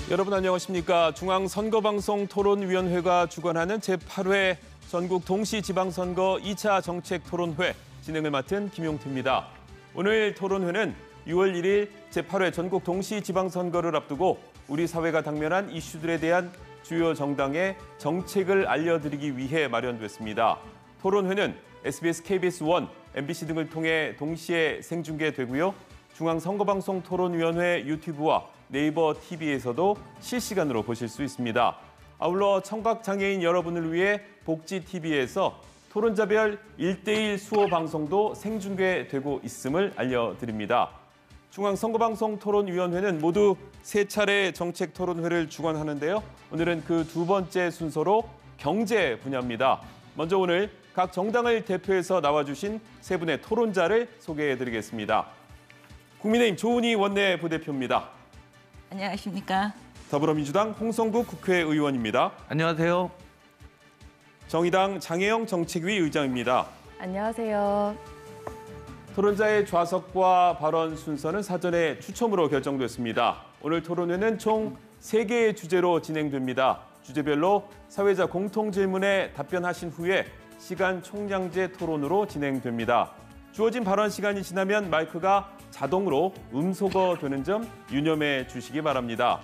여러분 안녕하십니까. 중앙선거방송 토론위원회가 주관하는 제8회 전국 동시지방선거 2차 정책토론회 진행을 맡은 김용태입니다. 오늘 토론회는 6월 1일 제8회 전국 동시지방선거를 앞두고 우리 사회가 당면한 이슈들에 대한 주요 정당의 정책을 알려드리기 위해 마련됐습니다. 토론회는 SBS, KBS1, MBC 등을 통해 동시에 생중계되고요. 중앙선거방송 토론위원회 유튜브와 네이버 TV에서도 실시간으로 보실 수 있습니다. 아울러 청각장애인 여러분을 위해 복지TV에서 토론자별 1대1 수호 방송도 생중계되고 있음을 알려드립니다. 중앙선거방송 토론위원회는 모두 3차례 정책 토론회를 주관하는데요. 오늘은 그 두 번째 순서로 경제 분야입니다. 먼저 오늘 각 정당을 대표해서 나와주신 세 분의 토론자를 소개해드리겠습니다. 국민의힘 조은희 원내부대표입니다. 안녕하십니까. 더불어민주당 홍성국 국회의원입니다. 안녕하세요. 정의당 장혜영 정책위 의장입니다. 안녕하세요. 토론자의 좌석과 발언 순서는 사전에 추첨으로 결정됐습니다. 오늘 토론회는 총 3개의 주제로 진행됩니다. 주제별로 사회자 공통질문에 답변하신 후에 시간 총량제 토론으로 진행됩니다. 주어진 발언 시간이 지나면 마이크가 자동으로 음소거되는 점 유념해 주시기 바랍니다.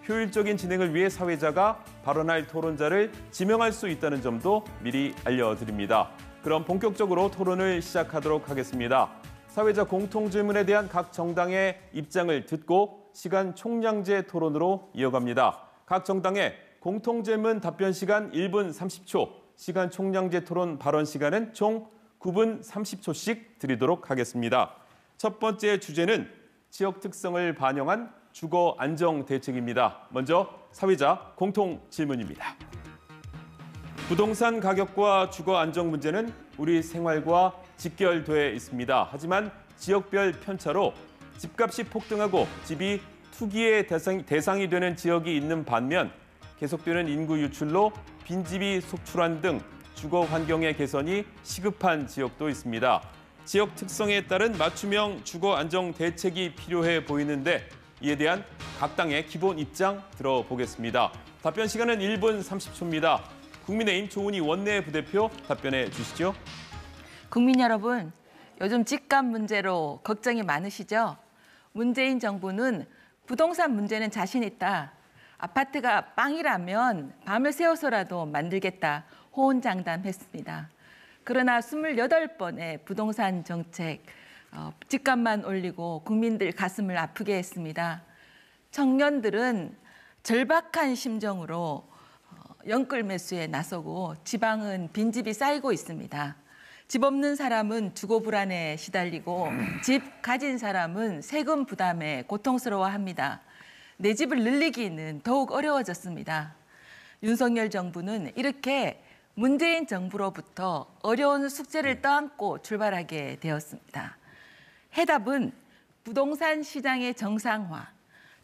효율적인 진행을 위해 사회자가 발언할 토론자를 지명할 수 있다는 점도 미리 알려드립니다. 그럼 본격적으로 토론을 시작하도록 하겠습니다. 사회자 공통질문에 대한 각 정당의 입장을 듣고 시간 총량제 토론으로 이어갑니다. 각 정당의 공통질문 답변 시간 1분 30초, 시간 총량제 토론 발언 시간은 총 9분 30초씩 드리도록 하겠습니다. 첫 번째 주제는 지역 특성을 반영한 주거 안정 대책입니다. 먼저 사회자 공통 질문입니다. 부동산 가격과 주거 안정 문제는 우리 생활과 직결돼 있습니다. 하지만 지역별 편차로 집값이 폭등하고 집이 투기의 대상이 되는 지역이 있는 반면 계속되는 인구 유출로 빈집이 속출한 등 주거 환경의 개선이 시급한 지역도 있습니다. 지역 특성에 따른 맞춤형 주거 안정 대책이 필요해 보이는데 이에 대한 각 당의 기본 입장 들어보겠습니다. 답변 시간은 1분 30초입니다. 국민의힘 조은희 원내부대표 답변해 주시죠. 국민 여러분, 요즘 집값 문제로 걱정이 많으시죠? 문재인 정부는 부동산 문제는 자신 있다. 아파트가 빵이라면 밤을 새워서라도 만들겠다. 호언장담했습니다. 그러나 28번의 부동산 정책, 집값만 올리고 국민들 가슴을 아프게 했습니다. 청년들은 절박한 심정으로 영끌 매수에 나서고 지방은 빈집이 쌓이고 있습니다. 집 없는 사람은 주거 불안에 시달리고 집 가진 사람은 세금 부담에 고통스러워합니다. 내 집을 늘리기는 더욱 어려워졌습니다. 윤석열 정부는 이렇게 문재인 정부로부터 어려운 숙제를 떠안고 출발하게 되었습니다. 해답은 부동산 시장의 정상화,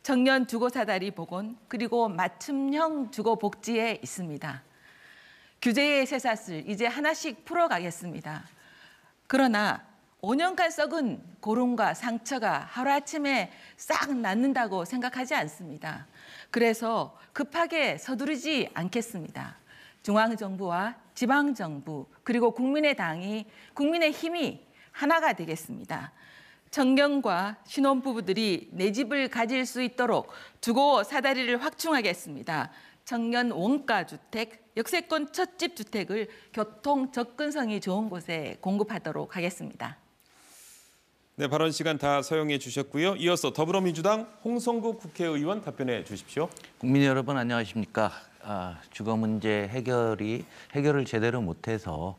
청년 주거 사다리 복원, 그리고 맞춤형 주거 복지에 있습니다. 규제의 쇠사슬 이제 하나씩 풀어가겠습니다. 그러나 5년간 썩은 고름과 상처가 하루아침에 싹 낫는다고 생각하지 않습니다. 그래서 급하게 서두르지 않겠습니다. 중앙정부와 지방정부 그리고 국민의 힘이 하나가 되겠습니다. 청년과 신혼부부들이 내 집을 가질 수 있도록 주거 사다리를 확충하겠습니다. 청년 원가주택, 역세권 첫집 주택을 교통 접근성이 좋은 곳에 공급하도록 하겠습니다. 네, 발언 시간 다 사용해 주셨고요. 이어서 더불어민주당 홍성국 국회의원 답변해 주십시오. 국민 여러분 안녕하십니까. 주거 문제 해결을 제대로 못해서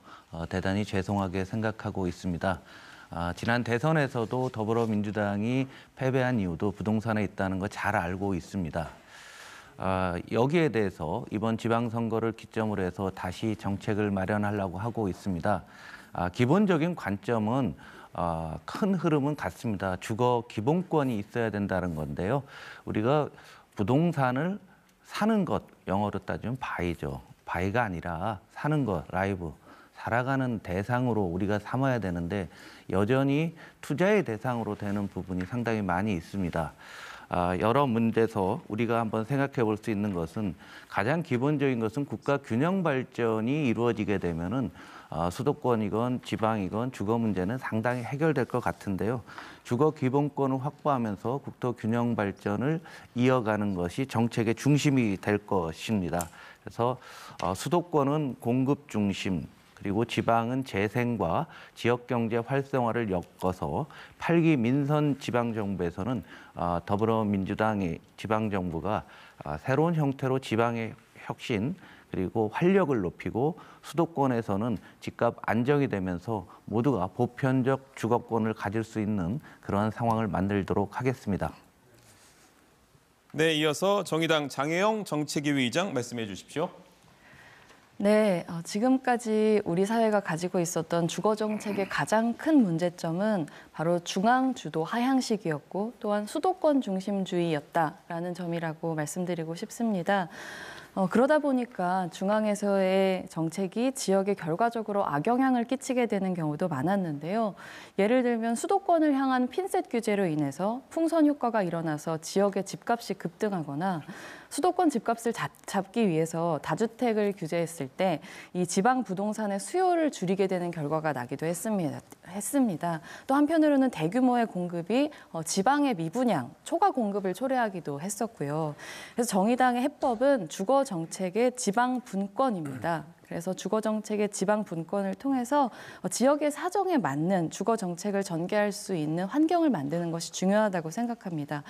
대단히 죄송하게 생각하고 있습니다. 지난 대선에서도 더불어민주당이 패배한 이유도 부동산에 있다는 거 잘 알고 있습니다. 여기에 대해서 이번 지방선거를 기점으로 해서 다시 정책을 마련하려고 하고 있습니다. 기본적인 관점은 큰 흐름은 같습니다. 주거 기본권이 있어야 된다는 건데요. 우리가 부동산을 사는 것, 영어로 따지면 바이죠. 바이가 아니라 사는 것, 라이브. 살아가는 대상으로 우리가 삼아야 되는데 여전히 투자의 대상으로 되는 부분이 상당히 많이 있습니다. 여러 문제에서 우리가 한번 생각해 볼 수 있는 것은 가장 기본적인 것은 국가 균형 발전이 이루어지게 되면은 수도권이건 지방이건 주거 문제는 상당히 해결될 것 같은데요. 주거 기본권을 확보하면서 국토 균형 발전을 이어가는 것이 정책의 중심이 될 것입니다. 그래서 수도권은 공급 중심, 그리고 지방은 재생과 지역경제 활성화를 엮어서 8기 민선 지방정부에서는 더불어민주당의 지방정부가 새로운 형태로 지방의 혁신 그리고 활력을 높이고 수도권에서는 집값 안정이 되면서 모두가 보편적 주거권을 가질 수 있는 그러한 상황을 만들도록 하겠습니다. 네, 이어서 정의당 장혜영 정책위 의장 말씀해 주십시오. 네, 지금까지 우리 사회가 가지고 있었던 주거 정책의 가장 큰 문제점은 바로 중앙 주도 하향식이었고 또한 수도권 중심주의였다라는 점이라고 말씀드리고 싶습니다. 그러다 보니까 중앙에서의 정책이 지역에 결과적으로 악영향을 끼치게 되는 경우도 많았는데요. 예를 들면 수도권을 향한 핀셋 규제로 인해서 풍선 효과가 일어나서 지역의 집값이 급등하거나 수도권 집값을 잡기 위해서 다주택을 규제했을 때 이 지방 부동산의 수요를 줄이게 되는 결과가 나기도 했습니다. 또 한편으로는 대규모의 공급이 지방의 미분양, 초과 공급을 초래하기도 했었고요. 그래서 정의당의 해법은 주거 정책의 지방 분권입니다. 그래서 주거 정책의 지방 분권을 통해서 지역의 사정에 맞는 주거 정책을 전개할 수 있는 환경을 만드는 것이 중요하다고 생각합니다.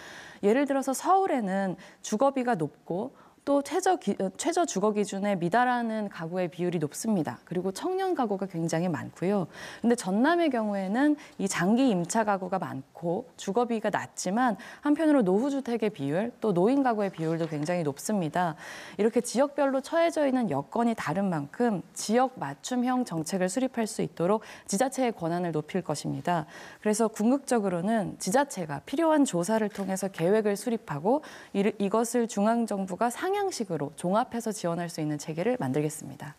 예를 들어서 서울에는 주거비가 높고 또 최저 주거 기준에 미달하는 가구의 비율이 높습니다. 그리고 청년 가구가 굉장히 많고요. 근데 전남의 경우에는 이 장기 임차 가구가 많고 주거비가 낮지만 한편으로 노후주택의 비율, 또 노인 가구의 비율도 굉장히 높습니다. 이렇게 지역별로 처해져 있는 여건이 다른 만큼 지역 맞춤형 정책을 수립할 수 있도록 지자체의 권한을 높일 것입니다. 그래서 궁극적으로는 지자체가 필요한 조사를 통해서 계획을 수립하고 이것을 중앙정부가 상향식으로 종합해서 지원할 수 있는 체계를 만들겠습니다.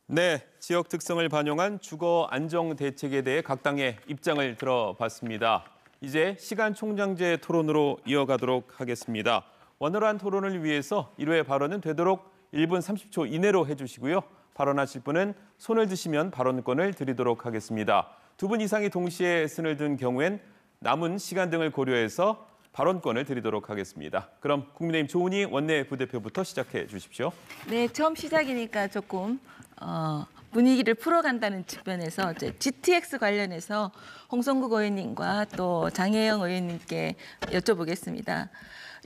네, 지역 특성을 반영한 주거 안정 대책에 대해 각 당의 입장을 들어봤습니다. 이제 시간 총량제 토론으로 이어가도록 하겠습니다. 원활한 토론을 위해서 1회 발언은 되도록 1분 30초 이내로 해주시고요. 발언하실 분은 손을 드시면 발언권을 드리도록 하겠습니다. 2분 이상이 동시에 손을 든 경우엔 남은 시간 등을 고려해서 발언권을 드리도록 하겠습니다. 그럼 국민의힘 조은희 원내부대표부터 시작해 주십시오. 네, 처음 시작이니까 조금 분위기를 풀어간다는 측면에서 GTX 관련해서 홍성국 의원님과 또 장혜영 의원님께 여쭤보겠습니다.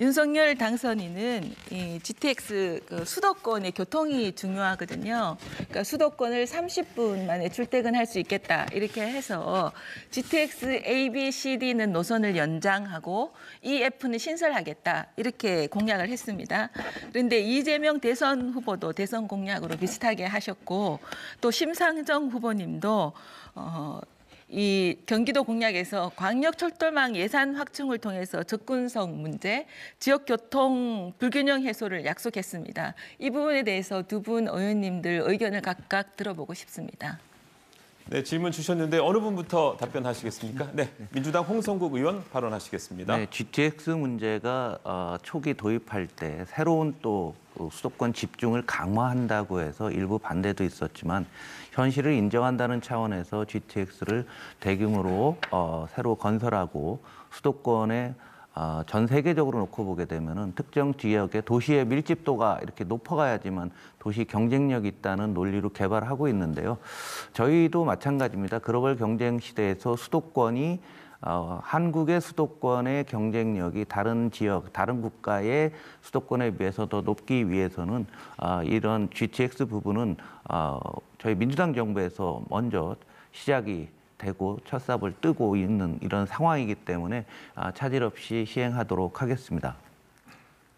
윤석열 당선인은 이 GTX 수도권의 교통이 중요하거든요. 그러니까 수도권을 30분 만에 출퇴근할 수 있겠다 이렇게 해서 GTX A, B, C, D는 노선을 연장하고 E, F는 신설하겠다 이렇게 공약을 했습니다. 그런데 이재명 대선 후보도 대선 공약으로 비슷하게 하셨고 또 심상정 후보님도 이 경기도 공약에서 광역철도망 예산 확충을 통해서 접근성 문제, 지역교통 불균형 해소를 약속했습니다. 이 부분에 대해서 두 분 의원님들 의견을 각각 들어보고 싶습니다. 네, 질문 주셨는데 어느 분부터 답변하시겠습니까? 네, 민주당 홍성국 의원 발언하시겠습니다. 네, GTX 문제가 초기 도입할 때 새로운 또 수도권 집중을 강화한다고 해서 일부 반대도 있었지만 현실을 인정한다는 차원에서 GTX를 대규모로 새로 건설하고 수도권에 전 세계적으로 놓고 보게 되면은 특정 지역의 도시의 밀집도가 이렇게 높아가야지만 도시 경쟁력이 있다는 논리로 개발하고 있는데요. 저희도 마찬가지입니다. 글로벌 경쟁 시대에서 수도권이 한국의 수도권의 경쟁력이 다른 지역, 다른 국가의 수도권에 비해서 더 높기 위해서는 이런 GTX 부분은 저희 민주당 정부에서 먼저 시작이 되고 첫 삽을 뜨고 있는 이런 상황이기 때문에 차질 없이 시행하도록 하겠습니다.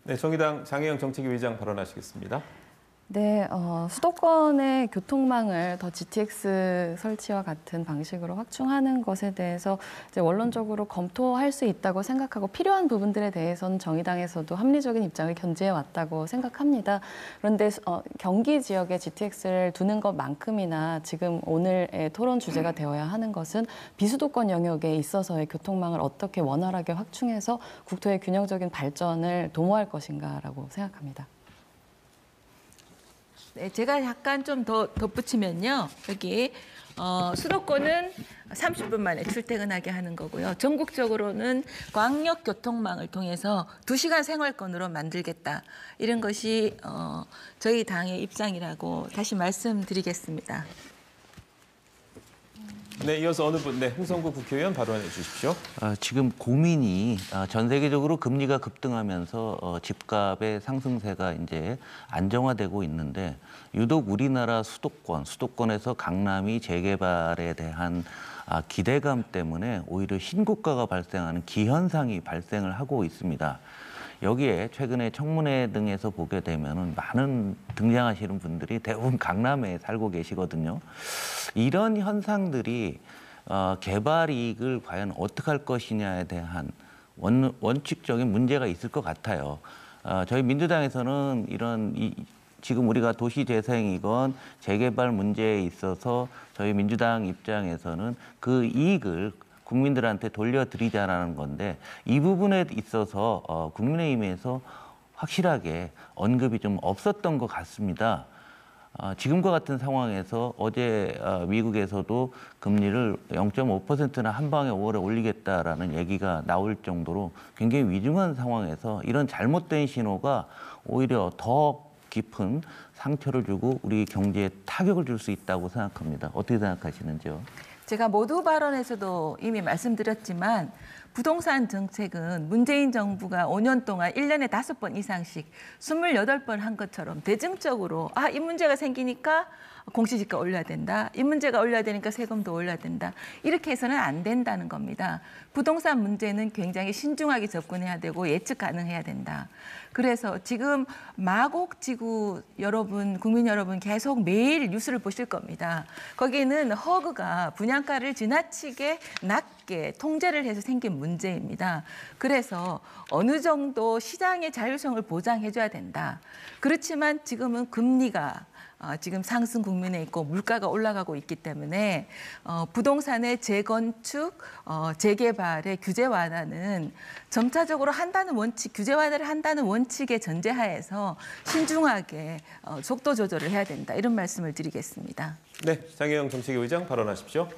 네, 정의당 장혜영 정책위 의장 발언하시겠습니다. 네, 수도권의 교통망을 더 GTX 설치와 같은 방식으로 확충하는 것에 대해서 이제 원론적으로 검토할 수 있다고 생각하고 필요한 부분들에 대해서는 정의당에서도 합리적인 입장을 견지해 왔다고 생각합니다. 그런데 경기 지역에 GTX를 두는 것만큼이나 지금 오늘의 토론 주제가 되어야 하는 것은 비수도권 영역에 있어서의 교통망을 어떻게 원활하게 확충해서 국토의 균형적인 발전을 도모할 것인가라고 생각합니다. 네, 제가 약간 좀 더 덧붙이면요. 여기 수도권은 30분 만에 출퇴근하게 하는 거고요. 전국적으로는 광역교통망을 통해서 2시간 생활권으로 만들겠다. 이런 것이 저희 당의 입장이라고 다시 말씀드리겠습니다. 네, 이어서 어느 분, 네, 홍성구 국회의원 발언해 주십시오. 지금 고민이 전 세계적으로 금리가 급등하면서 집값의 상승세가 이제 안정화되고 있는데 유독 우리나라 수도권에서 강남이 재개발에 대한 기대감 때문에 오히려 신고가가 발생하는 기현상이 발생을 하고 있습니다. 여기에 최근에 청문회 등에서 보게 되면 많은 등장하시는 분들이 대부분 강남에 살고 계시거든요. 이런 현상들이 개발 이익을 과연 어떻게 할 것이냐에 대한 원칙적인 문제가 있을 것 같아요. 저희 민주당에서는 지금 우리가 도시재생이건 재개발 문제에 있어서 저희 민주당 입장에서는 그 이익을 국민들한테 돌려드리자라는 건데 이 부분에 있어서 국민의힘에서 확실하게 언급이 좀 없었던 것 같습니다. 지금과 같은 상황에서 어제 미국에서도 금리를 0.5%나 한 방에 5월에 올리겠다라는 얘기가 나올 정도로 굉장히 위중한 상황에서 이런 잘못된 신호가 오히려 더 깊은 상처를 주고 우리 경제에 타격을 줄 수 있다고 생각합니다. 어떻게 생각하시는지요? 제가 모두 발언에서도 이미 말씀드렸지만 부동산 정책은 문재인 정부가 5년 동안 1년에 5번 이상씩 28번 한 것처럼 대증적으로 이 문제가 생기니까 공시지가 올려야 된다. 이 문제가 올려야 되니까 세금도 올려야 된다. 이렇게 해서는 안 된다는 겁니다. 부동산 문제는 굉장히 신중하게 접근해야 되고 예측 가능해야 된다. 그래서 지금 마곡지구 여러분, 국민 여러분 계속 매일 뉴스를 보실 겁니다. 거기는 허그가 분양가를 지나치게 낮게 통제를 해서 생긴 문제입니다. 그래서 어느 정도 시장의 자율성을 보장해줘야 된다. 그렇지만 지금은 금리가 지금 상승 국면에 있고 물가가 올라가고 있기 때문에 부동산의 재건축, 재개발의 규제 완화는 점차적으로 한다는 원칙, 규제 완화를 한다는 원칙의 전제하에서 신중하게 속도 조절을 해야 된다. 이런 말씀을 드리겠습니다. 네, 장혜영 정책위 의장 발언하십시오.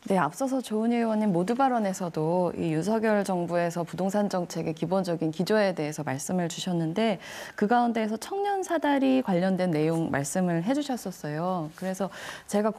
네, 앞서서 조은희 의원님 모두 발언에서도 이 윤석열 정부에서 부동산 정책의 기본적인 기조에 대해서 말씀을 주셨는데 그 가운데에서 청년 사다리 관련된 내용 말씀을 해주셨었어요. 그래서 제가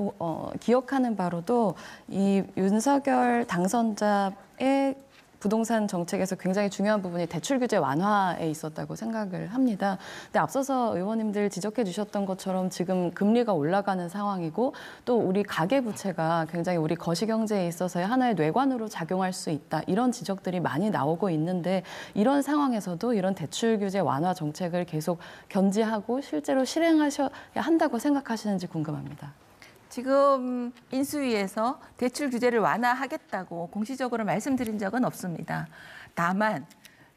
기억하는 바로도 이 윤석열 당선자의 부동산 정책에서 굉장히 중요한 부분이 대출 규제 완화에 있었다고 생각을 합니다. 근데 앞서서 의원님들 지적해 주셨던 것처럼 지금 금리가 올라가는 상황이고 또 우리 가계부채가 굉장히 우리 거시경제에 있어서의 하나의 뇌관으로 작용할 수 있다. 이런 지적들이 많이 나오고 있는데 이런 상황에서도 이런 대출 규제 완화 정책을 계속 견지하고 실제로 실행하셔야 한다고 생각하시는지 궁금합니다. 지금 인수위에서 대출 규제를 완화하겠다고 공식적으로 말씀드린 적은 없습니다. 다만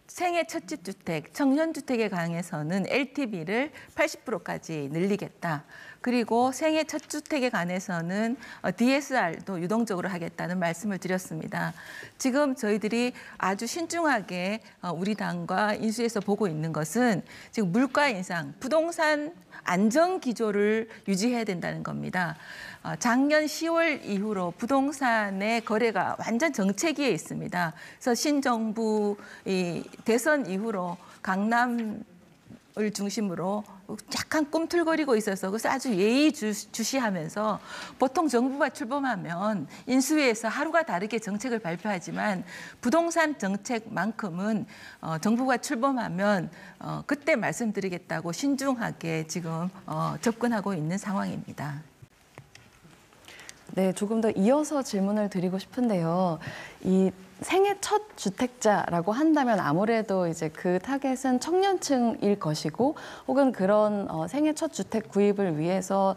생애 첫집 주택, 청년주택에 관해서는 LTV를 80%까지 늘리겠다. 그리고 생애 첫 주택에 관해서는 DSR도 유동적으로 하겠다는 말씀을 드렸습니다. 지금 저희들이 아주 신중하게 우리 당과 인수위에서 보고 있는 것은 지금 물가 인상, 부동산 안정 기조를 유지해야 된다는 겁니다. 작년 10월 이후로 부동산의 거래가 완전 정체기에 있습니다. 그래서 신정부 대선 이후로 강남을 중심으로 약간 꿈틀거리고 있어서 그래서 아주 예의주시하면서 보통 정부가 출범하면 인수위에서 하루가 다르게 정책을 발표하지만 부동산 정책만큼은 정부가 출범하면 그때 말씀드리겠다고 신중하게 지금 접근하고 있는 상황입니다. 네, 조금 더 이어서 질문을 드리고 싶은데요. 이 생애 첫 주택자라고 한다면 아무래도 이제 그 타겟은 청년층일 것이고 혹은 그런 생애 첫 주택 구입을 위해서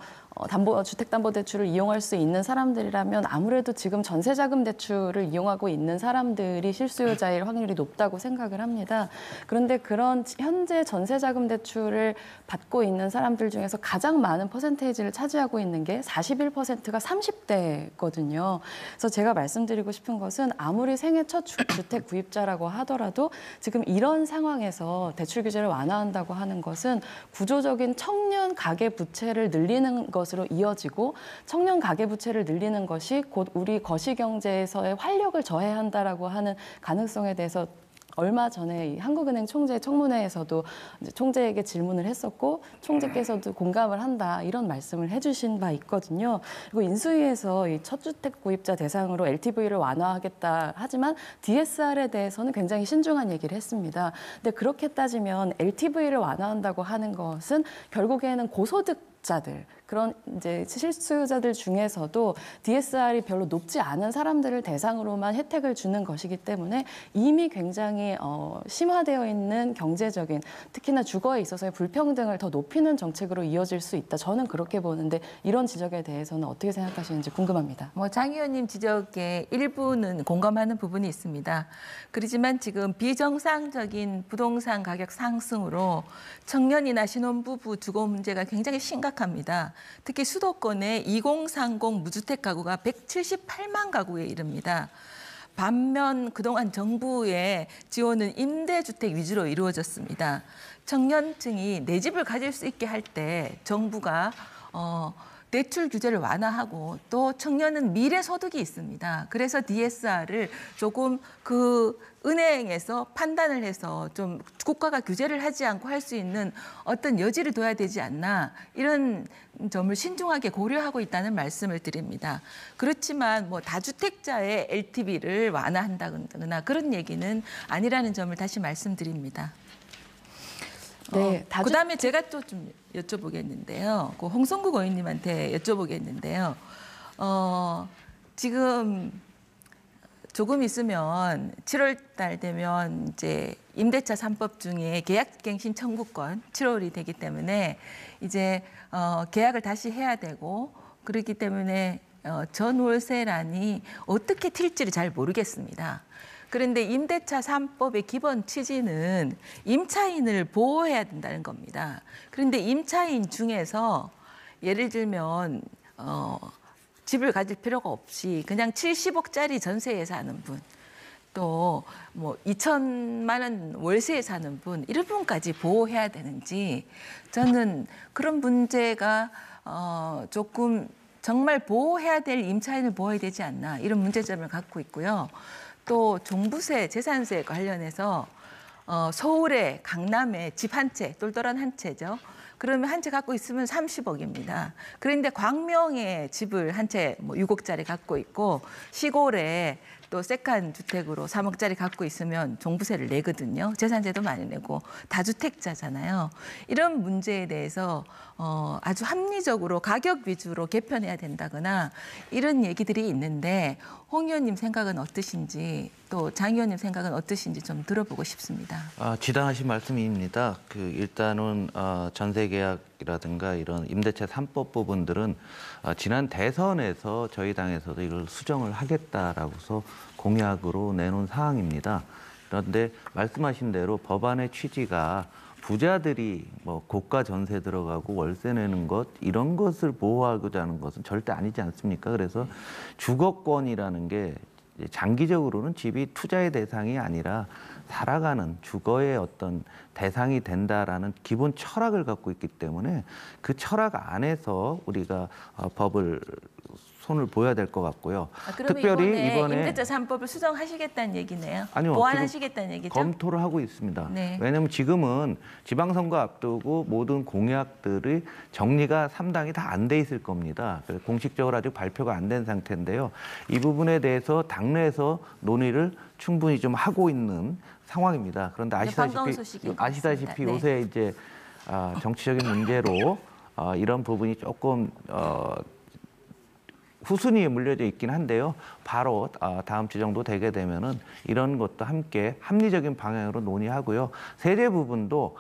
주택담보대출을 이용할 수 있는 사람들이라면 아무래도 지금 전세자금 대출을 이용하고 있는 사람들이 실수요자일 확률이 높다고 생각을 합니다. 그런데 그런 현재 전세자금 대출을 받고 있는 사람들 중에서 가장 많은 퍼센테이지를 차지하고 있는 게 41%가 30대거든요. 그래서 제가 말씀드리고 싶은 것은 아무리 생애 첫 주택 구입자라고 하더라도 지금 이런 상황에서 대출 규제를 완화한다고 하는 것은 구조적인 청년 가계 부채를 늘리는 것으로 이어지고 청년 가계 부채를 늘리는 것이 곧 우리 거시 경제에서의 활력을 저해한다라고 하는 가능성에 대해서 얼마 전에 이 한국은행 총재 청문회에서도 이제 총재에게 질문을 했었고 총재께서도 공감을 한다 이런 말씀을 해주신 바 있거든요. 그리고 인수위에서 이 첫 주택 구입자 대상으로 LTV를 완화하겠다 하지만 DSR에 대해서는 굉장히 신중한 얘기를 했습니다. 근데 그렇게 따지면 LTV를 완화한다고 하는 것은 결국에는 고소득자들 그런 이제 실수요자들 중에서도 DSR이 별로 높지 않은 사람들을 대상으로만 혜택을 주는 것이기 때문에 이미 굉장히 심화되어 있는 경제적인 특히나 주거에 있어서의 불평등을 더 높이는 정책으로 이어질 수 있다. 저는 그렇게 보는데 이런 지적에 대해서는 어떻게 생각하시는지 궁금합니다. 장 의원님 지적에 일부는 공감하는 부분이 있습니다. 그렇지만 지금 비정상적인 부동산 가격 상승으로 청년이나 신혼부부 주거 문제가 굉장히 심각합니다. 특히 수도권의 2030 무주택 가구가 178만 가구에 이릅니다. 반면 그동안 정부의 지원은 임대주택 위주로 이루어졌습니다. 청년층이 내 집을 가질 수 있게 할 때 정부가 대출 규제를 완화하고 또 청년은 미래 소득이 있습니다. 그래서 DSR을 조금 그 은행에서 판단을 해서 좀 국가가 규제를 하지 않고 할 수 있는 어떤 여지를 둬야 되지 않나 이런 점을 신중하게 고려하고 있다는 말씀을 드립니다. 그렇지만 뭐 다주택자의 LTV를 완화한다거나 그런 얘기는 아니라는 점을 다시 말씀드립니다. 네, 그다음에 제가 또 좀 여쭤보겠는데요. 그 홍성국 의원님한테 여쭤보겠는데요. 지금 조금 있으면 7월 달 되면 이제 임대차 3법 중에 계약갱신 청구권 7월이 되기 때문에 이제 계약을 다시 해야 되고 그렇기 때문에 전월세란이 어떻게 튈지를 잘 모르겠습니다. 그런데 임대차 3법의 기본 취지는 임차인을 보호해야 된다는 겁니다. 그런데 임차인 중에서 예를 들면 집을 가질 필요가 없이 그냥 70억짜리 전세에 사는 분, 또 뭐 2천만 원 월세에 사는 분, 이런 분까지 보호해야 되는지 저는 그런 문제가 조금 정말 보호해야 될 임차인을 보호해야 되지 않나 이런 문제점을 갖고 있고요. 또 종부세, 재산세 관련해서 서울에 강남에 집 한 채, 똘똘한 한 채죠. 그러면 한 채 갖고 있으면 30억입니다. 그런데 광명에 집을 한 채 뭐 6억짜리 갖고 있고 시골에 또 세컨 주택으로 3억짜리 갖고 있으면 종부세를 내거든요. 재산세도 많이 내고 다주택자잖아요. 이런 문제에 대해서 아주 합리적으로 가격 위주로 개편해야 된다거나 이런 얘기들이 있는데 홍 의원님 생각은 어떠신지 또 장 의원님 생각은 어떠신지 좀 들어보고 싶습니다. 지당하신 말씀입니다. 일단은 전세 계약이라든가 이런 임대차 3법 부분들은 지난 대선에서 저희 당에서도 이걸 수정을 하겠다라고서 공약으로 내놓은 사항입니다. 그런데 말씀하신 대로 법안의 취지가 부자들이 뭐 고가 전세 들어가고 월세 내는 것 이런 것을 보호하고자 하는 것은 절대 아니지 않습니까? 그래서 주거권이라는 게 장기적으로는 집이 투자의 대상이 아니라 살아가는 주거의 어떤 대상이 된다라는 기본 철학을 갖고 있기 때문에 그 철학 안에서 우리가 법을 손을 보여야 될 것 같고요. 그러면 특별히 이번에 임대차 3법을 수정하시겠다는 얘기네요. 아니요, 보완하시겠다는 얘기죠? 검토를 하고 있습니다. 네. 왜냐하면 지금은 지방선거 앞두고 모든 공약들이 정리가 3당이 다 안 돼 있을 겁니다. 그래서 공식적으로 아직 발표가 안 된 상태인데요. 이 부분에 대해서 당내에서 논의를 충분히 좀 하고 있는 상황입니다. 그런데 아시다시피 네. 요새 이제 정치적인 문제로 이런 부분이 조금 후순위에 물려져 있긴 한데요. 바로 다음 주 정도 되게 되면은 이런 것도 함께 합리적인 방향으로 논의하고요. 세제 부분도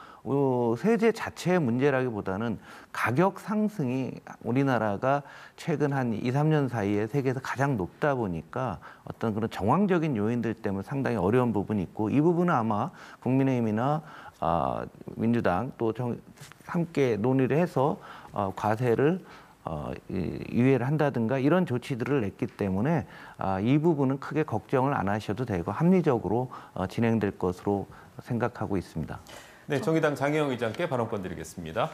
세제 자체의 문제라기보다는 가격 상승이 우리나라가 최근 한 2, 3년 사이에 세계에서 가장 높다 보니까 어떤 그런 정황적인 요인들 때문에 상당히 어려운 부분이 있고, 이 부분은 아마 국민의힘이나 민주당 또 함께 논의를 해서 과세를 유예를 한다든가 이런 조치들을 냈기 때문에 이 부분은 크게 걱정을 안 하셔도 되고 합리적으로 진행될 것으로 생각하고 있습니다. 네, 정의당 장혜영 의장께 발언권 드리겠습니다.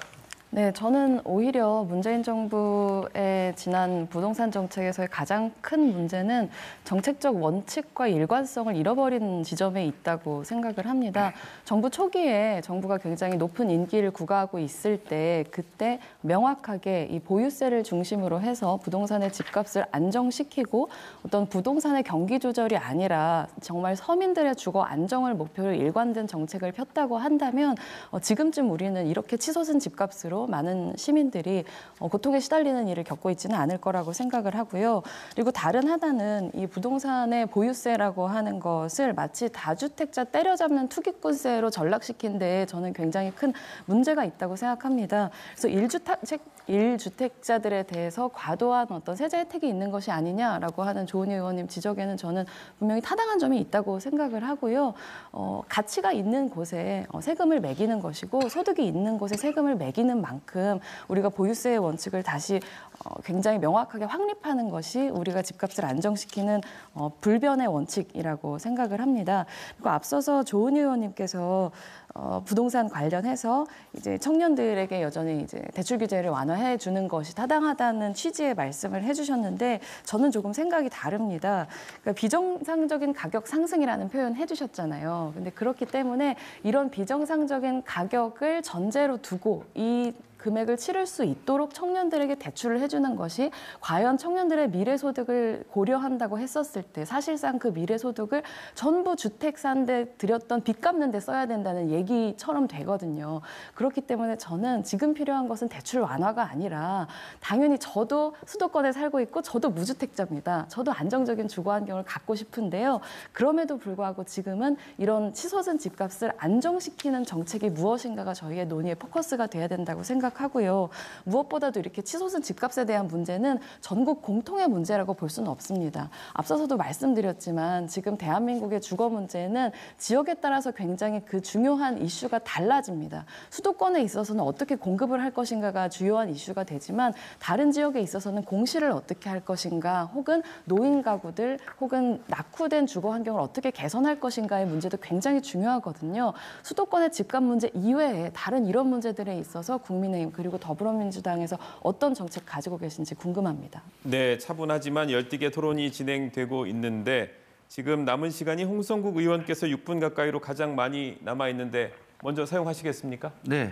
네, 저는 오히려 문재인 정부의 지난 부동산 정책에서의 가장 큰 문제는 정책적 원칙과 일관성을 잃어버린 지점에 있다고 생각을 합니다. 정부 초기에 정부가 굉장히 높은 인기를 구가하고 있을 때 그때 명확하게 이 보유세를 중심으로 해서 부동산의 집값을 안정시키고 어떤 부동산의 경기 조절이 아니라 정말 서민들의 주거 안정을 목표로 일관된 정책을 폈다고 한다면 지금쯤 우리는 이렇게 치솟은 집값으로 많은 시민들이 고통에 시달리는 일을 겪고 있지는 않을 거라고 생각을 하고요. 그리고 다른 하나는 이 부동산의 보유세라고 하는 것을 마치 다주택자 때려잡는 투기꾼세로 전락시킨 데에 저는 굉장히 큰 문제가 있다고 생각합니다. 그래서 1주택자들에 대해서 과도한 어떤 세제 혜택이 있는 것이 아니냐라고 하는 조은희 의원님 지적에는 저는 분명히 타당한 점이 있다고 생각을 하고요. 가치가 있는 곳에 세금을 매기는 것이고 소득이 있는 곳에 세금을 매기는 만큼 우리가 보유세의 원칙을 다시 굉장히 명확하게 확립하는 것이 우리가 집값을 안정시키는 불변의 원칙이라고 생각을 합니다. 그리고 앞서서 조은희 의원님께서 부동산 관련해서 이제 청년들에게 여전히 이제 대출 규제를 완화해 주는 것이 타당하다는 취지의 말씀을 해주셨는데 저는 조금 생각이 다릅니다. 그러니까 비정상적인 가격 상승이라는 표현 해주셨잖아요. 근데 그렇기 때문에 이런 비정상적인 가격을 전제로 두고 이 금액을 치를 수 있도록 청년들에게 대출을 해주는 것이 과연 청년들의 미래소득을 고려한다고 했었을 때 사실상 그 미래소득을 전부 주택 사는데 들였던 빚 갚는 데 써야 된다는 얘기처럼 되거든요. 그렇기 때문에 저는 지금 필요한 것은 대출 완화가 아니라 당연히 저도 수도권에 살고 있고 저도 무주택자입니다. 저도 안정적인 주거 환경을 갖고 싶은데요. 그럼에도 불구하고 지금은 이런 치솟은 집값을 안정시키는 정책이 무엇인가가 저희의 논의의 포커스가 돼야 된다고 생각합니다. 하고요. 무엇보다도 이렇게 치솟은 집값에 대한 문제는 전국 공통의 문제라고 볼 수는 없습니다. 앞서서도 말씀드렸지만 지금 대한민국의 주거 문제는 지역에 따라서 굉장히 그 중요한 이슈가 달라집니다. 수도권에 있어서는 어떻게 공급을 할 것인가가 주요한 이슈가 되지만 다른 지역에 있어서는 공시를 어떻게 할 것인가 혹은 노인 가구들 혹은 낙후된 주거 환경을 어떻게 개선할 것인가의 문제도 굉장히 중요하거든요. 수도권의 집값 문제 이외에 다른 이런 문제들에 있어서 국민의힘 그리고 더불어민주당에서 어떤 정책 가지고 계신지 궁금합니다. 네, 차분하지만 열띠게 토론이 진행되고 있는데 지금 남은 시간이 홍성국 의원께서 6분 가까이로 가장 많이 남아 있는데 먼저 사용하시겠습니까? 네.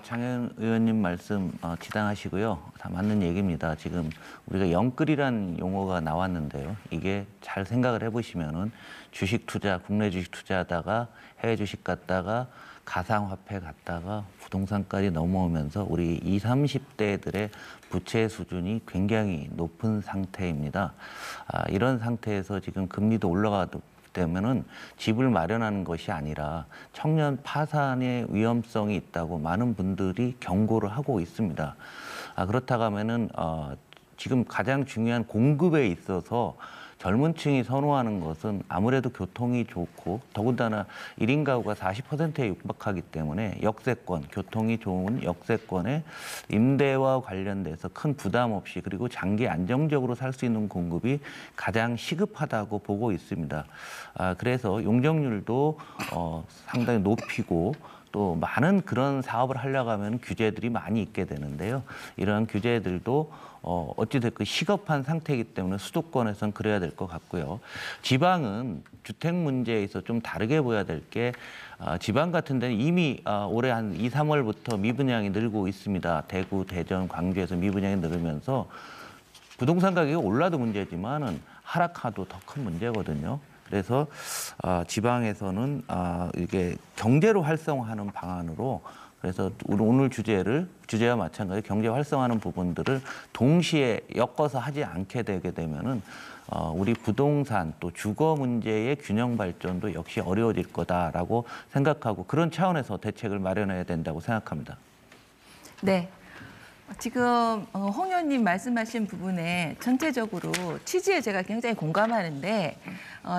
장혜영 의원님 말씀 지당하시고요. 다 맞는 얘기입니다. 지금 우리가 영끌이란 용어가 나왔는데요. 이게 잘 생각을 해보시면은 주식 투자, 국내 주식 투자하다가 해외 주식 갔다가 가상화폐 갔다가 부동산까지 넘어오면서 우리 20, 30대들의 부채 수준이 굉장히 높은 상태입니다. 이런 상태에서 지금 금리도 올라가기 때문은 집을 마련하는 것이 아니라 청년 파산의 위험성이 있다고 많은 분들이 경고를 하고 있습니다. 그렇다고 하면은 지금 가장 중요한 공급에 있어서 젊은 층이 선호하는 것은 아무래도 교통이 좋고 더군다나 1인 가구가 40%에 육박하기 때문에 역세권, 교통이 좋은 역세권에 임대와 관련돼서 큰 부담 없이 그리고 장기 안정적으로 살 수 있는 공급이 가장 시급하다고 보고 있습니다. 그래서 용적률도 상당히 높이고 또 많은 그런 사업을 하려고 하면 규제들이 많이 있게 되는데요. 이러한 규제들도 어찌됐건 시급한 상태이기 때문에 수도권에서는 그래야 될 것 같고요. 지방은 주택 문제에 있어서 좀 다르게 보여야 될 게 지방 같은 데는 이미 올해 한 2, 3월부터 미분양이 늘고 있습니다. 대구, 대전, 광주에서 미분양이 늘으면서 부동산 가격이 올라도 문제지만은 하락하도 더 큰 문제거든요. 그래서 지방에서는 이게 경제로 활성화하는 방안으로 그래서 오늘 주제와 마찬가지 경제 활성화하는 부분들을 동시에 엮어서 하지 않게 되게 되면은 우리 부동산 또 주거 문제의 균형 발전도 역시 어려워질 거다라고 생각하고 그런 차원에서 대책을 마련해야 된다고 생각합니다. 네. 지금 홍 의원님 말씀하신 부분에 전체적으로 취지에 제가 굉장히 공감하는데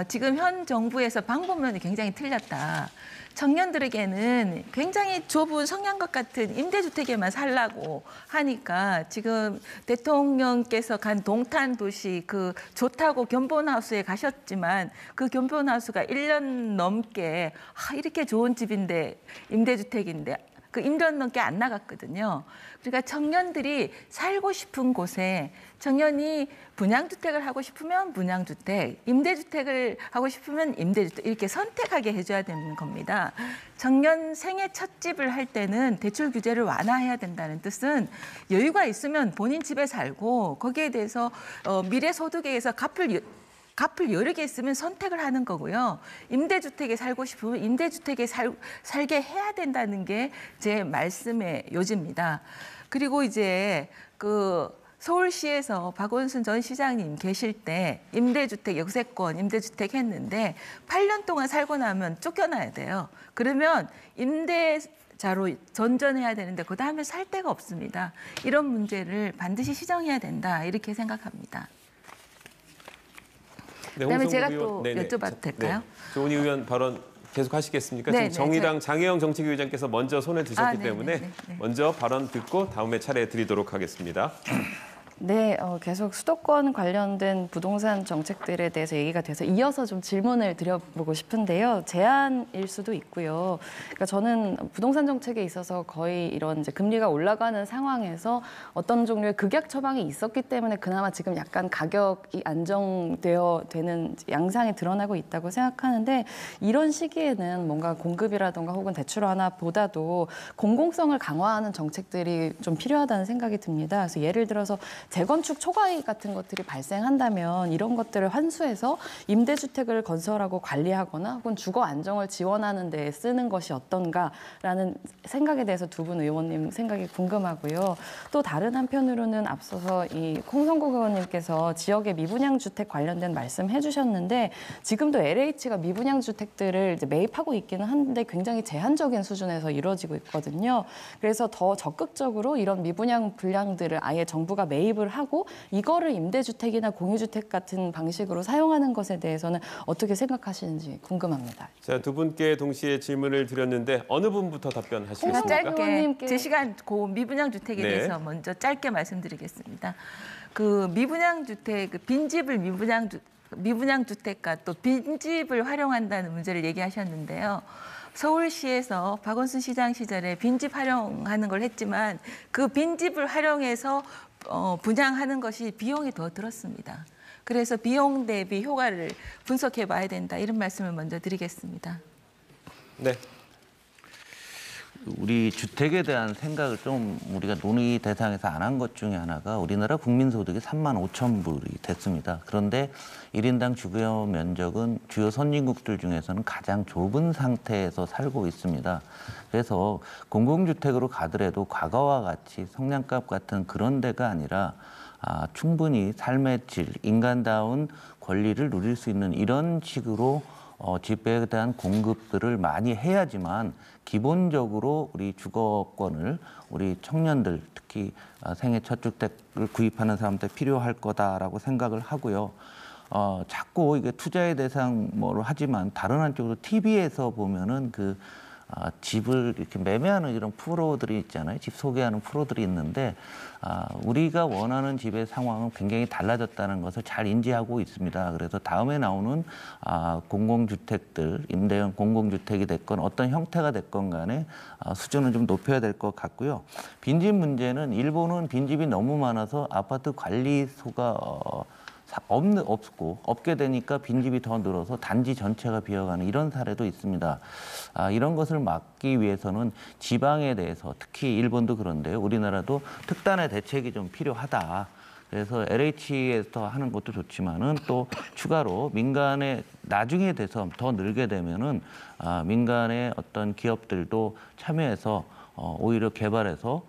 지금 현 정부에서 방법론이 굉장히 틀렸다. 청년들에게는 굉장히 좁은 성냥갑 같은 임대주택에만 살라고 하니까 지금 대통령께서 간 동탄 도시 그 좋다고 견본하우스에 가셨지만 그 견본하우스가 1년 넘게 이렇게 좋은 집인데 임대주택인데 그 1년 넘게 안 나갔거든요. 그러니까 청년들이 살고 싶은 곳에 청년이 분양주택을 하고 싶으면 분양주택, 임대주택을 하고 싶으면 임대주택 이렇게 선택하게 해줘야 되는 겁니다. 청년 생애 첫 집을 할 때는 대출 규제를 완화해야 된다는 뜻은 여유가 있으면 본인 집에 살고 거기에 대해서 미래 소득에 의해서 갚을 여러 개 있으면 선택을 하는 거고요. 임대주택에 살고 싶으면 임대주택에 살게 해야 된다는 게 제 말씀의 요지입니다. 그리고 이제 그 서울시에서 박원순 전 시장님 계실 때 임대주택 역세권 임대주택 했는데 8년 동안 살고 나면 쫓겨나야 돼요. 그러면 임대자로 전전해야 되는데 그다음에 살 데가 없습니다. 이런 문제를 반드시 시정해야 된다 이렇게 생각합니다. 네, 그다음에 제가 의원, 또 네네. 여쭤봐도 될까요? 네. 조은희 의원 발언 계속 하시겠습니까? 네, 지금 정의당 장혜영 정책위원장께서 먼저 손을 드셨기 때문에 네. 먼저 발언 듣고 다음에 차례 드리도록 하겠습니다. 네, 계속 수도권 관련된 부동산 정책들에 대해서 얘기가 돼서 이어서 좀 질문을 드려보고 싶은데요. 제안일 수도 있고요. 그러니까 저는 부동산 정책에 있어서 거의 이런 이제 금리가 올라가는 상황에서 어떤 종류의 극약 처방이 있었기 때문에 그나마 지금 약간 가격이 안정되어 되는 양상이 드러나고 있다고 생각하는데 이런 시기에는 뭔가 공급이라든가 혹은 대출 완화보다도 공공성을 강화하는 정책들이 좀 필요하다는 생각이 듭니다. 그래서 예를 들어서 재건축 초과이익 같은 것들이 발생한다면 이런 것들을 환수해서 임대주택을 건설하고 관리하거나 혹은 주거 안정을 지원하는 데 쓰는 것이 어떤가라는 생각에 대해서 두 분 의원님 생각이 궁금하고요. 또 다른 한편으로는 앞서서 이 홍성국 의원님께서 지역의 미분양 주택 관련된 말씀해 주셨는데 지금도 LH가 미분양 주택들을 이제 매입하고 있기는 한데 굉장히 제한적인 수준에서 이루어지고 있거든요. 그래서 더 적극적으로 이런 미분양 분량들을 아예 정부가 매입을 하고 이거를 임대주택이나 공유주택 같은 방식으로 사용하는 것에 대해서는 어떻게 생각하시는지 궁금합니다. 자, 두 분께 동시에 질문을 드렸는데 어느 분부터 답변하시겠습니까? 짧게 의원님께. 제 시간 고 미분양 주택에 네. 대해서 먼저 짧게 말씀드리겠습니다. 그 미분양 주택, 그 빈집을 미분양 주택과 또 빈집을 활용한다는 문제를 얘기하셨는데요. 서울시에서 박원순 시장 시절에 빈집 활용하는 걸 했지만 그 빈집을 활용해서 분양하는 것이 비용이 더 들었습니다. 그래서 비용 대비 효과를 분석해 봐야 된다 이런 말씀을 먼저 드리겠습니다. 네. 우리 주택에 대한 생각을 좀 우리가 논의 대상에서 안 한 것 중에 하나가 우리나라 국민소득이 3만 5천 불이 됐습니다. 그런데 1인당 주거 면적은 주요 선진국들 중에서는 가장 좁은 상태에서 살고 있습니다. 그래서 공공주택으로 가더라도 과거와 같이 성냥갑 같은 그런 데가 아니라 충분히 삶의 질, 인간다운 권리를 누릴 수 있는 이런 식으로 집에 대한 공급들을 많이 해야지만 기본적으로 우리 주거권을 우리 청년들 특히 생애 첫 주택을 구입하는 사람들 필요할 거다라고 생각을 하고요. 자꾸 이게 투자의 대상 뭐로 하지만 다른 한쪽으로 TV에서 보면은 그 집을 이렇게 매매하는 이런 프로들이 있잖아요. 집 소개하는 프로들이 있는데 우리가 원하는 집의 상황은 굉장히 달라졌다는 것을 잘 인지하고 있습니다. 그래서 다음에 나오는 공공주택들, 임대형 공공주택이 됐건 어떤 형태가 됐건 간에 수준을 좀 높여야 될 것 같고요. 빈집 문제는 일본은 빈집이 너무 많아서 아파트 관리소가 없게 되니까 빈집이 더 늘어서 단지 전체가 비어가는 이런 사례도 있습니다. 이런 것을 막기 위해서는 지방에 대해서 특히 일본도 그런데요. 우리나라도 특단의 대책이 좀 필요하다. 그래서 LH에서 하는 것도 좋지만은 또 추가로 민간에 나중에 돼서 더 늘게 되면은 민간의 어떤 기업들도 참여해서 오히려 개발해서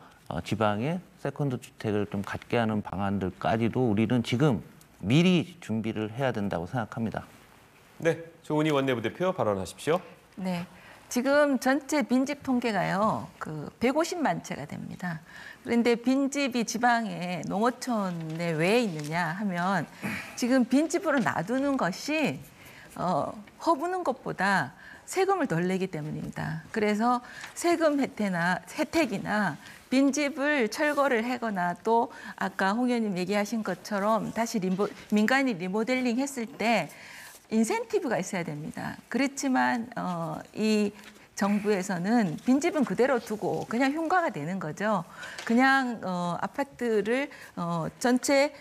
지방에 세컨드 주택을 좀 갖게 하는 방안들까지도 우리는 지금 미리 준비를 해야 된다고 생각합니다. 네, 조은희 원내부대표 발언하십시오. 네. 지금 전체 빈집 통계가요, 150만 채가 됩니다. 그런데 빈집이 지방에 농어촌에 왜 있느냐 하면 지금 빈집으로 놔두는 것이 허부는 것보다 세금을 덜 내기 때문입니다. 그래서 세금 혜택이나 빈집을 철거를 하거나 또 아까 홍 의원님 얘기하신 것처럼 다시 민간이 리모델링 했을 때 인센티브가 있어야 됩니다. 그렇지만 이 정부에서는 빈집은 그대로 두고 그냥 흉가가 되는 거죠. 그냥 아파트를 전체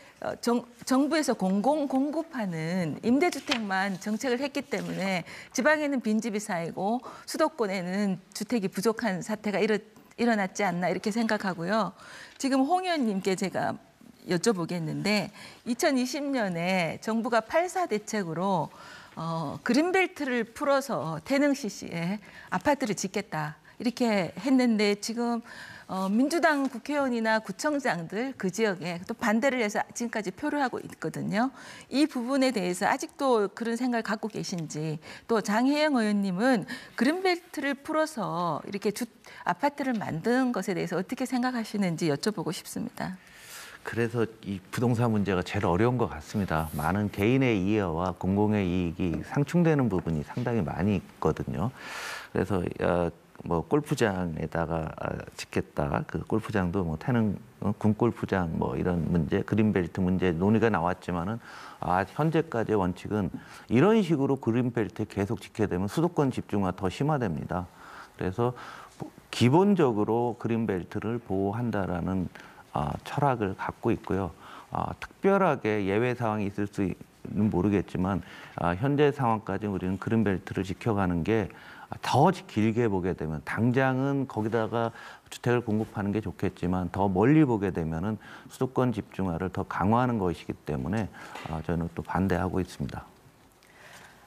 정부에서 공공 공급하는 임대주택만 정책을 했기 때문에 지방에는 빈집이 쌓이고 수도권에는 주택이 부족한 사태가 일어났지 않나 이렇게 생각하고요. 지금 홍 의원님께 제가 여쭤보겠는데 2020년에 정부가 8.4 대책으로 그린벨트를 풀어서 태릉시시에 아파트를 짓겠다 이렇게 했는데 지금 민주당 국회의원이나 구청장들 그 지역에 또 반대를 해서 지금까지 표류하고 있거든요. 이 부분에 대해서 아직도 그런 생각을 갖고 계신지 또 장혜영 의원님은 그린벨트를 풀어서 이렇게 아파트를 만든 것에 대해서 어떻게 생각하시는지 여쭤보고 싶습니다. 그래서 이 부동산 문제가 제일 어려운 것 같습니다. 많은 개인의 이해와 공공의 이익이 상충되는 부분이 상당히 많이 있거든요. 그래서 뭐 골프장에다가 짓겠다. 그 골프장도 뭐 태릉 군골프장 뭐 이런 문제, 그린벨트 문제 논의가 나왔지만은 현재까지의 원칙은 이런 식으로 그린벨트 계속 짓게 되면 수도권 집중화 더 심화됩니다. 그래서 기본적으로 그린벨트를 보호한다라는 철학을 갖고 있고요. 특별하게 예외 상황이 있을 수는 모르겠지만 현재 상황까지 우리는 그린벨트를 지켜가는 게 더 길게 보게 되면 당장은 거기다가 주택을 공급하는 게 좋겠지만 더 멀리 보게 되면은 수도권 집중화를 더 강화하는 것이기 때문에 저는 또 반대하고 있습니다.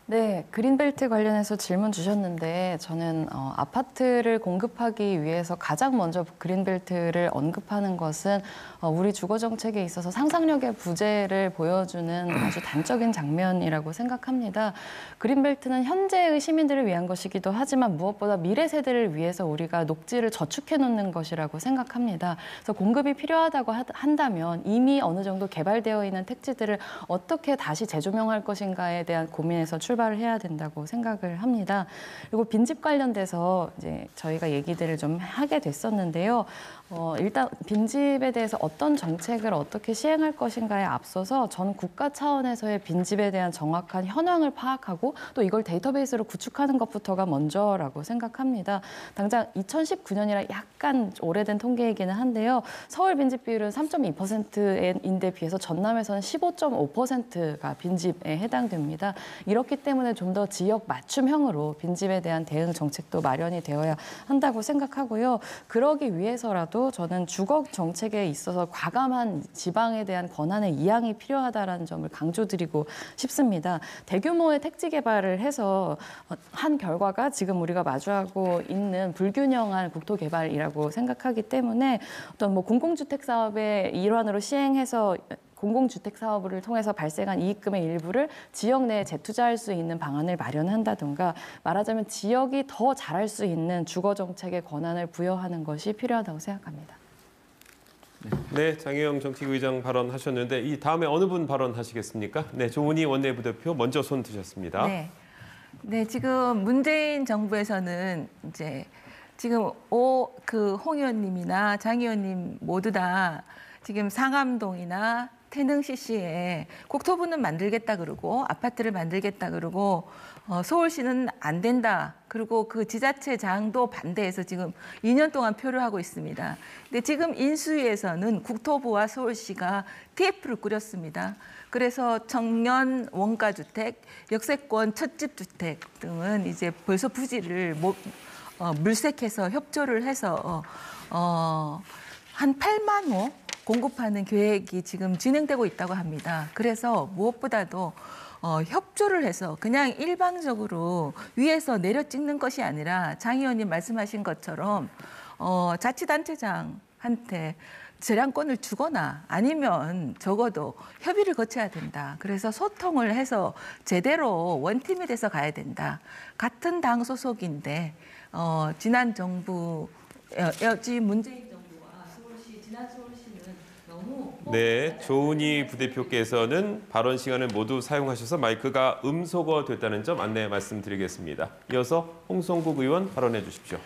네, 그린벨트 관련해서 질문 주셨는데 저는 아파트를 공급하기 위해서 가장 먼저 그린벨트를 언급하는 것은 우리 주거 정책에 있어서 상상력의 부재를 보여주는 아주 단적인 장면이라고 생각합니다. 그린벨트는 현재의 시민들을 위한 것이기도 하지만 무엇보다 미래 세대를 위해서 우리가 녹지를 저축해 놓는 것이라고 생각합니다. 그래서 공급이 필요하다고 한다면 이미 어느 정도 개발되어 있는 택지들을 어떻게 다시 재조명할 것인가에 대한 고민에서 출발을 해야 된다고 생각을 합니다. 그리고 빈집 관련돼서 이제 저희가 얘기들을 좀 하게 됐었는데요. 일단 빈집에 대해서 어떤 정책을 어떻게 시행할 것인가에 앞서서 전 국가 차원에서의 빈집에 대한 정확한 현황을 파악하고 또 이걸 데이터베이스로 구축하는 것부터가 먼저라고 생각합니다. 당장 2019년이라 약간 오래된 통계이기는 한데요. 서울 빈집 비율은 3.2%인데 비해서 전남에서는 15.5%가 빈집에 해당됩니다. 이렇기 때문에 좀 더 지역 맞춤형으로 빈집에 대한 대응 정책도 마련이 되어야 한다고 생각하고요. 그러기 위해서라도 저는 주거 정책에 있어서 과감한 지방에 대한 권한의 이양이 필요하다는 점을 강조드리고 싶습니다. 대규모의 택지 개발을 해서 한 결과가 지금 우리가 마주하고 있는 불균형한 국토 개발이라고 생각하기 때문에 어떤 뭐 공공주택 사업의 일환으로 시행해서 공공주택 사업을 통해서 발생한 이익금의 일부를 지역 내에 재투자할 수 있는 방안을 마련한다든가 말하자면 지역이 더 잘할 수 있는 주거정책의 권한을 부여하는 것이 필요하다고 생각합니다. 네, 장혜영 정책위의장 발언하셨는데 이 다음에 어느 분 발언하시겠습니까? 네, 조은희 원내부대표 먼저 손 드셨습니다. 네, 지금 문재인 정부에서는 이제 지금 홍 의원님이나 장 의원님 모두 다 지금 상암동이나 태릉시시에 국토부는 만들겠다 그러고 아파트를 만들겠다 그러고 서울시는 안 된다. 그리고 그 지자체장도 반대해서 지금 2년 동안 표류하고 있습니다. 근데 지금 인수위에서는 국토부와 서울시가 TF를 꾸렸습니다. 그래서 청년 원가주택, 역세권 첫집주택 등은 이제 벌써 부지를 물색해서 협조를 해서 한 8만 호 공급하는 계획이 지금 진행되고 있다고 합니다. 그래서 무엇보다도 협조를 해서 그냥 일방적으로 위에서 내려 찍는 것이 아니라 장 의원님 말씀하신 것처럼 자치단체장한테 재량권을 주거나 아니면 적어도 협의를 거쳐야 된다. 그래서 소통을 해서 제대로 원팀이 돼서 가야 된다. 같은 당 소속인데 지난 정부 문재인 정부와 서울시 지난 서울시는 너무 네, 조은희 부대표께서는 발언 시간을 모두 사용하셔서 마이크가 음소거 됐다는 점 안내 말씀드리겠습니다. 이어서 홍성국 의원 발언해 주십시오.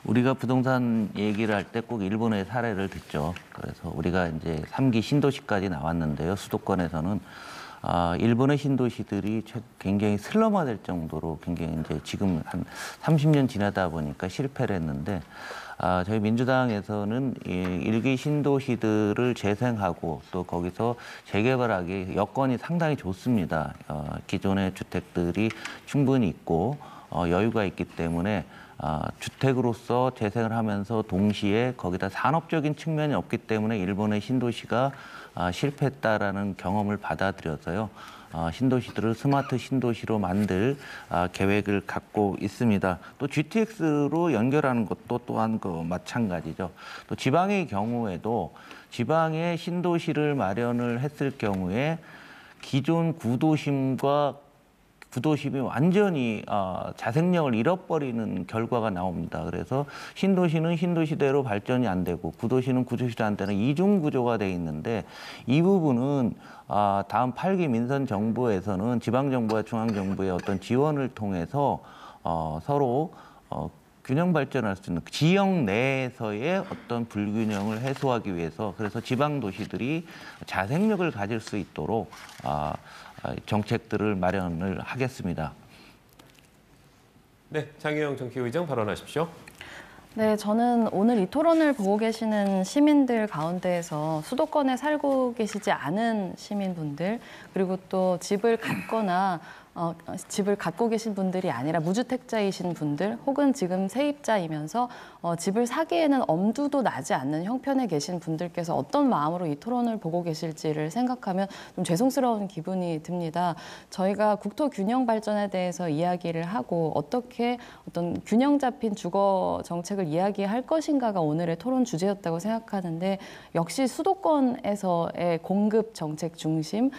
우리가 부동산 얘기를 할 때 꼭 일본의 사례를 듣죠. 그래서 우리가 이제 3기 신도시까지 나왔는데요. 수도권에서는 일본의 신도시들이 굉장히 슬럼화될 정도로 굉장히 이제 지금 한 30년 지나다 보니까 실패를 했는데 저희 민주당에서는 일기 신도시들을 재생하고 또 거기서 재개발하기 여건이 상당히 좋습니다. 기존의 주택들이 충분히 있고 여유가 있기 때문에 주택으로서 재생을 하면서 동시에 거기다 산업적인 측면이 없기 때문에 일본의 신도시가 실패했다라는 경험을 받아들여서요. 신도시들을 스마트 신도시로 만들 계획을 갖고 있습니다. 또 GTX로 연결하는 것도 또한 마찬가지죠. 또 지방의 경우에도 지방에 신도시를 마련을 했을 경우에 기존 구도심이 완전히 자생력을 잃어버리는 결과가 나옵니다. 그래서 신도시는 신도시대로 발전이 안 되고 구도시는 구도시대로 안 되는 이중 구조가 돼 있는데 이 부분은 다음 8기 민선 정부에서는 지방 정부와 중앙 정부의 어떤 지원을 통해서 서로 균형 발전할 수 있는 지역 내에서의 어떤 불균형을 해소하기 위해서 그래서 지방 도시들이 자생력을 가질 수 있도록 정책들을 마련을 하겠습니다. 네, 장혜영 정치의장 발언하십시오. 네, 저는 오늘 이 토론을 보고 계시는 시민들 가운데에서 수도권에 살고 계시지 않은 시민분들 그리고 또 집을 갖거나 집을 갖고 계신 분들이 아니라 무주택자이신 분들 혹은 지금 세입자이면서 집을 사기에는 엄두도 나지 않는 형편에 계신 분들께서 어떤 마음으로 이 토론을 보고 계실지를 생각하면 좀 죄송스러운 기분이 듭니다. 저희가 국토 균형 발전에 대해서 이야기를 하고 어떻게 어떤 균형 잡힌 주거 정책을 이야기할 것인가가 오늘의 토론 주제였다고 생각하는데 역시 수도권에서의 공급 정책 중심을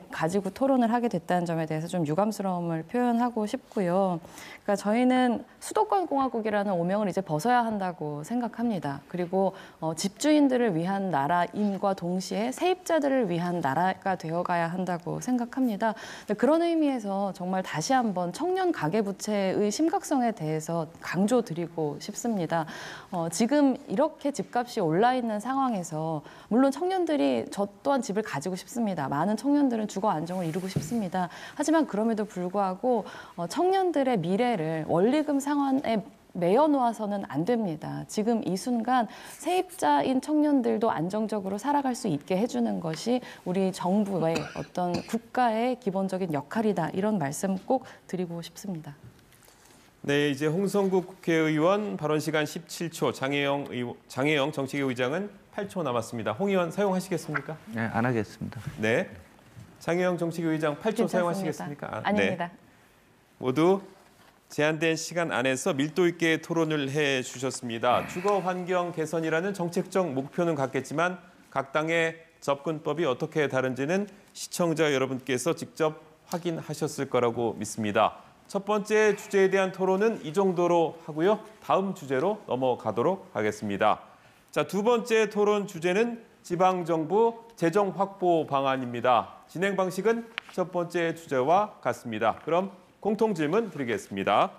가지고 토론을 하게 됐다는 점에 대해서 좀 유감스러움을 표현하고 싶고요. 그러니까 저희는 수도권 공화국이라는 오명을 이제 벗어야 한다고 생각합니다. 그리고 집주인들을 위한 나라임과 동시에 세입자들을 위한 나라가 되어가야 한다고 생각합니다. 그런 의미에서 정말 다시 한번 청년 가계부채의 심각성에 대해서 강조드리고 싶습니다. 지금 이렇게 집값이 올라 있는 상황에서 물론 청년들이 저 또한 집을 가지고 싶습니다. 많은 청년들은 주거 안정을 이루고 싶습니다. 하지만 그럼에도 불구하고 청년들의 미래를 원리금 상환에 매여 놓아서는 안 됩니다. 지금 이 순간 세입자인 청년들도 안정적으로 살아갈 수 있게 해주는 것이 우리 정부의 어떤 국가의 기본적인 역할이다. 이런 말씀 꼭 드리고 싶습니다. 네, 이제 홍성국 국회의원 발언 시간 17초, 장혜영 정치계 의장은 8초 남았습니다. 홍 의원 사용하시겠습니까? 네, 안 하겠습니다. 네, 장혜영 정치계 의장 8초 괜찮습니다. 사용하시겠습니까? 아닙니다. 네. 모두 제한된 시간 안에서 밀도 있게 토론을 해주셨습니다. 주거 환경 개선이라는 정책적 목표는 같겠지만 각 당의 접근법이 어떻게 다른지는 시청자 여러분께서 직접 확인하셨을 거라고 믿습니다. 첫 번째 주제에 대한 토론은 이 정도로 하고요. 다음 주제로 넘어가도록 하겠습니다. 자, 두 번째 토론 주제는 지방정부 재정 확보 방안입니다. 진행 방식은 첫 번째 주제와 같습니다. 그럼 공통 질문 드리겠습니다.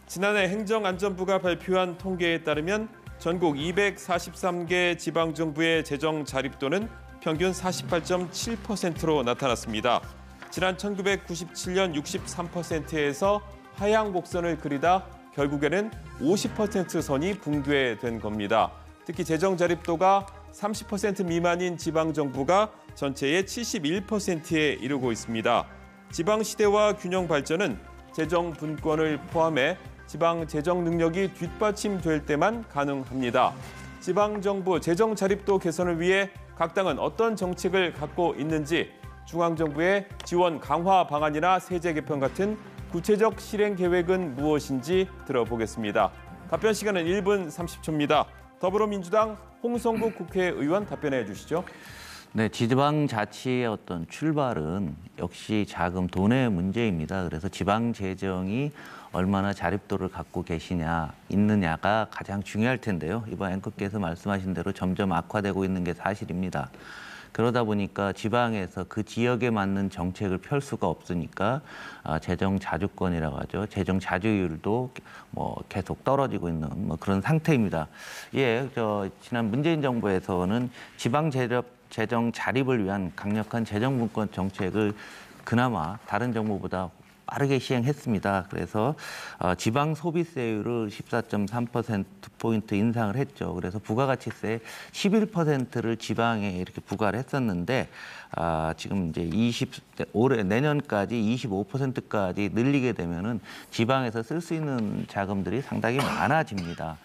지난해 행정안전부가 발표한 통계에 따르면 전국 243개 지방정부의 재정 자립도는 평균 48.7%로 나타났습니다. 지난 1997년 63%에서 하향 곡선을 그리다 결국에는 50% 선이 붕괴된 겁니다. 특히 재정 자립도가 30% 미만인 지방정부가 전체의 71%에 이르고 있습니다. 지방시대와 균형 발전은 재정 분권을 포함해 지방 재정 능력이 뒷받침될 때만 가능합니다. 지방정부 재정 자립도 개선을 위해 각 당은 어떤 정책을 갖고 있는지 중앙정부의 지원 강화 방안이나 세제 개편 같은 구체적 실행 계획은 무엇인지 들어보겠습니다. 답변 시간은 1분 30초입니다. 더불어민주당 홍성국 국회의원 답변해 주시죠. 네, 지방자치의 어떤 출발은 역시 자금, 돈의 문제입니다. 그래서 지방 재정이 얼마나 자립도를 갖고 있느냐가 가장 중요할 텐데요. 이번 앵커께서 말씀하신 대로 점점 악화되고 있는 게 사실입니다. 그러다 보니까 지방에서 그 지역에 맞는 정책을 펼 수가 없으니까 재정 자주권이라고 하죠. 재정 자주율도 계속 떨어지고 있는 그런 상태입니다. 예, 지난 문재인 정부에서는 지방 재정 자립을 위한 강력한 재정분권 정책을 그나마 다른 정부보다 빠르게 시행했습니다. 그래서 지방 소비세율을 14.3%포인트 인상을 했죠. 그래서 부가가치세 11%를 지방에 이렇게 부과를 했었는데 지금 이제 내년까지 25%까지 늘리게 되면은 지방에서 쓸 수 있는 자금들이 상당히 많아집니다.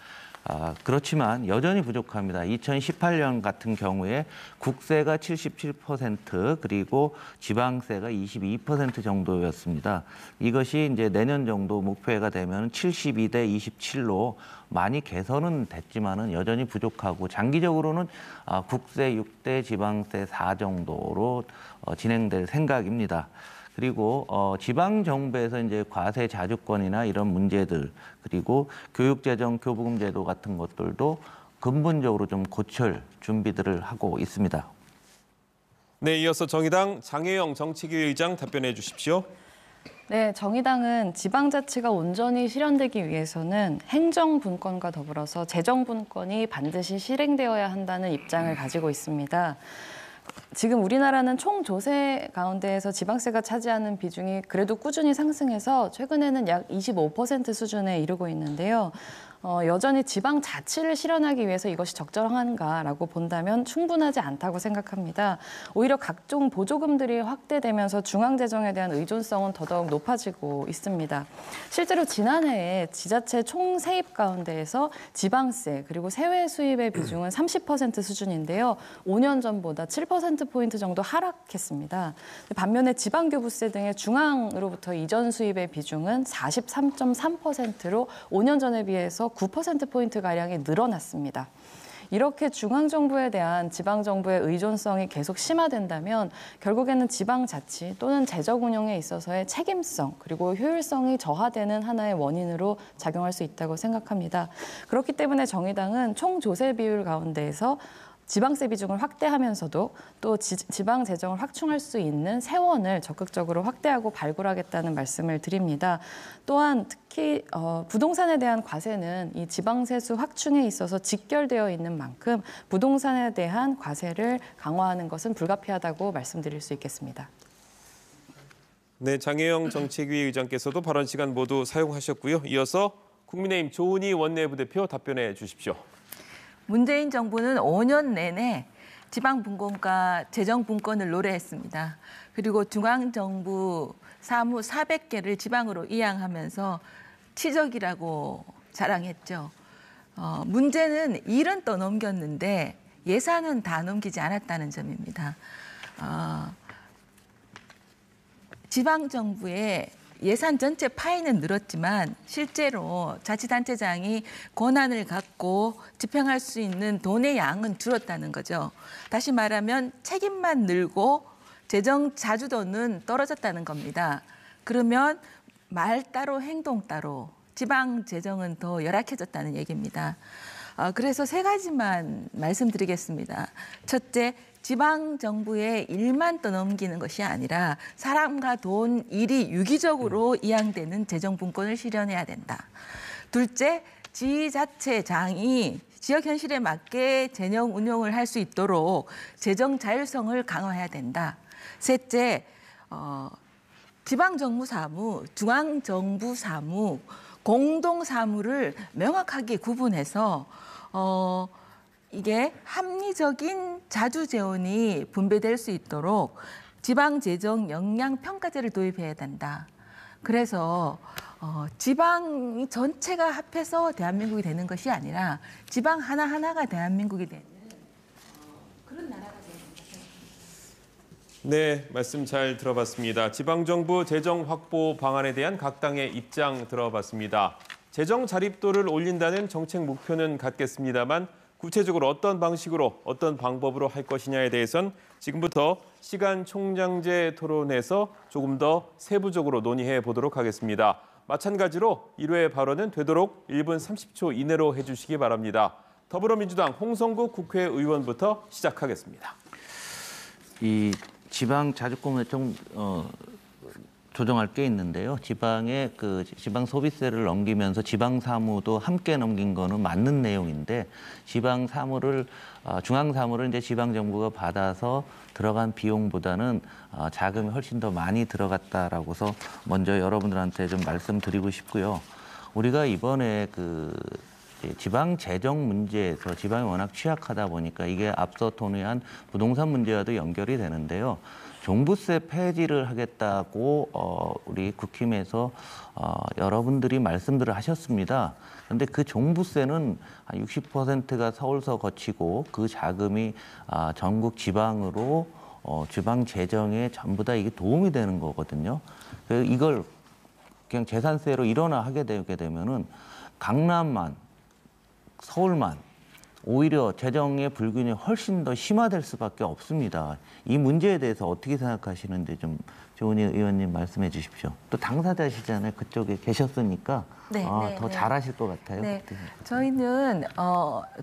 그렇지만 여전히 부족합니다. 2018년 같은 경우에 국세가 77% 그리고 지방세가 22% 정도였습니다. 이것이 이제 내년 정도 목표가 되면 72대 27로 많이 개선은 됐지만은 여전히 부족하고 장기적으로는 국세 6대 지방세 4 정도로 진행될 생각입니다. 그리고 지방 정부에서 이제 과세 자주권이나 이런 문제들 그리고 교육재정, 교부금제도 같은 것들도 근본적으로 좀 고칠 준비들을 하고 있습니다. 네, 이어서 정의당 장혜영 정책위 의장 답변해 주십시오. 네, 정의당은 지방자치가 온전히 실현되기 위해서는 행정분권과 더불어서 재정분권이 반드시 실행되어야 한다는 입장을 가지고 있습니다. 지금 우리나라는 총조세 가운데에서 지방세가 차지하는 비중이 그래도 꾸준히 상승해서 최근에는 약 25% 수준에 이르고 있는데요. 여전히 지방자치를 실현하기 위해서 이것이 적절한가라고 본다면 충분하지 않다고 생각합니다. 오히려 각종 보조금들이 확대되면서 중앙재정에 대한 의존성은 더더욱 높아지고 있습니다. 실제로 지난해에 지자체 총세입 가운데에서 지방세 그리고 세외 수입의 비중은 30% 수준인데요. 5년 전보다 7%포인트 정도 하락했습니다. 반면에 지방교부세 등의 중앙으로부터 이전 수입의 비중은 43.3%로 5년 전에 비해서 9%포인트가량이 늘어났습니다. 이렇게 중앙정부에 대한 지방정부의 의존성이 계속 심화된다면 결국에는 지방자치 또는 재정운영에 있어서의 책임성 그리고 효율성이 저하되는 하나의 원인으로 작용할 수 있다고 생각합니다. 그렇기 때문에 정의당은 총조세 비율 가운데에서 지방세 비중을 확대하면서도 또 지방 재정을 확충할 수 있는 세원을 적극적으로 확대하고 발굴하겠다는 말씀을 드립니다. 또한 특히 부동산에 대한 과세는 이 지방세수 확충에 있어서 직결되어 있는 만큼 부동산에 대한 과세를 강화하는 것은 불가피하다고 말씀드릴 수 있겠습니다. 네, 장혜영 정책위 의장께서도 발언 시간 모두 사용하셨고요. 이어서 국민의힘 조은희 원내부대표 답변해 주십시오. 문재인 정부는 5년 내내 지방분권과 재정분권을 노래했습니다. 그리고 중앙정부 사무 400개를 지방으로 이양하면서 치적이라고 자랑했죠. 문제는 일은 떠넘겼는데 예산은 다 넘기지 않았다는 점입니다. 지방정부의 예산 전체 파이는 늘었지만 실제로 자치단체장이 권한을 갖고 집행할 수 있는 돈의 양은 줄었다는 거죠. 다시 말하면 책임만 늘고 재정 자주도는 떨어졌다는 겁니다. 그러면 말 따로 행동 따로 지방 재정은 더 열악해졌다는 얘기입니다. 그래서 세 가지만 말씀드리겠습니다. 첫째, 지방정부의 일만 떠넘기는 것이 아니라 사람과 돈, 일이 유기적으로 이양되는 재정분권을 실현해야 된다. 둘째, 지자체장이 지역 현실에 맞게 재정 운용을 할 수 있도록 재정 자율성을 강화해야 된다. 셋째, 지방정부 사무, 중앙정부 사무, 공동사무를 명확하게 구분해서 이게 합리적인 자주재원이 분배될 수 있도록 지방재정 역량평가제를 도입해야 된다. 그래서 지방 전체가 합해서 대한민국이 되는 것이 아니라 지방 하나하나가 대한민국이 되는 그런 나라가 되야 된다 생각합니다. 네, 말씀 잘 들어봤습니다. 지방정부 재정 확보 방안에 대한 각 당의 입장 들어봤습니다. 재정 자립도를 올린다는 정책 목표는 같겠습니다만 구체적으로 어떤 방식으로 어떤 방법으로 할 것이냐에 대해선 지금부터 시간 총량제 토론에서 조금 더 세부적으로 논의해 보도록 하겠습니다. 마찬가지로 1회 발언은 되도록 1분 30초 이내로 해주시기 바랍니다. 더불어민주당 홍성국 국회의원부터 시작하겠습니다. 이 지방 자주권을 좀 조정할 게 있는데요. 지방의 지방 소비세를 넘기면서 지방 사무도 함께 넘긴 거는 맞는 내용인데 지방 사무를 중앙 사무를 이제 지방 정부가 받아서 들어간 비용보다는 자금이 훨씬 더 많이 들어갔다라고서 먼저 여러분들한테 좀 말씀드리고 싶고요. 우리가 이번에 지방 재정 문제에서 지방이 워낙 취약하다 보니까 이게 앞서 논의한 부동산 문제와도 연결이 되는데요. 종부세 폐지를 하겠다고 우리 국힘에서 여러분들이 말씀들을 하셨습니다. 그런데 그 종부세는 한 60%가 서울서 거치고 그 자금이 전국 지방으로 지방 재정에 전부 다 이게 도움이 되는 거거든요. 이걸 그냥 재산세로 일원화 하게 되게 되면은 강남만, 서울만 오히려 재정의 불균형이 훨씬 더 심화될 수밖에 없습니다. 이 문제에 대해서 어떻게 생각하시는지 좀 조은희 의원님 말씀해 주십시오. 또 당사자시잖아요. 그쪽에 계셨으니까 더 잘하실 것 같아요. 네. 저희는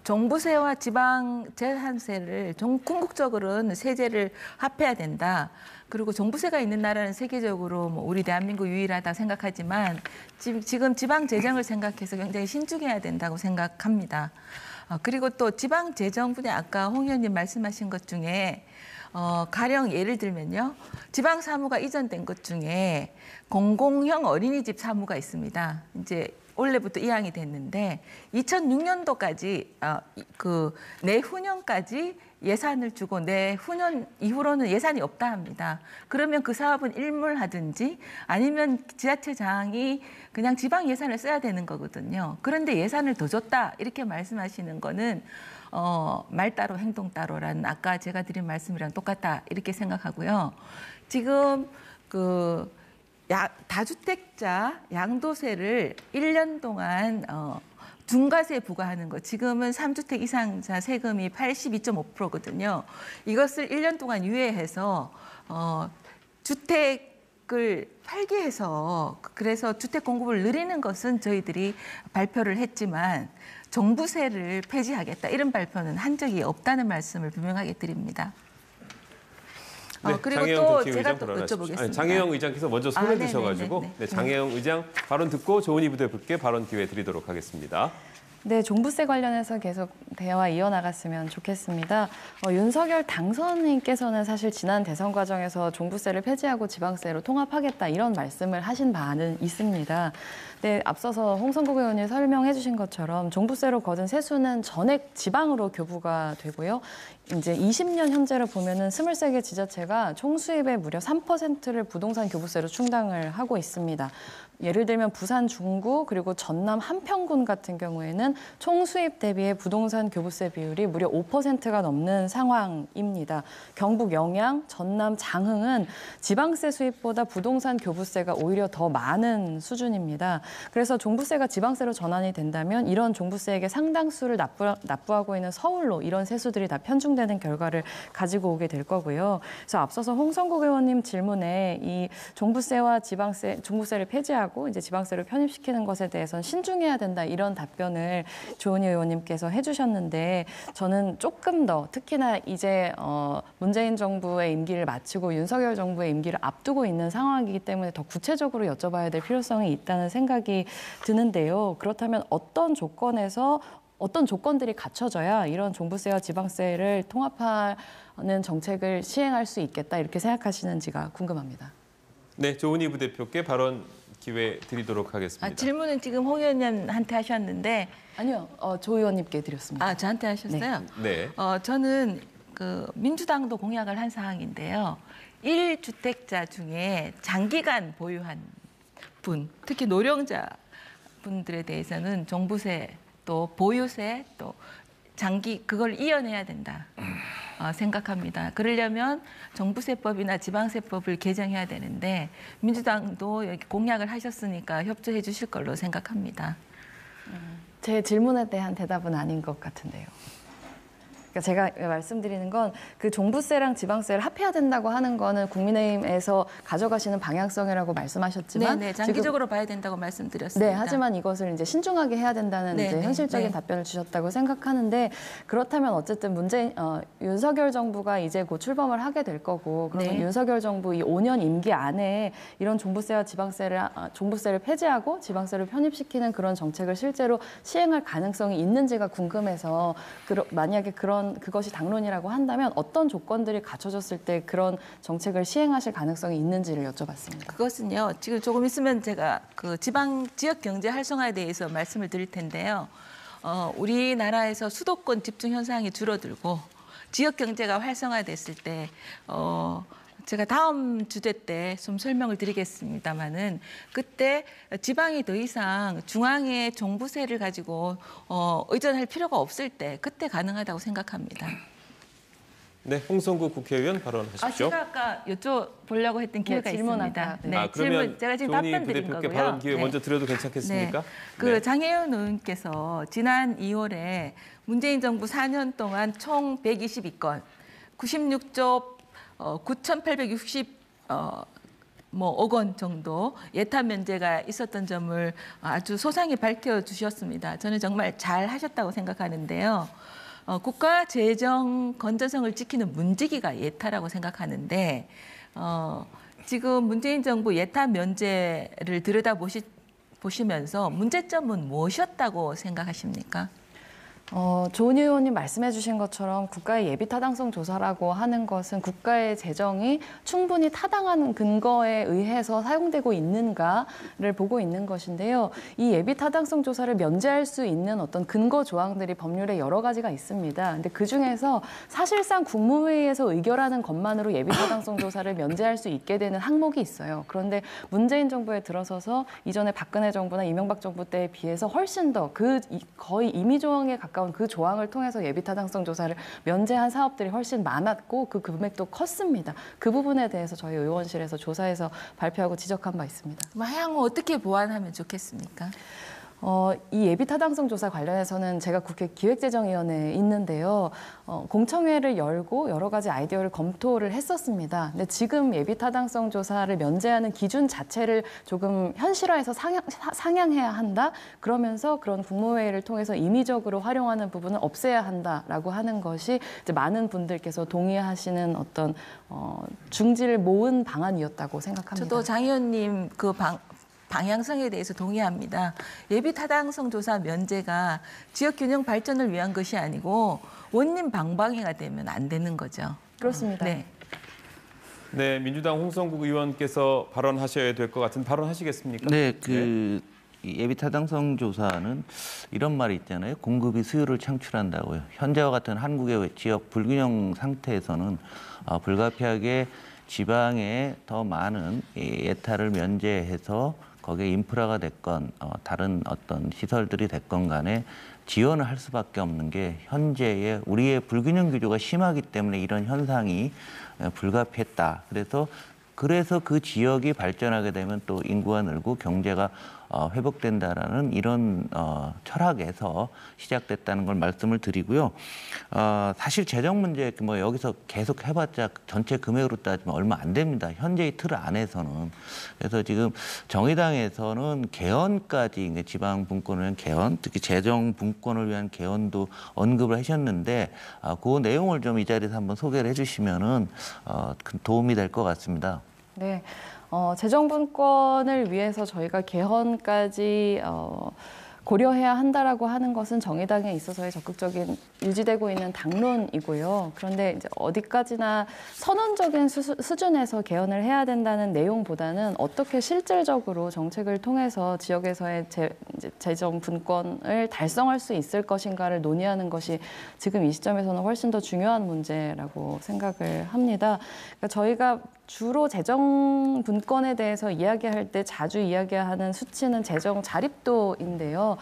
종부세와 지방 재산세를 궁극적으로는 세제를 합해야 된다. 그리고 종부세가 있는 나라는 세계적으로 우리 대한민국 유일하다 생각하지만 지금 지방 재정을 생각해서 굉장히 신중해야 된다고 생각합니다. 그리고 또 지방 재정 분야 아까 홍 의원님 말씀하신 것 중에 가령 예를 들면요. 지방 사무가 이전된 것 중에 공공형 어린이집 사무가 있습니다. 이제 올해부터 이항이 됐는데 2006년도까지 내후년까지 예산을 주고 내후년 이후로는 예산이 없다 합니다. 그러면 그 사업은 일몰하든지 아니면 지자체장이 그냥 지방 예산을 써야 되는 거거든요. 그런데 예산을 더 줬다 이렇게 말씀하시는 거는 말 따로 행동 따로라는 아까 제가 드린 말씀이랑 똑같다 이렇게 생각하고요. 지금 다주택자 양도세를 1년 동안 중과세 부과하는 거 지금은 3주택 이상자 세금이 82.5%거든요. 이것을 1년 동안 유예해서 주택을 팔게 해서 그래서 주택 공급을 늘리는 것은 저희들이 발표를 했지만 종부세를 폐지하겠다 이런 발표는 한 적이 없다는 말씀을 분명하게 드립니다. 네, 그리고 또 제가 또 여쭤보겠습니다. 장혜영 의장께서 먼저 손을 드셔가지고 네네네. 장혜영 의장 발언 듣고 조은희 부대표께 발언 기회 드리도록 하겠습니다. 네, 종부세 관련해서 계속 대화 이어나갔으면 좋겠습니다. 윤석열 당선인께서는 사실 지난 대선 과정에서 종부세를 폐지하고 지방세로 통합하겠다 이런 말씀을 하신 바는 있습니다. 네, 앞서서 홍성국 의원이 설명해 주신 것처럼 종부세로 거둔 세수는 전액 지방으로 교부가 되고요. 이제 20년 현재로 보면은 23개 지자체가 총 수입의 무려 3%를 부동산 교부세로 충당을 하고 있습니다. 예를 들면 부산 중구 그리고 전남 한평군 같은 경우에는 총 수입 대비의 부동산 교부세 비율이 무려 5%가 넘는 상황입니다. 경북 영양, 전남 장흥은 지방세 수입보다 부동산 교부세가 오히려 더 많은 수준입니다. 그래서 종부세가 지방세로 전환이 된다면 이런 종부세에게 상당수를 납부하고 있는 서울로 이런 세수들이 다 편중되는 결과를 가지고 오게 될 거고요. 그래서 앞서서 홍성국 의원님 질문에 이 종부세와 종부세를 폐지하고 이제 지방세를 편입시키는 것에 대해서는 신중해야 된다 이런 답변을 조은희 의원님께서 해주셨는데 저는 조금 더 특히나 이제 문재인 정부의 임기를 마치고 윤석열 정부의 임기를 앞두고 있는 상황이기 때문에 더 구체적으로 여쭤봐야 될 필요성이 있다는 생각이 드는데요. 그렇다면 어떤 조건들이 갖춰져야 이런 종부세와 지방세를 통합하는 정책을 시행할 수 있겠다 이렇게 생각하시는지가 궁금합니다. 네, 조은희 부대표께 발언 기회 드리도록 하겠습니다. 질문은 지금 홍 의원님한테 하셨는데 아니요, 조 의원님께 드렸습니다. 저한테 하셨어요? 네. 저는 민주당도 공약을 한 사항인데요. 1주택자 중에 장기간 보유한 분, 특히 노령자 분들에 대해서는 종부세 또 보유세 또 그걸 이어내야 된다 생각합니다. 그러려면 종부세법이나 지방세법을 개정해야 되는데 민주당도 여기 공약을 하셨으니까 협조해 주실 걸로 생각합니다. 제 질문에 대한 대답은 아닌 것 같은데요. 그러니까 제가 말씀드리는 건 그 종부세랑 지방세를 합해야 된다고 하는 거는 국민의힘에서 가져가시는 방향성이라고 말씀하셨지만 네, 장기적으로 봐야 된다고 말씀드렸습니다. 네, 하지만 이것을 이제 신중하게 해야 된다는 네, 이제 네, 현실적인 네. 답변을 주셨다고 생각하는데 그렇다면 어쨌든 윤석열 정부가 이제 곧 출범을 하게 될 거고 그러면 네. 윤석열 정부 이 5년 임기 안에 이런 종부세와 종부세를 폐지하고 지방세를 편입시키는 그런 정책을 실제로 시행할 가능성이 있는지가 궁금해서 만약에 그것이 당론이라고 한다면 어떤 조건들이 갖춰졌을 때 그런 정책을 시행하실 가능성이 있는지를 여쭤봤습니다. 그것은요. 지금 조금 있으면 제가 그 지역 경제 활성화에 대해서 말씀을 드릴 텐데요. 우리나라에서 수도권 집중 현상이 줄어들고 지역 경제가 활성화됐을 때 제가 다음 주제 때 좀 설명을 드리겠습니다마는 그때 지방이 더 이상 중앙의 종부세를 가지고 의존할 필요가 없을 때 그때 가능하다고 생각합니다. 네, 홍성국 국회의원 발언하십시오. 제가 아까 여쭤보려고 했던 기회가 질문 있습니다. 아까, 네, 그러면 질문 제가 지금 조은희 답변 드린 부대표께 거고요. 발언 기회 먼저 드려도 괜찮겠습니까? 네. 그 장혜연 의원께서 지난 2월에 문재인 정부 4년 동안 총 122건, 96조 9,860 억 원 정도 예타 면제가 있었던 점을 아주 소상히 밝혀주셨습니다. 저는 정말 잘 하셨다고 생각하는데요. 국가 재정 건전성을 지키는 문지기가 예타라고 생각하는데 지금 문재인 정부 예타 면제를 보시면서 문제점은 무엇이었다고 생각하십니까? 조은희 의원님 말씀해 주신 것처럼 국가의 예비 타당성 조사라고 하는 것은 국가의 재정이 충분히 타당한 근거에 의해서 사용되고 있는가를 보고 있는 것인데요. 이 예비 타당성 조사를 면제할 수 있는 어떤 근거 조항들이 법률에 여러 가지가 있습니다. 근데 그중에서 사실상 국무회의에서 의결하는 것만으로 예비 타당성 조사를 면제할 수 있게 되는 항목이 있어요. 그런데 문재인 정부에 들어서서 이전에 박근혜 정부나 이명박 정부 때에 비해서 훨씬 더 거의 임의 조항에 가까운 그 조항을 통해서 예비 타당성 조사를 면제한 사업들이 훨씬 많았고 그 금액도 컸습니다. 그 부분에 대해서 저희 의원실에서 조사해서 발표하고 지적한 바 있습니다. 향후 어떻게 보완하면 좋겠습니까? 이 예비 타당성 조사 관련해서는 제가 국회 기획재정위원회에 있는데요. 공청회를 열고 여러 가지 아이디어를 검토를 했었습니다. 근데 지금 예비 타당성 조사를 면제하는 기준 자체를 조금 현실화해서 상향해야 한다. 그러면서 그런 국무회의를 통해서 임의적으로 활용하는 부분을 없애야 한다라고 하는 것이 이제 많은 분들께서 동의하시는 어떤 중지를 모은 방안이었다고 생각합니다. 저도 장 의원님 방향성에 대해서 동의합니다. 예비 타당성 조사 면제가 지역 균형 발전을 위한 것이 아니고 원님 방방이가 되면 안 되는 거죠. 그렇습니다. 네. 네, 민주당 홍성국 의원께서 발언하셔야 될 것 같은 발언하시겠습니까? 네, 이 예비 타당성 조사는 이런 말이 있잖아요. 공급이 수요를 창출한다고요. 현재와 같은 한국의 지역 불균형 상태에서는 불가피하게 지방에 더 많은 예타를 면제해서 거기에 인프라가 됐건 다른 어떤 시설들이 됐건 간에 지원을 할 수밖에 없는 게 현재의 우리의 불균형 구조가 심하기 때문에 이런 현상이 불가피했다. 그래서 그 지역이 발전하게 되면 또 인구가 늘고 경제가 회복된다라는 이런 철학에서 시작됐다는 걸 말씀을 드리고요. 사실 재정 문제 뭐 여기서 계속 해봤자 전체 금액으로 따지면 얼마 안 됩니다. 현재의 틀 안에서는. 그래서 지금 정의당에서는 개헌까지 지방 분권을 위한 개헌, 특히 재정 분권을 위한 개헌도 언급을 하셨는데 그 내용을 좀 이 자리에서 한번 소개를 해주시면은 큰 도움이 될 것 같습니다. 네, 재정분권을 위해서 저희가 개헌까지 고려해야 한다라고 하는 것은 정의당에 있어서의 적극적인 유지되고 있는 당론이고요. 그런데 이제 어디까지나 선언적인 수준에서 개헌을 해야 된다는 내용보다는 어떻게 실질적으로 정책을 통해서 지역에서의 재정 분권을 달성할 수 있을 것인가를 논의하는 것이 지금 이 시점에서는 훨씬 더 중요한 문제라고 생각을 합니다. 그러니까 저희가 주로 재정 분권에 대해서 이야기할 때 자주 이야기하는 수치는 재정 자립도인데요.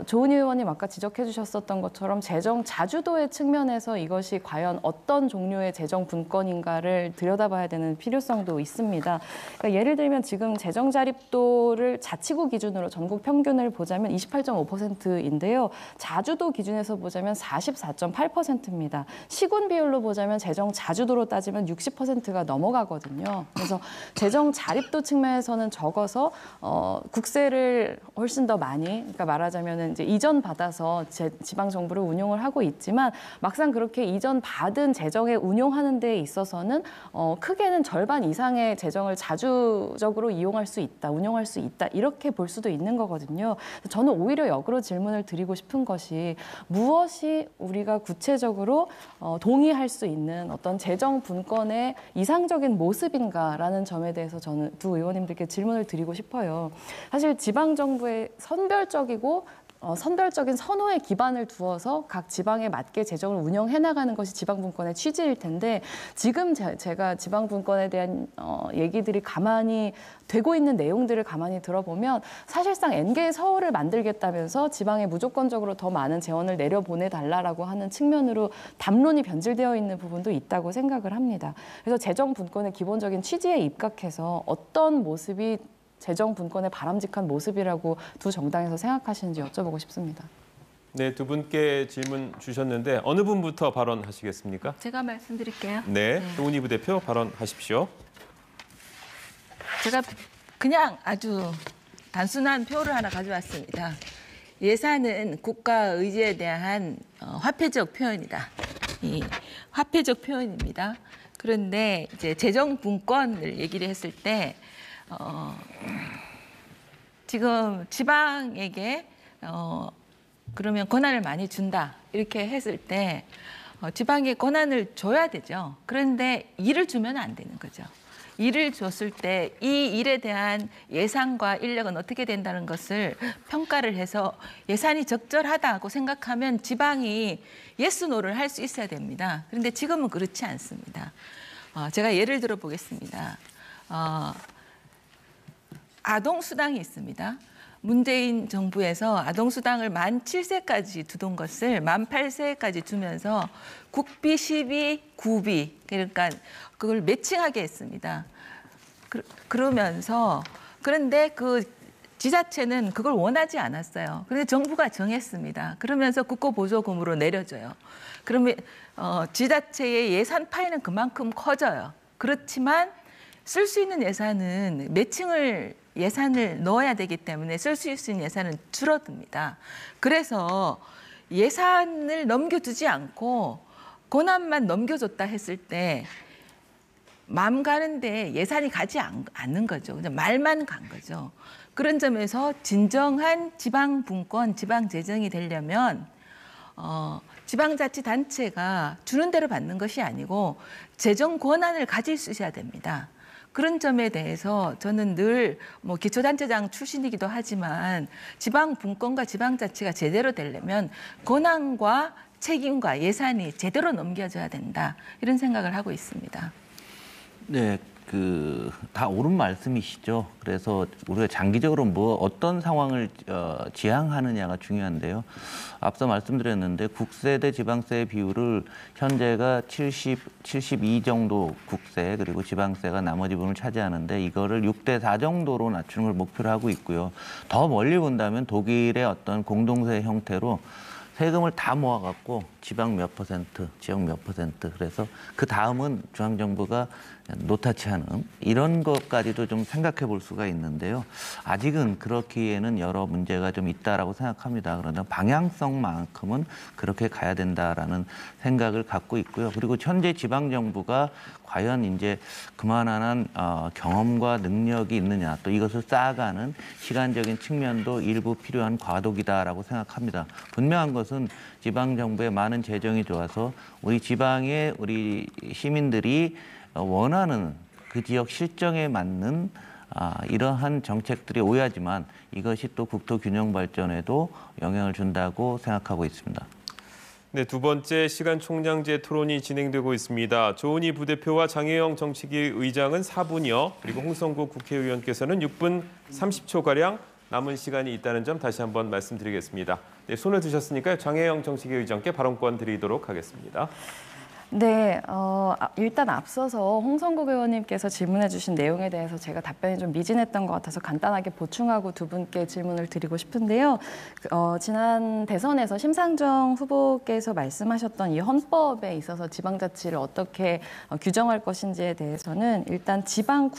조은희 의원님 아까 지적해 주셨었던 것처럼 재정 자주도의 측면에서 이것이 과연 어떤 종류의 재정 분권인가를 들여다봐야 되는 필요성도 있습니다. 그러니까 예를 들면 지금 재정 자립도를 자치구 기준으로 전국 평균을 보자면 28.5%인데요. 자주도 기준에서 보자면 44.8%입니다. 시군 비율로 보자면 재정 자주도로 따지면 60%가 넘어가거든요. 그래서 재정 자립도 측면에서는 적어서 국세를 훨씬 더 많이, 그러니까 말하자면 이제 이전 받아서 지방 정부를 운용을 하고 있지만 막상 그렇게 이전 받은 재정에 운용하는 데 있어서는 크게는 절반 이상의 재정을 자주적으로 이용할 수 있다, 운용할 수 있다 이렇게 볼 수도 있는 거거든요. 저는 오히려 역으로 질문을 드리고 싶은 것이 무엇이 우리가 구체적으로 동의할 수 있는 어떤 재정 분권의 이상적인 모습인가라는 점에 대해서 저는 두 의원님들께 질문을 드리고 싶어요. 사실 지방 정부의 선별적인 선호에 기반을 두어서 각 지방에 맞게 재정을 운영해 나가는 것이 지방분권의 취지일 텐데 지금 제가 지방분권에 대한 얘기들이 가만히 되고 있는 내용들을 가만히 들어보면 사실상 N개의 서울을 만들겠다면서 지방에 무조건적으로 더 많은 재원을 내려보내달라고 하는 측면으로 담론이 변질되어 있는 부분도 있다고 생각을 합니다. 그래서 재정분권의 기본적인 취지에 입각해서 어떤 모습이 재정 분권의 바람직한 모습이라고 두 정당에서 생각하시는지 여쭤보고 싶습니다. 네, 두 분께 질문 주셨는데 어느 분부터 발언하시겠습니까? 제가 말씀드릴게요. 네, 조은희 부대표 발언하십시오. 제가 그냥 아주 단순한 표를 하나 가져왔습니다. 예산은 국가 의지에 대한 화폐적 표현이다. 이 화폐적 표현입니다. 그런데 이제 재정 분권을 얘기를 했을 때 지금 지방에게 그러면 권한을 많이 준다 이렇게 했을 때 지방에 권한을 줘야 되죠. 그런데 일을 주면 안 되는 거죠. 일을 줬을 때 이 일에 대한 예산과 인력은 어떻게 된다는 것을 평가를 해서 예산이 적절하다고 생각하면 지방이 예스 노를 할 수 있어야 됩니다. 그런데 지금은 그렇지 않습니다. 제가 예를 들어 보겠습니다. 아동수당이 있습니다. 문재인 정부에서 아동수당을 만 7세까지 두던 것을 만 8세까지 주면서 국비, 시비, 구비 그러니까 그걸 매칭하게 했습니다. 그런데 그 지자체는 그걸 원하지 않았어요. 그런데 정부가 정했습니다. 그러면서 국고보조금으로 내려줘요. 그러면 지자체의 예산 파이는 그만큼 커져요. 그렇지만 쓸 수 있는 예산은 예산을 넣어야 되기 때문에 쓸 수 있는 예산은 줄어듭니다. 그래서 예산을 넘겨두지 않고 권한만 넘겨줬다 했을 때 마음 가는데 예산이 가지 않는 거죠. 그냥 말만 간 거죠. 그런 점에서 진정한 지방 분권, 지방 재정이 되려면 지방자치단체가 주는 대로 받는 것이 아니고 재정 권한을 가질 수 있어야 됩니다. 그런 점에 대해서 저는 늘 기초단체장 출신이기도 하지만 지방 분권과 지방자치가 제대로 되려면 권한과 책임과 예산이 제대로 넘겨져야 된다. 이런 생각을 하고 있습니다. 네, 다 옳은 말씀이시죠. 그래서 우리가 장기적으로 어떤 상황을 지향하느냐가 중요한데요. 앞서 말씀드렸는데 국세 대 지방세의 비율을 현재가 72 정도 국세 그리고 지방세가 나머지 부분을 차지하는데 이거를 6대 4 정도로 낮추는 걸 목표로 하고 있고요. 더 멀리 본다면 독일의 어떤 공동세 형태로 세금을 다 모아갖고 지방 몇 퍼센트, 지역 몇 퍼센트 그래서 그 다음은 중앙정부가 노타치하는 이런 것까지도 좀 생각해 볼 수가 있는데요. 아직은 그렇기에는 여러 문제가 좀 있다라고 생각합니다. 그러나 방향성만큼은 그렇게 가야 된다라는 생각을 갖고 있고요. 그리고 현재 지방정부가 과연 이제 그만한 경험과 능력이 있느냐 또 이것을 쌓아가는 시간적인 측면도 일부 필요한 과도기다라고 생각합니다. 분명한 것은 지방정부의 많은 재정이 좋아서 우리 지방의 우리 시민들이 원하는 그 지역 실정에 맞는 이러한 정책들이 오야지만 이것이 또 국토 균형 발전에도 영향을 준다고 생각하고 있습니다. 네, 두 번째 시간 총량제 토론이 진행되고 있습니다. 조은희 부대표와 장혜영 정치기 의장은 4분여, 그리고 홍성국 국회의원께서는 6분 30초가량 남은 시간이 있다는 점 다시 한번 말씀드리겠습니다. 네, 손을 드셨으니까요. 장혜영 정책위 의장께 발언권 드리도록 하겠습니다. 네, 일단 앞서서 홍성국 의원님께서 질문해 주신 내용에 대해서 제가 답변이 좀 미진했던 것 같아서 간단하게 보충하고 두 분께 질문을 드리고 싶은데요. 지난 대선에서 심상정 후보께서 말씀하셨던 이 헌법에 있어서 지방자치를 어떻게 규정할 것인지에 대해서는 일단 지방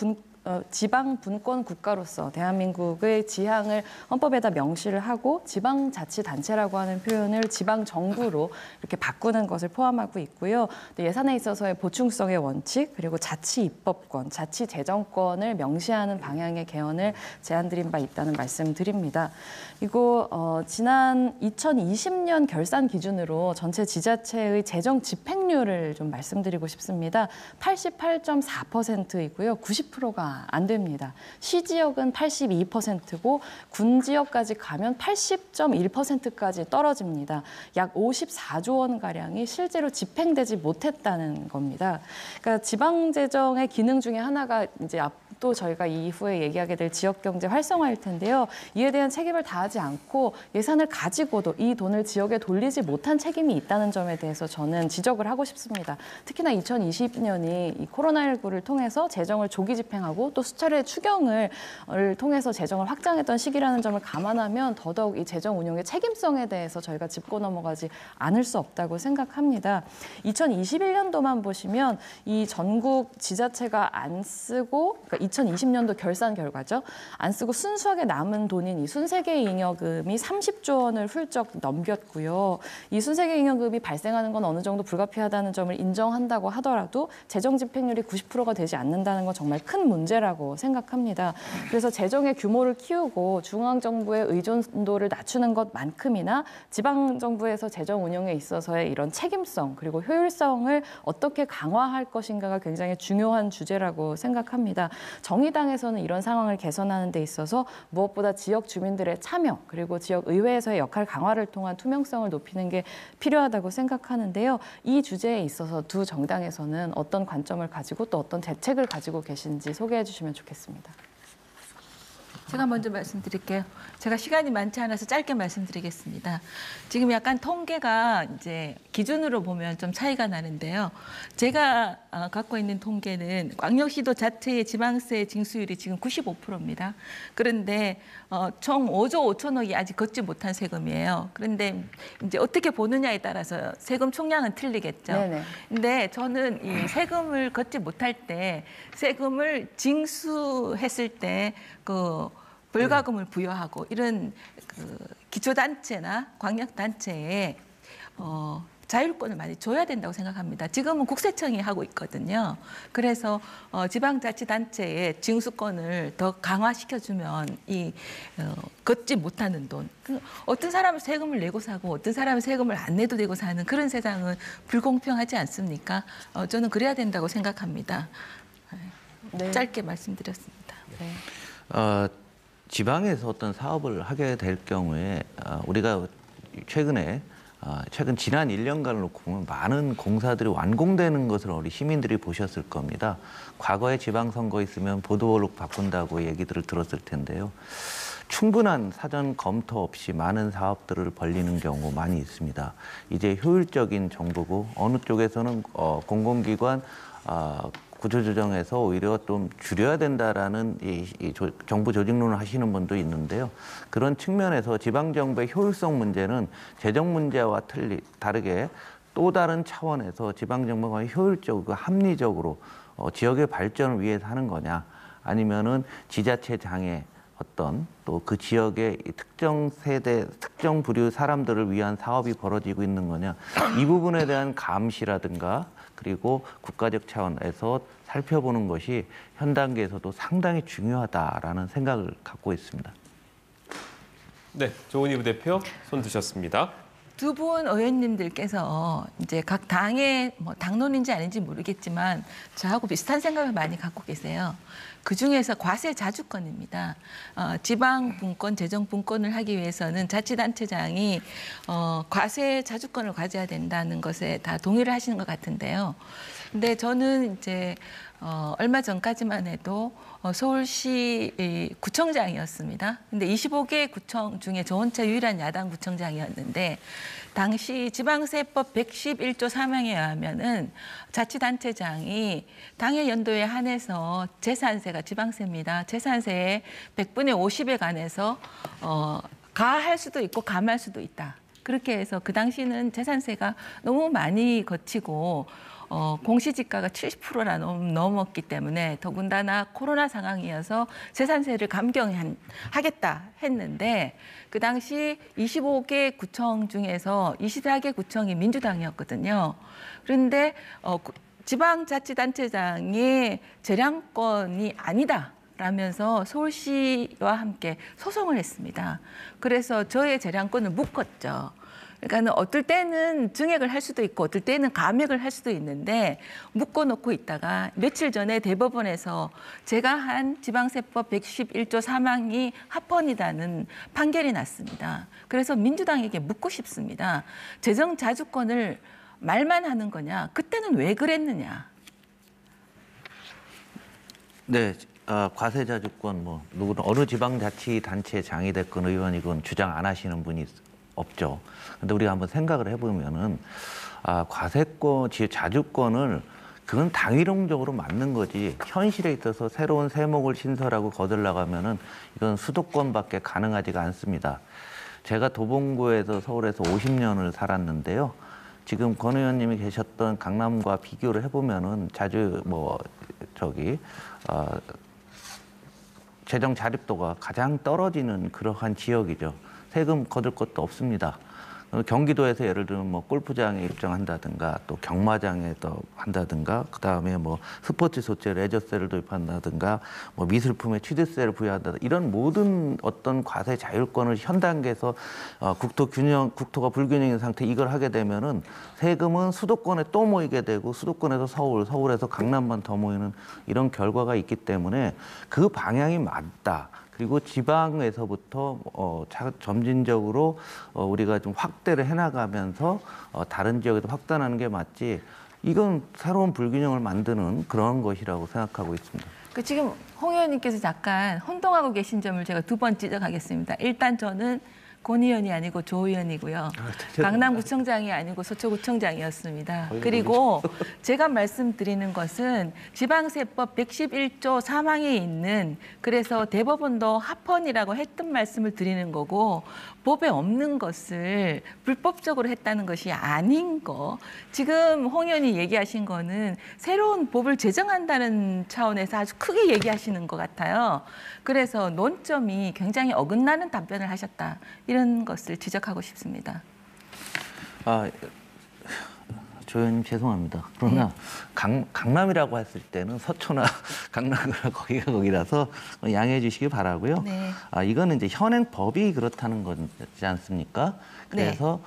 분권 국가로서 대한민국의 지향을 헌법에다 명시를 하고 지방자치단체라고 하는 표현을 지방정부로 이렇게 바꾸는 것을 포함하고 있고요. 또 예산에 있어서의 보충성의 원칙 그리고 자치입법권, 자치재정권을 명시하는 방향의 개헌을 제안드린 바 있다는 말씀드립니다. 그리고 지난 2020년 결산 기준으로 전체 지자체의 재정 집행률을 좀 말씀드리고 싶습니다. 88.4%이고요. 90%가 안 됩니다. 시지역은 82%고 군 지역까지 가면 80.1%까지 떨어집니다. 약 54조 원 가량이 실제로 집행되지 못했다는 겁니다. 그러니까 지방 재정의 기능 중에 하나가 이제 또 저희가 이후에 얘기하게 될 지역경제 활성화일 텐데요. 이에 대한 책임을 다하지 않고 예산을 가지고도 이 돈을 지역에 돌리지 못한 책임이 있다는 점에 대해서 저는 지적을 하고 싶습니다. 특히나 2020년이 이 코로나19를 통해서 재정을 조기 집행하고 또 수차례 추경을 통해서 재정을 확장했던 시기라는 점을 감안하면 더더욱 이 재정 운용의 책임성에 대해서 저희가 짚고 넘어가지 않을 수 없다고 생각합니다. 2021년도만 보시면 이 전국 지자체가 안 쓰고 그러니까 2020년도 결산 결과죠. 안 쓰고 순수하게 남은 돈인 이 순세계 잉여금이 30조 원을 훌쩍 넘겼고요. 이 순세계 잉여금이 발생하는 건 어느 정도 불가피하다는 점을 인정한다고 하더라도 재정 집행률이 90%가 되지 않는다는 건 정말 큰 문제라고 생각합니다. 그래서 재정의 규모를 키우고 중앙정부의 의존도를 낮추는 것만큼이나 지방정부에서 재정 운영에 있어서의 이런 책임성 그리고 효율성을 어떻게 강화할 것인가가 굉장히 중요한 주제라고 생각합니다. 정의당에서는 이런 상황을 개선하는 데 있어서 무엇보다 지역 주민들의 참여 그리고 지역 의회에서의 역할 강화를 통한 투명성을 높이는 게 필요하다고 생각하는데요. 이 주제에 있어서 두 정당에서는 어떤 관점을 가지고 또 어떤 대책을 가지고 계신지 소개해 주시면 좋겠습니다. 제가 먼저 말씀드릴게요. 제가 시간이 많지 않아서 짧게 말씀드리겠습니다. 지금 약간 통계가 이제 기준으로 보면 좀 차이가 나는데요. 제가 갖고 있는 통계는 광역시도 자체의 지방세 징수율이 지금 95%입니다. 그런데 총 5조 5천억이 아직 걷지 못한 세금이에요. 그런데 이제 어떻게 보느냐에 따라서 세금 총량은 틀리겠죠. 네네. 근데 저는 이 세금을 걷지 못할 때 세금을 징수했을 때 벌가금을 부여하고 이런 기초단체나 광역단체에 자율권을 많이 줘야 된다고 생각합니다. 지금은 국세청이 하고 있거든요. 그래서 지방자치단체의 징수권을 더 강화시켜주면 이 걷지 못하는 돈. 어떤 사람은 세금을 내고 사고 어떤 사람은 세금을 안 내도 되고 사는 그런 세상은 불공평하지 않습니까? 저는 그래야 된다고 생각합니다. 네. 짧게 말씀드렸습니다. 네. 지방에서 어떤 사업을 하게 될 경우에 우리가 최근 지난 1년간을 놓고 보면 많은 공사들이 완공되는 것을 우리 시민들이 보셨을 겁니다. 과거에 지방선거 있으면 보도블록 바꾼다고 얘기들을 들었을 텐데요. 충분한 사전 검토 없이 많은 사업들을 벌리는 경우 많이 있습니다. 이제 효율적인 정부고 어느 쪽에서는 공공기관 구조조정에서 오히려 좀 줄여야 된다라는 정부 조직론을 하시는 분도 있는데요. 그런 측면에서 지방정부의 효율성 문제는 재정 문제와 다르게 또 다른 차원에서 지방정부가 효율적이고 합리적으로 지역의 발전을 위해서 하는 거냐 아니면은 지자체장의 어떤 또 그 지역의 특정 세대, 특정 부류 사람들을 위한 사업이 벌어지고 있는 거냐 이 부분에 대한 감시라든가 그리고 국가적 차원에서 살펴보는 것이 현 단계에서도 상당히 중요하다라는 생각을 갖고 있습니다. 네, 조은희 부대표 손 드셨습니다. 두 분 의원님들께서 이제 각 당의 당론인지 아닌지 모르겠지만 저하고 비슷한 생각을 많이 갖고 계세요. 그 중에서 과세 자주권입니다. 지방 분권, 재정 분권을 하기 위해서는 자치단체장이 과세 자주권을 가져야 된다는 것에 다 동의를 하시는 것 같은데요. 근데 저는 이제 얼마 전까지만 해도 서울시 구청장이었습니다. 근데 25개 구청 중에 저 혼자 유일한 야당 구청장이었는데 당시 지방세법 111조 3항에 의하면은 자치단체장이 당의 연도에 한해서 재산세가 지방세입니다. 재산세의 100분의 50에 관해서 가할 수도 있고 감할 수도 있다. 그렇게 해서 그 당시는 재산세가 너무 많이 거치고 공시지가가 70%나 넘었기 때문에 더군다나 코로나 상황이어서 재산세를 감경하겠다 했는데 그 당시 25개 구청 중에서 24개 구청이 민주당이었거든요. 그런데 지방자치단체장의 재량권이 아니다. 라면서 서울시와 함께 소송을 했습니다. 그래서 저의 재량권을 묶었죠. 그러니까 어떨 때는 증액을 할 수도 있고 어떨 때는 감액을 할 수도 있는데 묶어놓고 있다가 며칠 전에 대법원에서 제가 한 지방세법 111조 3항이 합헌이라는 판결이 났습니다. 그래서 민주당에게 묻고 싶습니다. 재정 자주권을 말만 하는 거냐? 그때는 왜 그랬느냐? 네. 과세자주권 누구는 어느 지방자치단체장이 됐건 의원이건 주장 안 하시는 분이 없죠. 근데 우리가 한번 생각을 해보면은 과세권, 자주권을 그건 당위론적으로 맞는 거지 현실에 있어서 새로운 세목을 신설하고 거들나가면은 이건 수도권밖에 가능하지가 않습니다. 제가 도봉구에서 서울에서 50년을 살았는데요. 지금 권 의원님이 계셨던 강남과 비교를 해보면은 재정 자립도가 가장 떨어지는 그러한 지역이죠. 세금 거둘 것도 없습니다. 경기도에서 예를 들면 골프장에 입장한다든가 또 경마장에 또 한다든가 그다음에 스포츠 소재 레저세를 도입한다든가 미술품에 취득세를 부여한다든가 이런 모든 어떤 과세 자율권을 현 단계에서 국토가 불균형인 상태 이걸 하게 되면은 세금은 수도권에 또 모이게 되고 수도권에서 서울에서 강남만 더 모이는 이런 결과가 있기 때문에 그 방향이 맞다. 그리고 지방에서부터 점진적으로 우리가 좀 확대를 해나가면서 다른 지역에도 확단하는 게 맞지 이건 새로운 불균형을 만드는 그런 것이라고 생각하고 있습니다. 지금 홍 의원님께서 잠깐 혼동하고 계신 점을 제가 두 번 지적하겠습니다. 일단 저는 권 의원이 아니고 조 의원이고요. 강남구청장이 아니고 서초구청장이었습니다. 그리고 제가 말씀드리는 것은 지방세법 111조 3항에 있는 그래서 대법원도 합헌이라고 했던 말씀을 드리는 거고 법에 없는 것을 불법적으로 했다는 것이 아닌 거. 지금 홍 의원이 얘기하신 거는 새로운 법을 제정한다는 차원에서 아주 크게 얘기하시는 것 같아요. 그래서 논점이 굉장히 어긋나는 답변을 하셨다. 이런 것을 지적하고 싶습니다. 조 의원님 죄송합니다. 그러나 강남이라고 했을 때는 서초나 강남이나 거기가 거기라서 양해해 주시기 바라고요. 네. 이거는 이제 현행법이 그렇다는 거지 않습니까? 그래서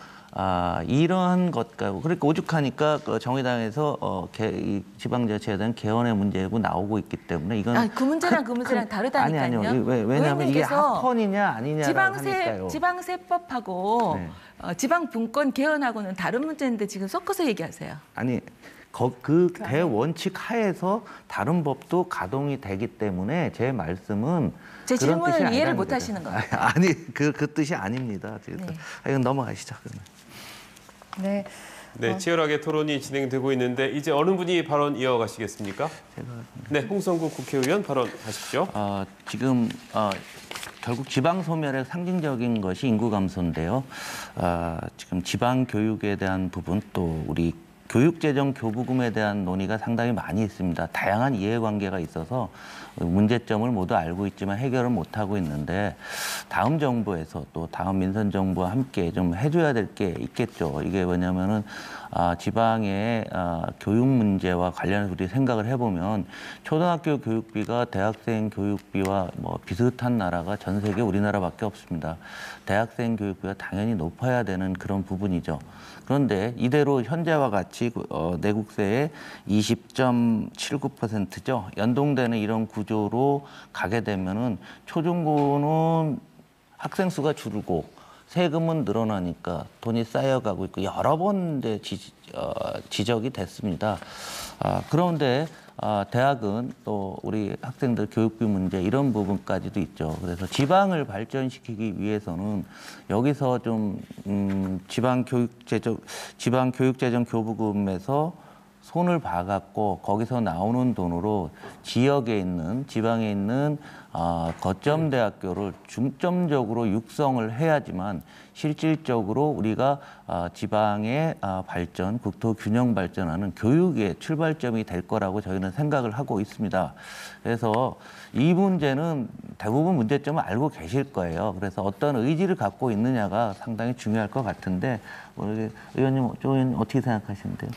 이러한 것과 그러니까 오죽하니까 정의당에서 이 지방자치에 대한 개헌의 문제고 나오고 있기 때문에 이건 그 문제랑 그 문제랑 다르다니까요. 아니요. 왜냐하면 이게 합헌이냐 아니냐라고 하니까요. 지방세법하고 네. 지방분권 개헌하고는 다른 문제인데 지금 섞어서 얘기하세요. 아니 그 대원칙 하에서 다른 법도 가동이 되기 때문에 제 말씀은 제 그런 뜻이 질문을 이해를 아니라는 못 거죠. 하시는 거예요. 아니 그 뜻이 아닙니다. 네. 이건 넘어가시죠. 그러면. 네. 네, 치열하게 토론이 진행되고 있는데 이제 어느 분이 발언 이어가시겠습니까? 네, 홍성국 국회의원 발언하십시오. 지금 결국 지방 소멸의 상징적인 것이 인구 감소인데요. 지금 지방 교육에 대한 부분 또 우리 교육재정 교부금에 대한 논의가 상당히 많이 있습니다. 다양한 이해관계가 있어서 문제점을 모두 알고 있지만 해결을 못하고 있는데 다음 정부에서 또 다음 민선 정부와 함께 좀 해줘야 될 게 있겠죠. 이게 뭐냐면은 지방의 교육 문제와 관련해서 우리 생각을 해보면 초등학교 교육비가 대학생 교육비와 비슷한 나라가 전 세계 우리나라밖에 없습니다. 대학생 교육비가 당연히 높아야 되는 그런 부분이죠. 그런데 이대로 현재와 같이 내국세의 20.79%죠. 연동되는 이런 구조로 가게 되면은 초중고는 학생 수가 줄고 세금은 늘어나니까 돈이 쌓여가고 있고 여러 번 지적이 됐습니다. 그런데 대학은 또 우리 학생들 교육비 문제 이런 부분까지도 있죠. 그래서 지방을 발전시키기 위해서는 여기서 좀 지방교육재정 교부금에서 손을 봐갖고 거기서 나오는 돈으로 지역에 있는 지방에 있는 거점 대학교를 중점적으로 육성을 해야지만 실질적으로 우리가 지방의 발전, 국토 균형 발전하는 교육의 출발점이 될 거라고 저희는 생각을 하고 있습니다. 그래서 이 문제는 대부분 문제점을 알고 계실 거예요. 그래서 어떤 의지를 갖고 있느냐가 상당히 중요할 것 같은데 우리 의원님, 조 의원님 어떻게 생각하시는데요?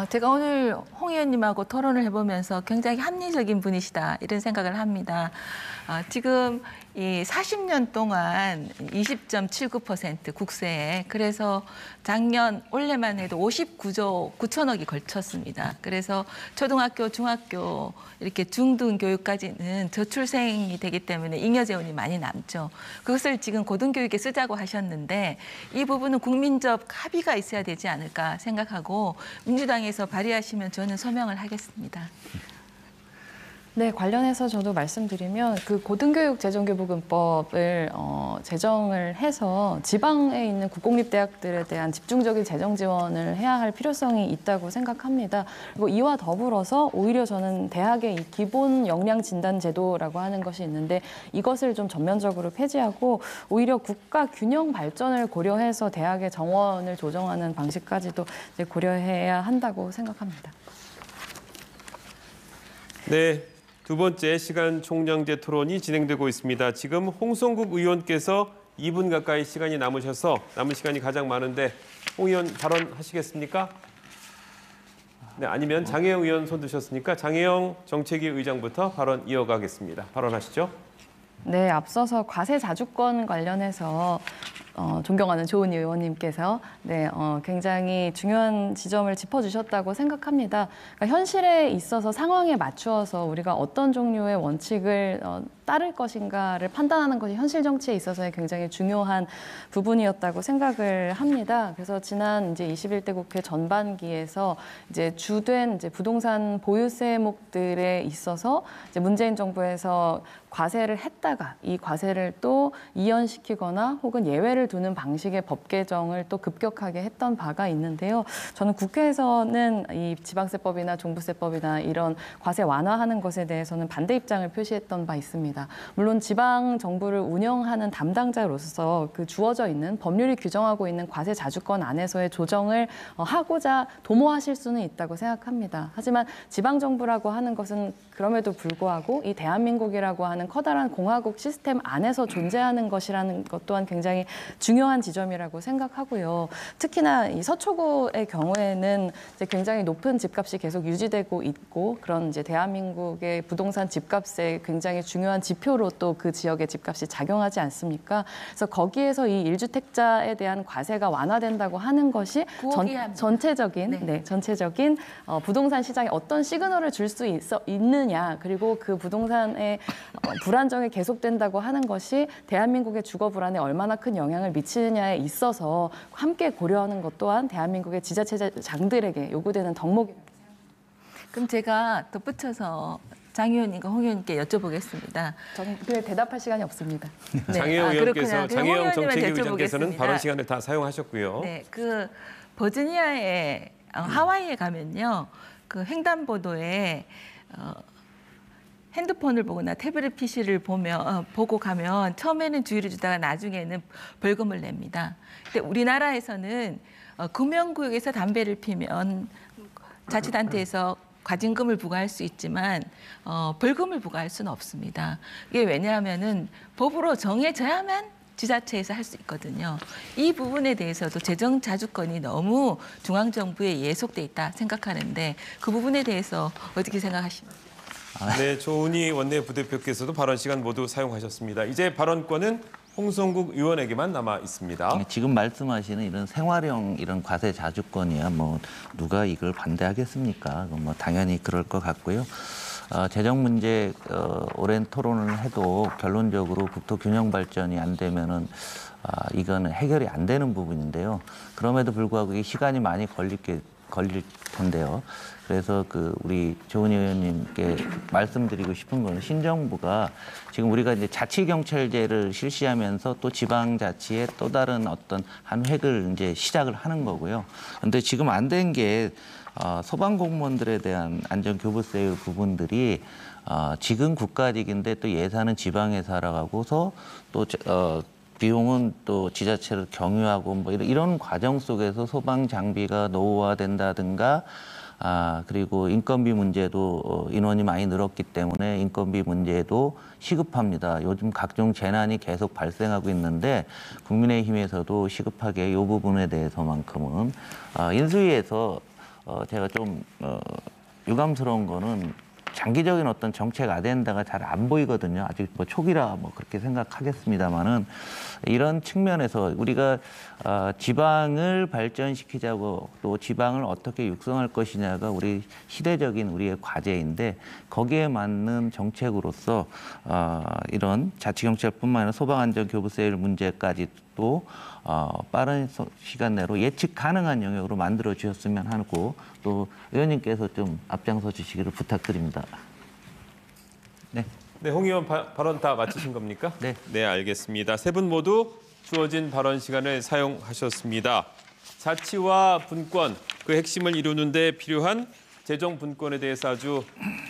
제가 오늘 홍 의원님하고 토론을 해보면서 굉장히 합리적인 분이시다 이런 생각을 합니다. 지금 이 40년 동안 20.79% 국세에 그래서 작년 올해만 해도 59조 9천억이 걸쳤습니다. 그래서 초등학교, 중학교 이렇게 중등 교육까지는 저출생이 되기 때문에 잉여재원이 많이 남죠. 그것을 지금 고등교육에 쓰자고 하셨는데 이 부분은 국민적 합의가 있어야 되지 않을까 생각하고 민주당에서 발의하시면 저는 서명을 하겠습니다. 네, 관련해서 저도 말씀드리면 그 고등교육 재정교부금법을 제정을 해서 지방에 있는 국공립대학들에 대한 집중적인 재정 지원을 해야 할 필요성이 있다고 생각합니다. 그리고 이와 더불어서 오히려 저는 대학의 이 기본 역량 진단 제도라고 하는 것이 있는데 이것을 좀 전면적으로 폐지하고 오히려 국가 균형 발전을 고려해서 대학의 정원을 조정하는 방식까지도 이제 고려해야 한다고 생각합니다. 네. 두 번째 시간 총량제 토론이 진행되고 있습니다. 지금 홍성국 의원께서 2분 가까이 시간이 남으셔서 남은 시간이 가장 많은데 홍 의원 발언하시겠습니까? 네, 아니면 장혜영 의원 손 드셨으니까 장혜영 정책위 의장부터 발언 이어가겠습니다. 발언하시죠. 네, 앞서서 과세 자주권 관련해서 존경하는 조은희 의원님께서 굉장히 중요한 지점을 짚어주셨다고 생각합니다. 그러니까 현실에 있어서 상황에 맞추어서 우리가 어떤 종류의 원칙을 따를 것인가를 판단하는 것이 현실 정치에 있어서의 굉장히 중요한 부분이었다고 생각을 합니다. 그래서 지난 이제 21대 국회 전반기에서 이제 주된 이제 부동산 보유세목들에 있어서 이제 문재인 정부에서 과세를 했다가 이 과세를 또 이연시키거나 혹은 예외를 두는 방식의 법 개정을 또 급격하게 했던 바가 있는데요. 저는 국회에서는 이 지방세법이나 종부세법이나 이런 과세 완화하는 것에 대해서는 반대 입장을 표시했던 바 있습니다. 물론 지방 정부를 운영하는 담당자로서 그 주어져 있는 법률이 규정하고 있는 과세 자주권 안에서의 조정을 하고자 도모하실 수는 있다고 생각합니다. 하지만 지방 정부라고 하는 것은 그럼에도 불구하고 이 대한민국이라고 하는 커다란 공화국 시스템 안에서 존재하는 것이라는 것 또한 굉장히 중요한 지점이라고 생각하고요. 특히나 이 서초구의 경우에는 이제 굉장히 높은 집값이 계속 유지되고 있고 그런 이제 대한민국의 부동산 집값의 굉장히 중요한 지표로 또 그 지역의 집값이 작용하지 않습니까? 그래서 거기에서 이 1주택자에 대한 과세가 완화된다고 하는 것이 전체적인 부동산 시장에 어떤 시그널을 줄 수 있느냐 그리고 그 부동산의 불안정이 계속된다고 하는 것이 대한민국의 주거 불안에 얼마나 큰 영향을 미치느냐에 있어서 함께 고려하는 것 또한 대한민국의 지자체장들에게 요구되는 덕목입니다. 그럼 제가 덧붙여서 장 의원님과 홍 의원님께 여쭤보겠습니다. 저는 그래 대답할 시간이 없습니다. 네. 장혜영 의원께서 장혜영 정책위 여쭤보겠습니다. 의장께서는 발언 시간을 다 사용하셨고요. 네, 그 버지니아의 하와이에 가면요, 그 횡단보도에 핸드폰을 보거나 태블릿 PC를 보고 가면 처음에는 주의를 주다가 나중에는 벌금을 냅니다. 근데 우리나라에서는 금연구역에서 담배를 피면 자치단체에서 과징금을 부과할 수 있지만 벌금을 부과할 수는 없습니다. 이게 왜냐하면은 법으로 정해져야만 지자체에서 할 수 있거든요. 이 부분에 대해서도 재정 자주권이 너무 중앙정부에 예속돼 있다 생각하는데 그 부분에 대해서 어떻게 생각하십니까? 네, 조은희 원내 부대표께서도 발언 시간 모두 사용하셨습니다. 이제 발언권은 홍성국 의원에게만 남아 있습니다. 지금 말씀하시는 이런 생활형 이런 과세 자주권이야 뭐 누가 이걸 반대하겠습니까? 뭐 당연히 그럴 것 같고요. 재정 문제 오랜 토론을 해도 결론적으로 국토 균형 발전이 안 되면은 이거는 해결이 안 되는 부분인데요. 그럼에도 불구하고 이 시간이 많이 걸릴 텐데요. 그래서 우리 조은희 의원님께 말씀드리고 싶은 거는 신정부가 지금 우리가 이제 자치경찰제를 실시하면서 또 지방자치의 또 다른 어떤 한 획을 이제 시작을 하는 거고요. 그런데 지금 안 된 게 소방공무원들에 대한 안전교부세 부분들이 지금 국가직인데 또 예산은 지방에 살아가고서 또 비용은 또 지자체를 경유하고 뭐 이런 과정 속에서 소방 장비가 노후화된다든가 그리고 인건비 문제도 인원이 많이 늘었기 때문에 인건비 문제도 시급합니다. 요즘 각종 재난이 계속 발생하고 있는데 국민의힘에서도 시급하게 이 부분에 대해서만큼은 인수위에서 제가 좀 유감스러운 거는 장기적인 어떤 정책 아젠다가 잘 안 보이거든요. 아직 뭐 초기라 뭐 그렇게 생각하겠습니다만은 이런 측면에서 우리가 지방을 발전시키자고 또 지방을 어떻게 육성할 것이냐가 우리 시대적인 우리의 과제인데 거기에 맞는 정책으로서 이런 자치경찰뿐만 아니라 소방안전교부세 문제까지 또 빠른 시간 내로 예측 가능한 영역으로 만들어 주셨으면 하고 또 의원님께서 좀 앞장서 주시기를 부탁드립니다. 네. 네, 홍 의원 발언 다 마치신 겁니까? 네. 네, 알겠습니다. 세 분 모두 주어진 발언 시간을 사용하셨습니다. 자치와 분권, 그 핵심을 이루는 데 필요한 재정 분권에 대해서 아주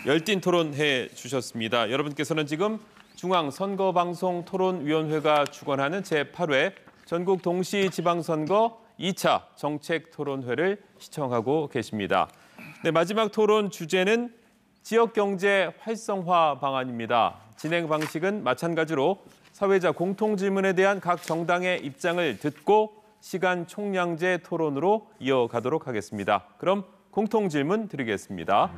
열띤 토론해 주셨습니다. 여러분께서는 지금 중앙선거방송토론위원회가 주관하는 제8회 전국 동시지방선거 2차 정책토론회를 시청하고 계십니다. 네, 마지막 토론 주제는 지역경제 활성화 방안입니다. 진행 방식은 마찬가지로 사회자 공통질문에 대한 각 정당의 입장을 듣고 시간 총량제 토론으로 이어가도록 하겠습니다. 그럼 공통질문 드리겠습니다.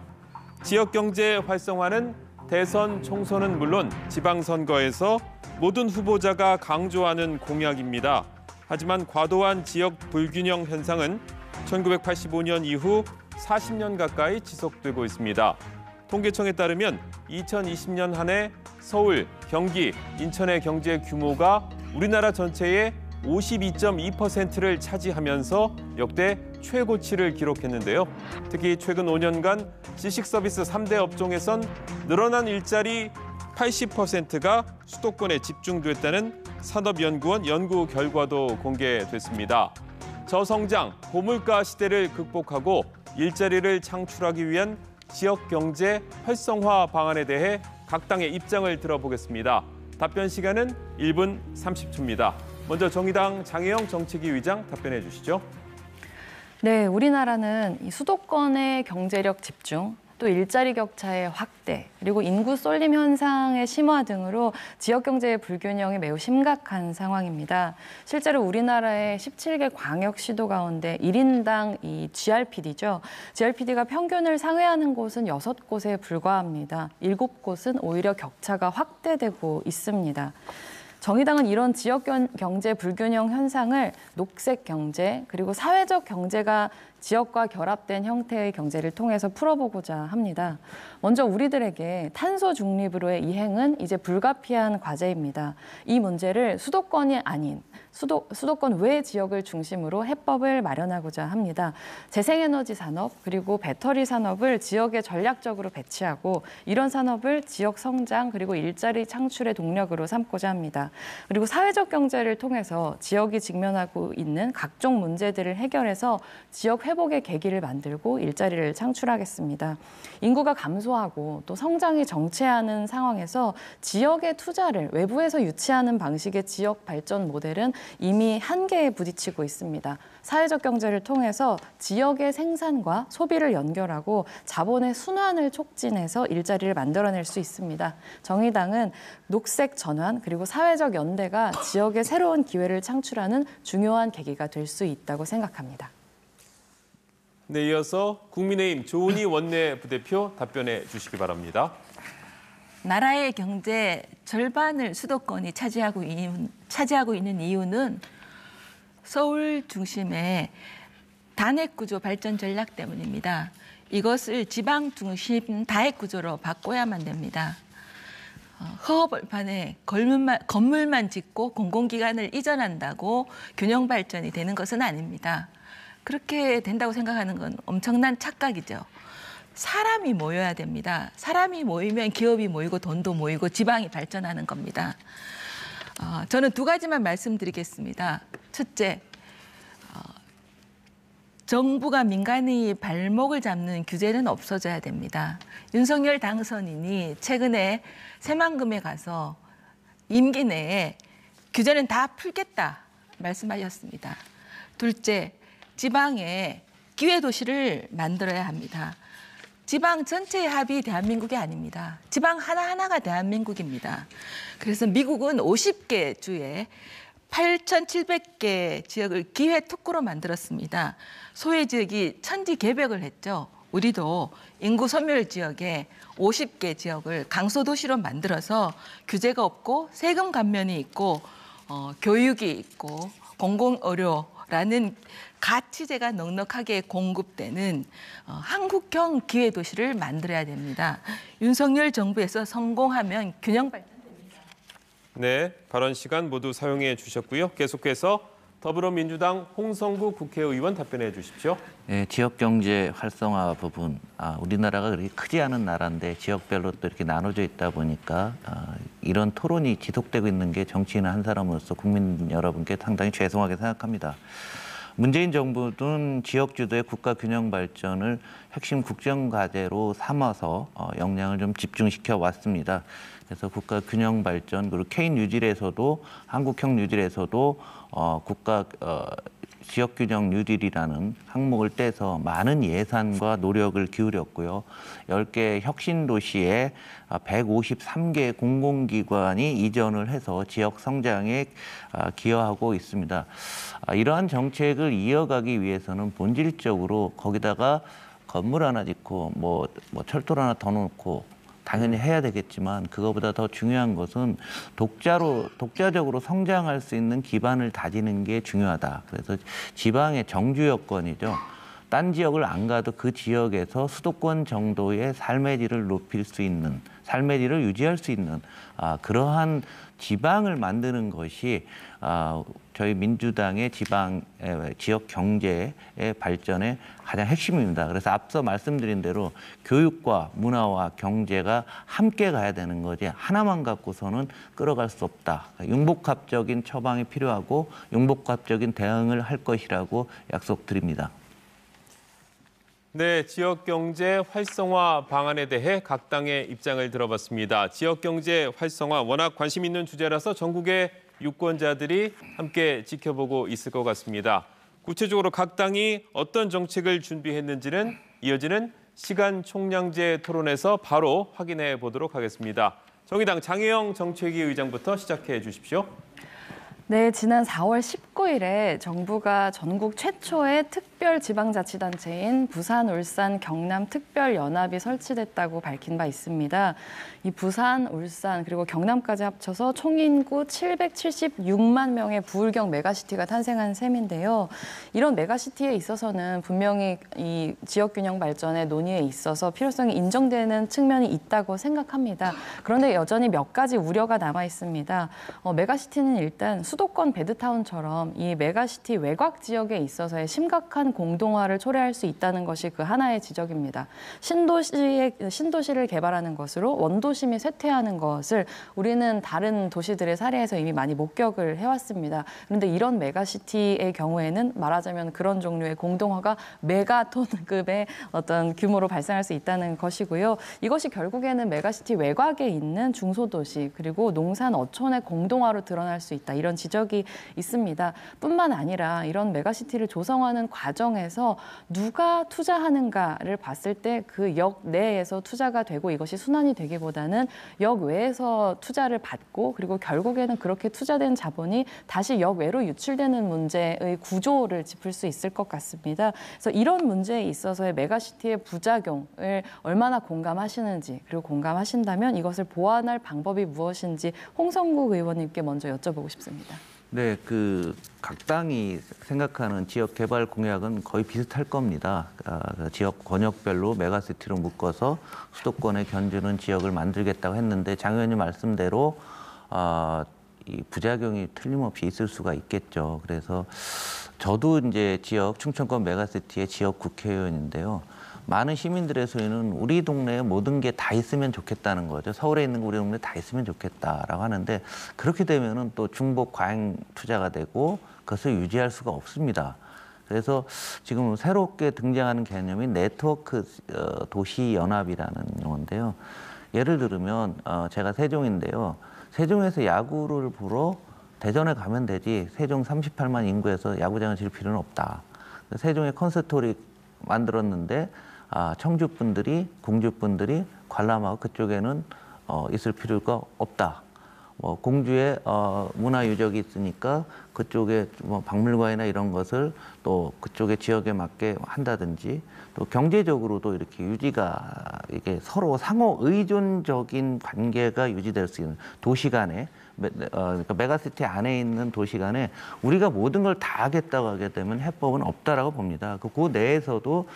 지역경제 활성화는 대선, 총선은 물론 지방선거에서 모든 후보자가 강조하는 공약입니다. 하지만 과도한 지역 불균형 현상은 1985년 이후 40년 가까이 지속되고 있습니다. 통계청에 따르면 2020년 한 해 서울, 경기, 인천의 경제 규모가 우리나라 전체의 52.2%를 차지하면서 역대 최고치를 기록했는데요. 특히 최근 5년간 지식서비스 3대 업종에선 늘어난 일자리 80%가 수도권에 집중됐다는 산업연구원 연구 결과도 공개됐습니다. 저성장, 고물가 시대를 극복하고 일자리를 창출하기 위한 지역경제 활성화 방안에 대해 각 당의 입장을 들어보겠습니다. 답변 시간은 1분 30초입니다. 먼저 정의당 장혜영 정책위 의장 답변해 주시죠. 네, 우리나라는 이 수도권의 경제력 집중, 또 일자리 격차의 확대, 그리고 인구 쏠림 현상의 심화 등으로 지역 경제의 불균형이 매우 심각한 상황입니다. 실제로 우리나라의 17개 광역시도 가운데 1인당 이 GRPD죠. GRPD가 평균을 상회하는 곳은 6곳에 불과합니다. 7곳은 오히려 격차가 확대되고 있습니다. 정의당은 이런 지역 경제 불균형 현상을 녹색 경제, 그리고 사회적 경제가 지역과 결합된 형태의 경제를 통해서 풀어보고자 합니다. 먼저 우리들에게 탄소 중립으로의 이행은 이제 불가피한 과제입니다. 이 문제를 수도권이 아닌 수도권 외 지역을 중심으로 해법을 마련하고자 합니다. 재생에너지 산업 그리고 배터리 산업을 지역에 전략적으로 배치하고 이런 산업을 지역 성장 그리고 일자리 창출의 동력으로 삼고자 합니다. 그리고 사회적 경제를 통해서 지역이 직면하고 있는 각종 문제들을 해결해서 지역 회복의 계기를 만들고 일자리를 창출하겠습니다. 인구가 감소하고 또 성장이 정체하는 상황에서 지역의 투자를 외부에서 유치하는 방식의 지역 발전 모델은 이미 한계에 부딪히고 있습니다. 사회적 경제를 통해서 지역의 생산과 소비를 연결하고 자본의 순환을 촉진해서 일자리를 만들어낼 수 있습니다. 정의당은 녹색 전환 그리고 사회적 연대가 지역의 새로운 기회를 창출하는 중요한 계기가 될 수 있다고 생각합니다. 네, 이어서 국민의힘 조은희 원내부대표 답변해 주시기 바랍니다. 나라의 경제 절반을 수도권이 차지하고 있는 이유는 서울 중심의 단핵 구조 발전 전략 때문입니다. 이것을 지방 중심 다핵 구조로 바꿔야만 됩니다. 허허벌판에 건물만 짓고 공공기관을 이전한다고 균형 발전이 되는 것은 아닙니다. 그렇게 된다고 생각하는 건 엄청난 착각이죠. 사람이 모여야 됩니다. 사람이 모이면 기업이 모이고 돈도 모이고 지방이 발전하는 겁니다. 저는 두 가지만 말씀드리겠습니다. 첫째, 정부가 민간의 발목을 잡는 규제는 없어져야 됩니다. 윤석열 당선인이 최근에 새만금에 가서 임기 내에 규제는 다 풀겠다 말씀하셨습니다. 둘째, 지방에 기회도시를 만들어야 합니다. 지방 전체의 합이 대한민국이 아닙니다. 지방 하나하나가 대한민국입니다. 그래서 미국은 50개 주에 8,700개 지역을 기회 특구로 만들었습니다. 소외 지역이 천지개벽을 했죠. 우리도 인구 소멸 지역에 50개 지역을 강소도시로 만들어서 규제가 없고 세금 감면이 있고 교육이 있고 공공의료라는 가치제가 넉넉하게 공급되는 한국형 기회도시를 만들어야 됩니다. 윤석열 정부에서 성공하면 균형 발전됩니다. 네, 발언 시간 모두 사용해 주셨고요. 계속해서 더불어민주당 홍성구 국회의원 답변해 주십시오. 네, 지역 경제 활성화 부분, 우리나라가 그렇게 크지 않은 나라인데 지역별로 또 이렇게 나눠져 있다 보니까 이런 토론이 지속되고 있는 게 정치인 한 사람으로서 국민 여러분께 상당히 죄송하게 생각합니다. 문재인 정부는 지역 주도의 국가 균형 발전을 핵심 국정 과제로 삼아서 역량을 좀 집중시켜 왔습니다. 그래서 국가 균형 발전 그리고 케인 뉴딜에서도 한국형 뉴딜에서도 국가 지역 균형 뉴딜이라는 항목을 떼서 많은 예산과 노력을 기울였고요. 10개 혁신 도시에 153개 공공기관이 이전을 해서 지역 성장에 기여하고 있습니다. 이러한 정책을 이어가기 위해서는 본질적으로 거기다가 건물 하나 짓고 뭐 철도를 하나 더 놓고 당연히 해야 되겠지만 그거보다 더 중요한 것은 독자적으로 성장할 수 있는 기반을 다지는 게 중요하다. 그래서 지방의 정주 여건이죠. 딴 지역을 안 가도 그 지역에서 수도권 정도의 삶의 질을 높일 수 있는, 삶의 질을 유지할 수 있는 그러한 지방을 만드는 것이 저희 민주당의 지역 경제의 발전의 가장 핵심입니다. 그래서 앞서 말씀드린 대로 교육과 문화와 경제가 함께 가야 되는 거지 하나만 갖고서는 끌어갈 수 없다. 융복합적인 처방이 필요하고 융복합적인 대응을 할 것이라고 약속드립니다. 네, 지역경제 활성화 방안에 대해 각 당의 입장을 들어봤습니다. 지역경제 활성화 워낙 관심 있는 주제라서 전국의 유권자들이 함께 지켜보고 있을 것 같습니다. 구체적으로 각 당이 어떤 정책을 준비했는지는 이어지는 시간 총량제 토론에서 바로 확인해 보도록 하겠습니다. 정의당 장혜영 정책위 의장부터 시작해 주십시오. 네, 지난 4월 19일에 정부가 전국 최초의 특별지방자치단체인 부산, 울산, 경남 특별연합이 설치됐다고 밝힌 바 있습니다. 이 부산, 울산 그리고 경남까지 합쳐서 총인구 776만 명의 부울경 메가시티가 탄생한 셈인데요. 이런 메가시티에 있어서는 분명히 이 지역균형 발전의 논의에 있어서 필요성이 인정되는 측면이 있다고 생각합니다. 그런데 여전히 몇 가지 우려가 남아 있습니다. 메가시티는 일단 수도권 베드타운처럼 이 메가시티 외곽 지역에 있어서의 심각한 공동화를 초래할 수 있다는 것이 그 하나의 지적입니다. 신도시를 개발하는 것으로 원도심이 쇠퇴하는 것을 우리는 다른 도시들의 사례에서 이미 많이 목격을 해왔습니다. 그런데 이런 메가시티의 경우에는 말하자면 그런 종류의 공동화가 메가톤급의 어떤 규모로 발생할 수 있다는 것이고요. 이것이 결국에는 메가시티 외곽에 있는 중소도시 그리고 농산 어촌의 공동화로 드러날 수 있다. 이런 지적이 있습니다. 뿐만 아니라 이런 메가시티를 조성하는 과정에서 누가 투자하는가를 봤을 때 그 역 내에서 투자가 되고 이것이 순환이 되기보다는 역 외에서 투자를 받고 그리고 결국에는 그렇게 투자된 자본이 다시 역 외로 유출되는 문제의 구조를 짚을 수 있을 것 같습니다. 그래서 이런 문제에 있어서의 메가시티의 부작용을 얼마나 공감하시는지 그리고 공감하신다면 이것을 보완할 방법이 무엇인지 홍성국 의원님께 먼저 여쭤보고 싶습니다. 네, 각 당이 생각하는 지역 개발 공약은 거의 비슷할 겁니다. 지역 권역별로 메가시티로 묶어서 수도권에 견주는 지역을 만들겠다고 했는데 장 의원님 말씀대로 이 부작용이 틀림없이 있을 수가 있겠죠. 그래서 저도 이제 충청권 메가시티의 지역 국회의원인데요. 많은 시민들의 소리는 우리 동네에 모든 게 다 있으면 좋겠다는 거죠. 서울에 있는 거 우리 동네에 다 있으면 좋겠다라고 하는데 그렇게 되면은 또 중복 과잉 투자가 되고 그것을 유지할 수가 없습니다. 그래서 지금 새롭게 등장하는 개념이 네트워크 도시 연합이라는 용어인데요. 예를 들면 제가 세종인데요. 세종에서 야구를 보러 대전에 가면 되지 세종 38만 인구에서 야구장을 지을 필요는 없다. 세종에 콘서트홀이 만들었는데 청주 분들이, 공주 분들이 관람하고 그쪽에는 있을 필요가 없다. 공주에 문화 유적이 있으니까 그쪽에 박물관이나 이런 것을 또 그쪽의 지역에 맞게 한다든지 또 경제적으로도 이렇게 유지가 이게 서로 상호 의존적인 관계가 유지될 수 있는 도시 간에 그러니까 메가시티 안에 있는 도시 간에 우리가 모든 걸 다 하겠다고 하게 되면 해법은 없다라고 봅니다. 그 내에서도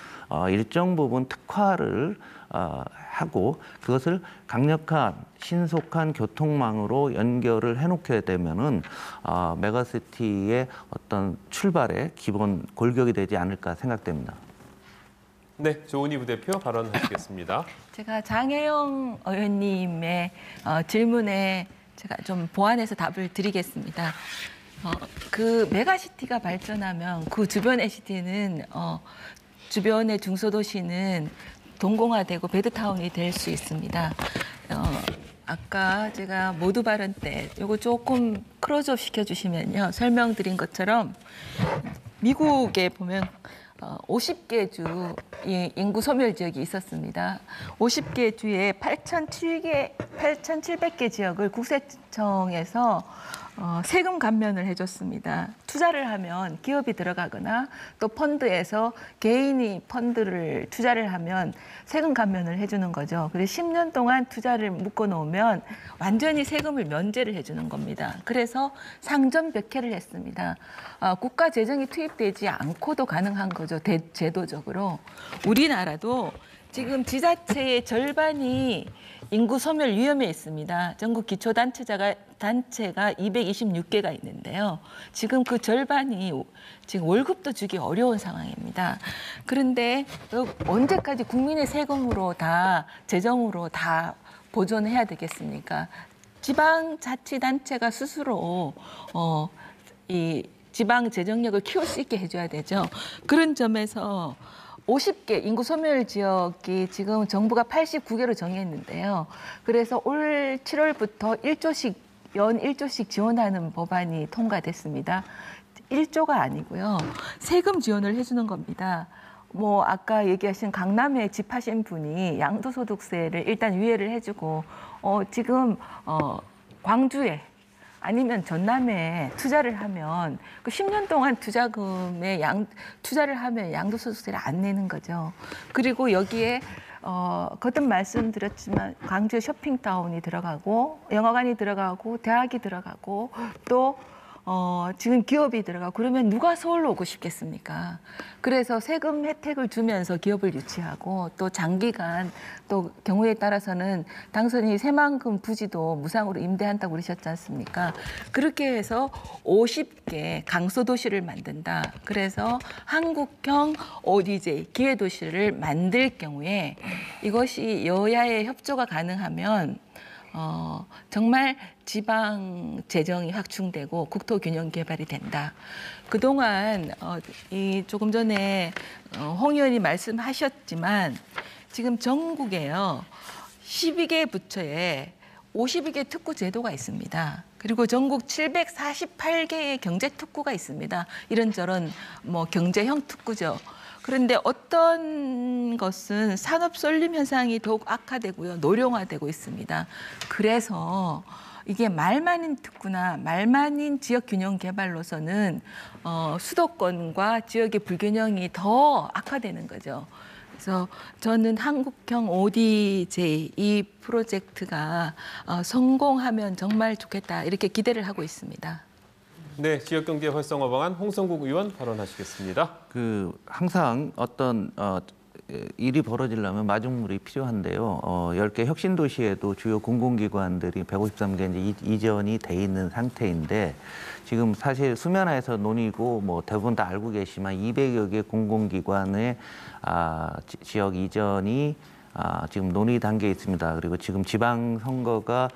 일정 부분 특화를 하고 그것을 강력한 신속한 교통망으로 연결을 해놓게 되면은 메가시티의 어떤 출발의 기본 골격이 되지 않을까 생각됩니다. 네, 조은희 부대표 발언하시겠습니다. 제가 장혜영 의원님의 질문에 제가 좀 보완해서 답을 드리겠습니다. 그 메가시티가 발전하면 그 주변의 시티는 주변의 중소도시는 동공화되고 베드타운이 될 수 있습니다. 아까 제가 모두 발언 때 이거 조금 크로즈업 시켜주시면요. 설명드린 것처럼 미국에 보면 50개 주 인구 소멸 지역이 있었습니다. 50개 주에 8,700개 지역을 국세청에서 세금 감면을 해줬습니다. 투자를 하면 기업이 들어가거나 또 펀드에서 개인이 펀드를 투자를 하면 세금 감면을 해주는 거죠. 그래서 10년 동안 투자를 묶어놓으면 완전히 세금을 면제를 해주는 겁니다. 그래서 상전벽해를 했습니다. 국가 재정이 투입되지 않고도 가능한 거죠. 제도적으로. 우리나라도 지금 지자체의 절반이 인구 소멸 위험에 있습니다. 전국 기초단체가 226개가 있는데요. 지금 그 절반이 지금 월급도 주기 어려운 상황입니다. 그런데 언제까지 국민의 세금으로 다 재정으로 다 보존해야 되겠습니까? 지방자치단체가 스스로 이 지방 재정력을 키울 수 있게 해줘야 되죠. 그런 점에서 50개 인구 소멸 지역이 지금 정부가 89개로 정했는데요. 그래서 올 7월부터 연 1조씩 지원하는 법안이 통과됐습니다. 1조가 아니고요. 세금 지원을 해주는 겁니다. 아까 얘기하신 강남에 집하신 분이 양도소득세를 일단 유예를 해주고 지금 광주에 아니면 전남에 투자를 하면 그 10년 동안 투자금에 투자를 하면 양도소득세를 안 내는 거죠. 그리고 여기에 거듭 말씀드렸지만 광주에 쇼핑타운이 들어가고 영화관이 들어가고 대학이 들어가고 또 지금 기업이 들어가고 그러면 누가 서울로 오고 싶겠습니까? 그래서 세금 혜택을 주면서 기업을 유치하고 또 장기간 또 경우에 따라서는 당선이 새만금 부지도 무상으로 임대한다고 그러셨지 않습니까? 그렇게 해서 50개 강소도시를 만든다. 그래서 한국형 ODJ 기회도시를 만들 경우에 이것이 여야의 협조가 가능하면 정말 지방 재정이 확충되고 국토 균형 개발이 된다. 그동안 조금 전에 홍 의원이 말씀하셨지만 지금 전국에요 12개 부처에 52개 특구 제도가 있습니다. 그리고 전국 748개의 경제 특구가 있습니다. 이런저런 경제형 특구죠. 그런데 어떤 것은 산업 쏠림 현상이 더욱 악화되고요. 노령화되고 있습니다. 그래서 이게 말만인 특구나 말만인 지역 균형 개발로서는 수도권과 지역의 불균형이 더 악화되는 거죠. 그래서 저는 한국형 ODJ 이 프로젝트가 성공하면 정말 좋겠다 이렇게 기대를 하고 있습니다. 네, 지역경제 활성화 방안 홍성국 의원 발언하시겠습니다. 항상 어떤 일이 벌어지려면 마중물이 필요한데요. 10개 혁신도시에도 주요 공공기관들이 153개 이제 이전이 돼 있는 상태인데 지금 사실 수면하에서 논의고 뭐 대부분 다 알고 계시지만 200여 개 공공기관의 지역 이전이 지금 논의 단계에 있습니다. 그리고 지금 지방선거가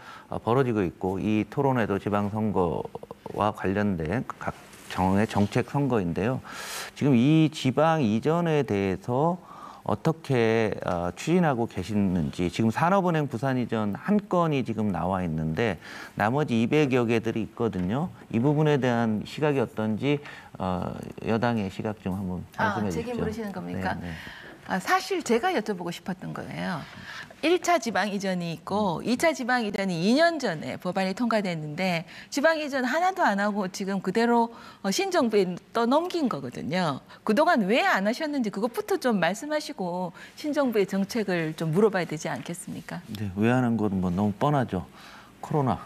벌어지고 있고 이 토론회도 지방선거와 관련된 각 정의 정책 선거인데요. 지금 이 지방 이전에 대해서 어떻게 추진하고 계시는지 지금 산업은행 부산 이전 한 건이 지금 나와 있는데 나머지 200여 개들이 있거든요. 이 부분에 대한 시각이 어떤지 여당의 시각 좀 한번 말씀해 주십시오. 제게 물으시는 겁니까? 네, 네. 사실 제가 여쭤보고 싶었던 거예요. 1차 지방 이전이 있고 2차 지방 이전이 2년 전에 법안이 통과됐는데 지방 이전 하나도 안 하고 지금 그대로 신정부에 또 넘긴 거거든요. 그동안 왜 안 하셨는지 그것부터 좀 말씀하시고 신정부의 정책을 좀 물어봐야 되지 않겠습니까? 네, 왜 하는 건 뭐 너무 뻔하죠. 코로나.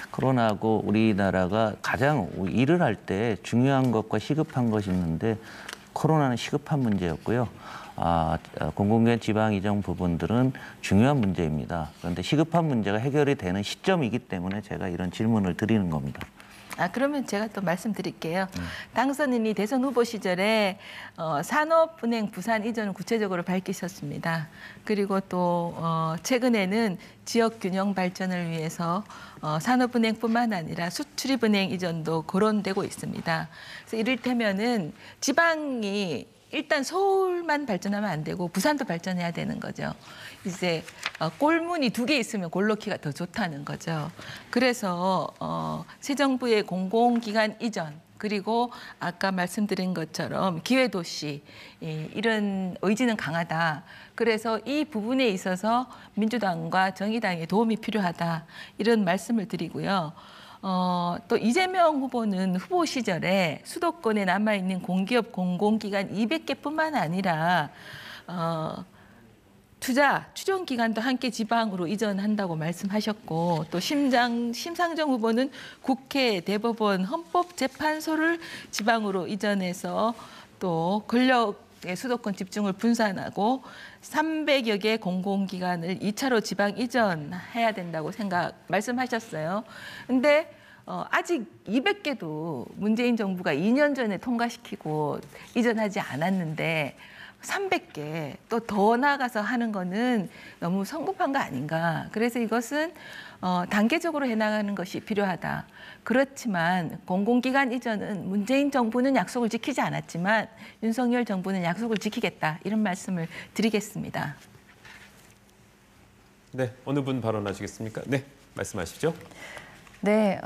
코로나하고 우리나라가 가장 일을 할 때 중요한 것과 시급한 것이 있는데 코로나는 시급한 문제였고요. 공공기관 지방 이전 부분들은 중요한 문제입니다. 그런데 시급한 문제가 해결이 되는 시점이기 때문에 제가 이런 질문을 드리는 겁니다. 그러면 제가 또 말씀드릴게요. 당선인이 대선 후보 시절에 산업은행 부산 이전을 구체적으로 밝히셨습니다. 그리고 또 최근에는 지역 균형 발전을 위해서 산업은행뿐만 아니라 수출입은행 이전도 거론되고 있습니다. 그래서 이를테면은 지방이 일단 서울만 발전하면 안 되고 부산도 발전해야 되는 거죠. 이제 골문이 2개 있으면 골놓기가 더 좋다는 거죠. 그래서 새 정부의 공공기관 이전 그리고 아까 말씀드린 것처럼 기회도시 이런 의지는 강하다. 그래서 이 부분에 있어서 민주당과 정의당의 도움이 필요하다. 이런 말씀을 드리고요. 또 이재명 후보는 후보 시절에 수도권에 남아있는 공기업 공공기관 200개뿐만 아니라 추정 기간도 함께 지방으로 이전한다고 말씀하셨고 또 심상정 후보는 국회, 대법원, 헌법재판소를 지방으로 이전해서 또 권력의 수도권 집중을 분산하고 300여 개 공공기관을 2차로 지방 이전해야 된다고 말씀하셨어요. 근데 아직 200개도 문재인 정부가 2년 전에 통과시키고 이전하지 않았는데 300개 또 더 나가서 하는 거는 너무 성급한 거 아닌가. 그래서 이것은 단계적으로 해나가는 것이 필요하다. 그렇지만 공공기관 이전은 문재인 정부는 약속을 지키지 않았지만 윤석열 정부는 약속을 지키겠다. 이런 말씀을 드리겠습니다. 네, 어느 분 발언하시겠습니까? 네, 말씀하시죠. 네,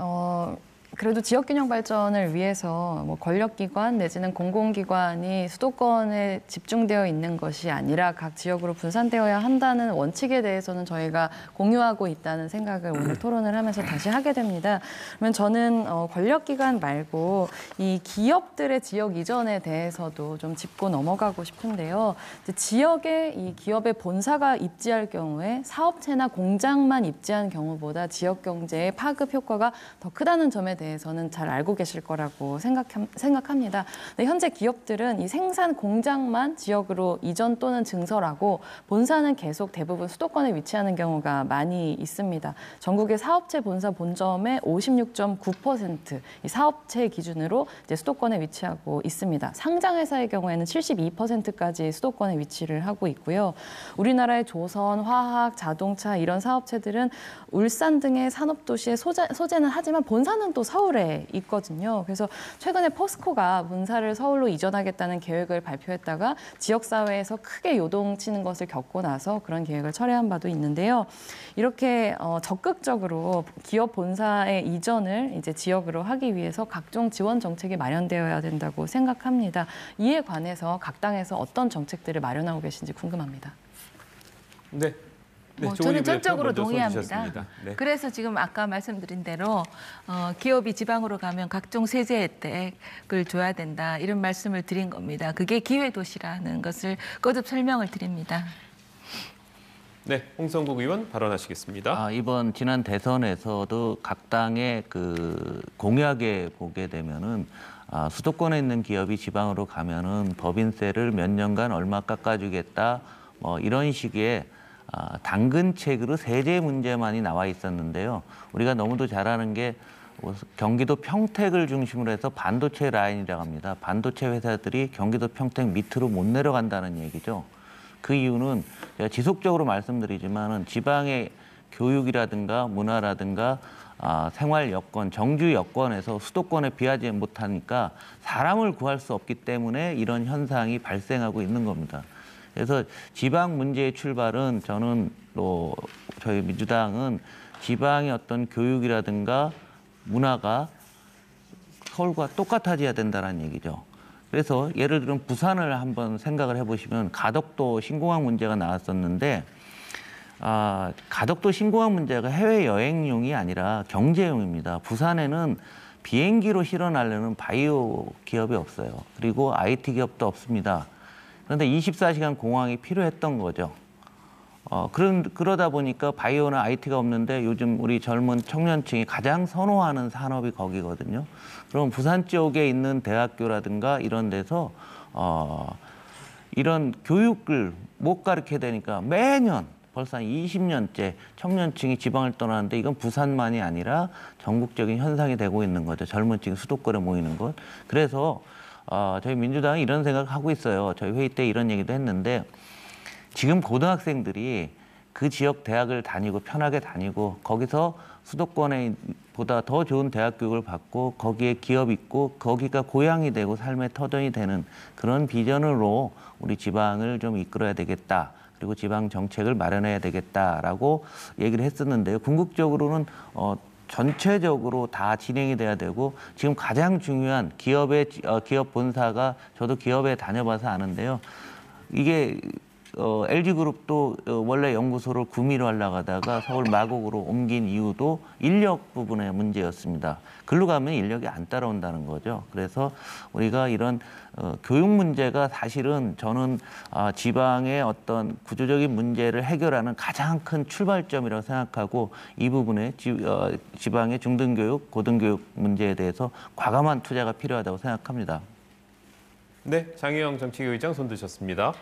그래도 지역균형 발전을 위해서 뭐 권력기관 내지는 공공기관이 수도권에 집중되어 있는 것이 아니라 각 지역으로 분산되어야 한다는 원칙에 대해서는 저희가 공유하고 있다는 생각을 오늘 토론을 하면서 다시 하게 됩니다. 그러면 저는 권력기관 말고 이 기업들의 지역 이전에 대해서도 좀 짚고 넘어가고 싶은데요. 지역에 이 기업의 본사가 입지할 경우에 사업체나 공장만 입지한 경우보다 지역 경제의 파급 효과가 더 크다는 점에 대해서는 잘 알고 계실 거라고 생각합니다. 근데 현재 기업들은 이 생산 공장만 지역으로 이전 또는 증설하고 본사는 계속 대부분 수도권에 위치하는 경우가 많이 있습니다. 전국의 사업체 본사 본점의 56.9% 이 사업체 기준으로 이제 수도권에 위치하고 있습니다. 상장회사의 경우에는 72%까지 수도권에 위치를 하고 있고요. 우리나라의 조선, 화학, 자동차 이런 사업체들은 울산 등의 산업도시의 소재는 하지만 본사는 또 서울에 있거든요. 그래서 최근에 포스코가 본사를 서울로 이전하겠다는 계획을 발표했다가 지역사회에서 크게 요동치는 것을 겪고 나서 그런 계획을 철회한 바도 있는데요. 이렇게 적극적으로 기업 본사의 이전을 이제 지역으로 하기 위해서 각종 지원 정책이 마련되어야 된다고 생각합니다. 이에 관해서 각 당에서 어떤 정책들을 마련하고 계신지 궁금합니다. 네. 저는 전적으로 동의합니다. 네. 그래서 지금 아까 말씀드린 대로 기업이 지방으로 가면 각종 세제 혜택을 줘야 된다. 이런 말씀을 드린 겁니다. 그게 기회도시라는 것을 거듭 설명을 드립니다. 네, 홍성국 의원 발언하시겠습니다. 이번 지난 대선에서도 각 당의 그 공약에 보게 되면은 수도권에 있는 기업이 지방으로 가면은 법인세를 몇 년간 얼마 깎아주겠다, 뭐 이런 식의 당근책으로 세제 문제만이 나와 있었는데요. 우리가 너무도 잘 아는 게 경기도 평택을 중심으로 해서 반도체 라인이라고 합니다. 반도체 회사들이 경기도 평택 밑으로 못 내려간다는 얘기죠. 그 이유는 제가 지속적으로 말씀드리지만은 지방의 교육이라든가 문화라든가 생활 여건, 정주 여건에서 수도권에 비하지 못하니까 사람을 구할 수 없기 때문에 이런 현상이 발생하고 있는 겁니다. 그래서 지방 문제의 출발은 저는 또 저희 민주당은 지방의 어떤 교육이라든가 문화가 서울과 똑같아져야 된다는 얘기죠. 그래서 예를 들면 부산을 한번 생각을 해보시면 가덕도 신공항 문제가 나왔었는데 가덕도 신공항 문제가 해외여행용이 아니라 경제용입니다. 부산에는 비행기로 실어 날리는 바이오 기업이 없어요. 그리고 IT 기업도 없습니다. 그런데 24시간 공항이 필요했던 거죠. 그러다 보니까 바이오나 IT가 없는데 요즘 우리 젊은 청년층이 가장 선호하는 산업이 거기거든요. 그럼 부산 쪽에 있는 대학교라든가 이런 데서 이런 교육을 못 가르쳐야 되니까 매년 벌써 한 20년째 청년층이 지방을 떠나는데 이건 부산만이 아니라 전국적인 현상이 되고 있는 거죠. 젊은 층이 수도권에 모이는 것. 그래서 저희 민주당이 이런 생각을 하고 있어요. 저희 회의 때 이런 얘기도 했는데 지금 고등학생들이 그 지역 대학을 다니고 편하게 다니고 거기서 수도권에 보다 더 좋은 대학 교육을 받고 거기에 기업 있고 거기가 고향이 되고 삶의 터전이 되는 그런 비전으로 우리 지방을 좀 이끌어야 되겠다. 그리고 지방 정책을 마련해야 되겠다라고 얘기를 했었는데요. 궁극적으로는 전체적으로 다 진행이 돼야 되고 지금 가장 중요한 기업 본사가 저도 기업에 다녀봐서 아는데요. 이게 LG그룹도 원래 연구소를 구미로 하려고 하다가 서울 마곡으로 옮긴 이유도 인력 부분의 문제였습니다. 글로 가면 인력이 안 따라온다는 거죠. 그래서 우리가 이런 교육 문제가 사실은 저는 지방의 어떤 구조적인 문제를 해결하는 가장 큰 출발점이라고 생각하고 이 부분에 지방의 중등교육, 고등교육 문제에 대해서 과감한 투자가 필요하다고 생각합니다. 네, 장혜영 정책위의장 손 드셨습니다.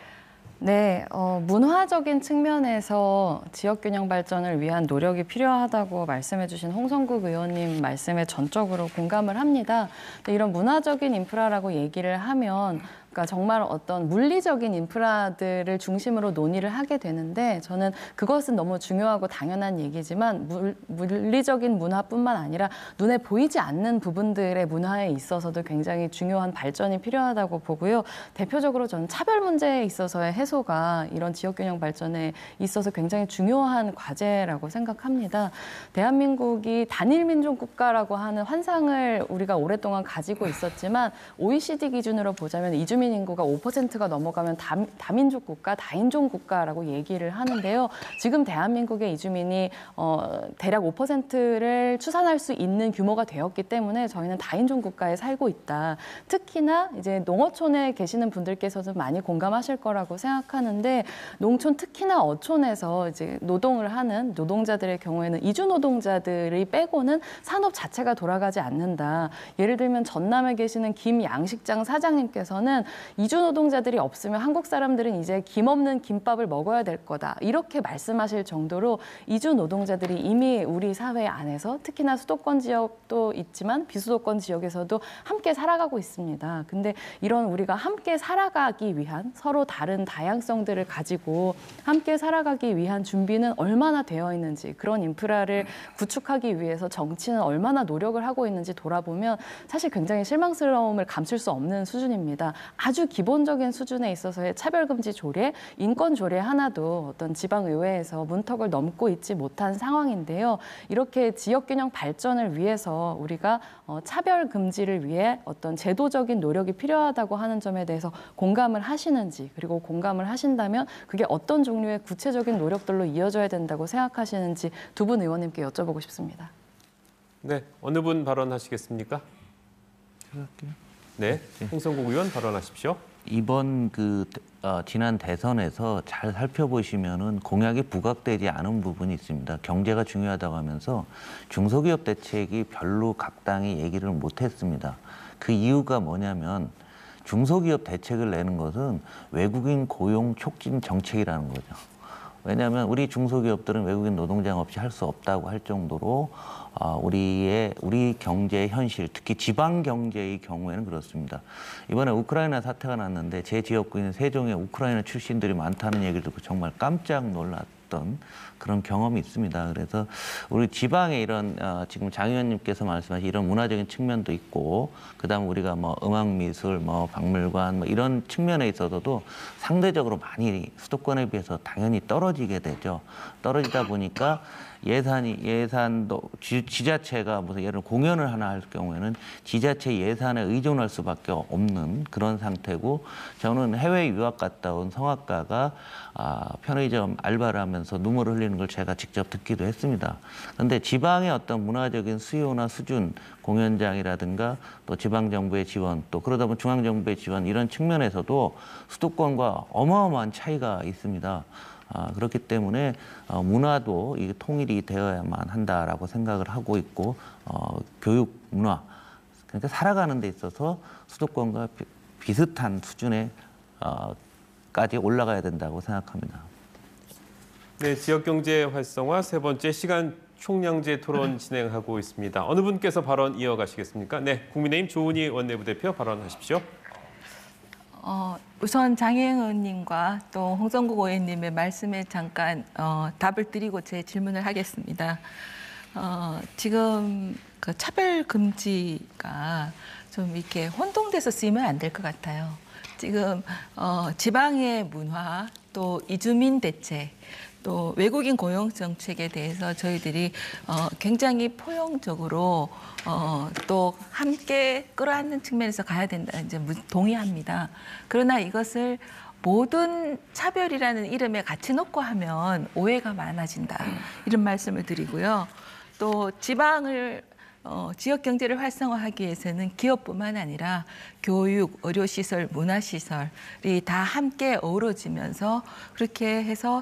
네, 문화적인 측면에서 지역균형 발전을 위한 노력이 필요하다고 말씀해 주신 홍성국 의원님 말씀에 전적으로 공감을 합니다. 이런 문화적인 인프라라고 얘기를 하면 그러니까 정말 어떤 물리적인 인프라들을 중심으로 논의를 하게 되는데 저는 그것은 너무 중요하고 당연한 얘기지만 물리적인 문화뿐만 아니라 눈에 보이지 않는 부분들의 문화에 있어서도 굉장히 중요한 발전이 필요하다고 보고요. 대표적으로 저는 차별 문제에 있어서의 해소가 이런 지역균형 발전에 있어서 굉장히 중요한 과제라고 생각합니다. 대한민국이 단일민족 국가라고 하는 환상을 우리가 오랫동안 가지고 있었지만 OECD 기준으로 보자면 이주민 인구가 5%가 넘어가면 다민족 국가, 다인종 국가라고 얘기를 하는데요. 지금 대한민국의 이주민이 대략 5%를 추산할 수 있는 규모가 되었기 때문에 저희는 다인종 국가에 살고 있다. 특히나 이제 농어촌에 계시는 분들께서도 많이 공감하실 거라고 생각하는데 농촌 특히나 어촌에서 이제 노동을 하는 노동자들의 경우에는 이주 노동자들이 빼고는 산업 자체가 돌아가지 않는다. 예를 들면 전남에 계시는 김 양식장 사장님께서는 이주 노동자들이 없으면 한국 사람들은 이제 김 없는 김밥을 먹어야 될 거다. 이렇게 말씀하실 정도로 이주 노동자들이 이미 우리 사회 안에서 특히나 수도권 지역도 있지만 비수도권 지역에서도 함께 살아가고 있습니다. 근데 이런 우리가 함께 살아가기 위한 서로 다른 다양성들을 가지고 함께 살아가기 위한 준비는 얼마나 되어 있는지 그런 인프라를 구축하기 위해서 정치는 얼마나 노력을 하고 있는지 돌아보면 사실 굉장히 실망스러움을 감출 수 없는 수준입니다. 아주 기본적인 수준에 있어서의 차별금지 조례, 인권 조례 하나도 어떤 지방의회에서 문턱을 넘고 있지 못한 상황인데요. 이렇게 지역균형 발전을 위해서 우리가 차별금지를 위해 어떤 제도적인 노력이 필요하다고 하는 점에 대해서 공감을 하시는지 그리고 공감을 하신다면 그게 어떤 종류의 구체적인 노력들로 이어져야 된다고 생각하시는지 두 분 의원님께 여쭤보고 싶습니다. 네, 어느 분 발언하시겠습니까? 네, 홍성국 의원 발언하십시오. 이번 지난 대선에서 잘 살펴보시면은 공약이 부각되지 않은 부분이 있습니다. 경제가 중요하다고 하면서 중소기업 대책이 별로 각당이 얘기를 못했습니다. 그 이유가 뭐냐면 중소기업 대책을 내는 것은 외국인 고용 촉진 정책이라는 거죠. 왜냐하면 우리 중소기업들은 외국인 노동장 없이 할 수 없다고 할 정도로 우리 경제의 현실, 특히 지방 경제의 경우에는 그렇습니다. 이번에 우크라이나 사태가 났는데 제 지역구 있는 세종에 우크라이나 출신들이 많다는 얘기를 듣고 정말 깜짝 놀랐던 그런 경험이 있습니다. 그래서 우리 지방에 이런 지금 장 의원님께서 말씀하신 이런 문화적인 측면도 있고, 그다음 우리가 뭐 음악미술, 뭐 박물관 뭐 이런 측면에 있어서도 상대적으로 많이 수도권에 비해서 당연히 떨어지게 되죠. 떨어지다 보니까 예산도 지자체가 무슨 예를 들어 공연을 하나 할 경우에는 지자체 예산에 의존할 수밖에 없는 그런 상태고, 저는 해외 유학 갔다 온 성악가가 편의점 알바를 하면서 눈물을 흘리는 걸 제가 직접 듣기도 했습니다. 그런데 지방의 어떤 문화적인 수요나 수준, 공연장이라든가 또 지방정부의 지원, 또 그러다 보면 중앙정부의 지원, 이런 측면에서도 수도권과 어마어마한 차이가 있습니다. 그렇기 때문에 문화도 이게 통일이 되어야만 한다라고 생각을 하고 있고, 교육, 문화, 그러니까 살아가는 데 있어서 수도권과 비슷한 수준에 까지 올라가야 된다고 생각합니다. 네, 지역경제 활성화 세 번째 시간 총량제 토론 진행하고 있습니다. 어느 분께서 발언 이어가시겠습니까? 네, 국민의힘 조은희 원내부대표 발언하십시오. 우선 장혜영 의원님과 또 홍성국 의원님의 말씀에 잠깐 답을 드리고 제 질문을 하겠습니다. 지금 그 차별 금지가 좀 이렇게 혼동돼서 쓰이면 안 될 것 같아요. 지금 지방의 문화, 또 이주민 대책, 또 외국인 고용 정책에 대해서 저희들이 굉장히 포용적으로 또 함께 끌어안는 측면에서 가야 된다, 이제 동의합니다. 그러나 이것을 모든 차별이라는 이름에 같이 놓고 하면 오해가 많아진다, 이런 말씀을 드리고요. 또 지방을 지역 경제를 활성화하기 위해서는 기업뿐만 아니라 교육, 의료시설, 문화시설이 다 함께 어우러지면서 그렇게 해서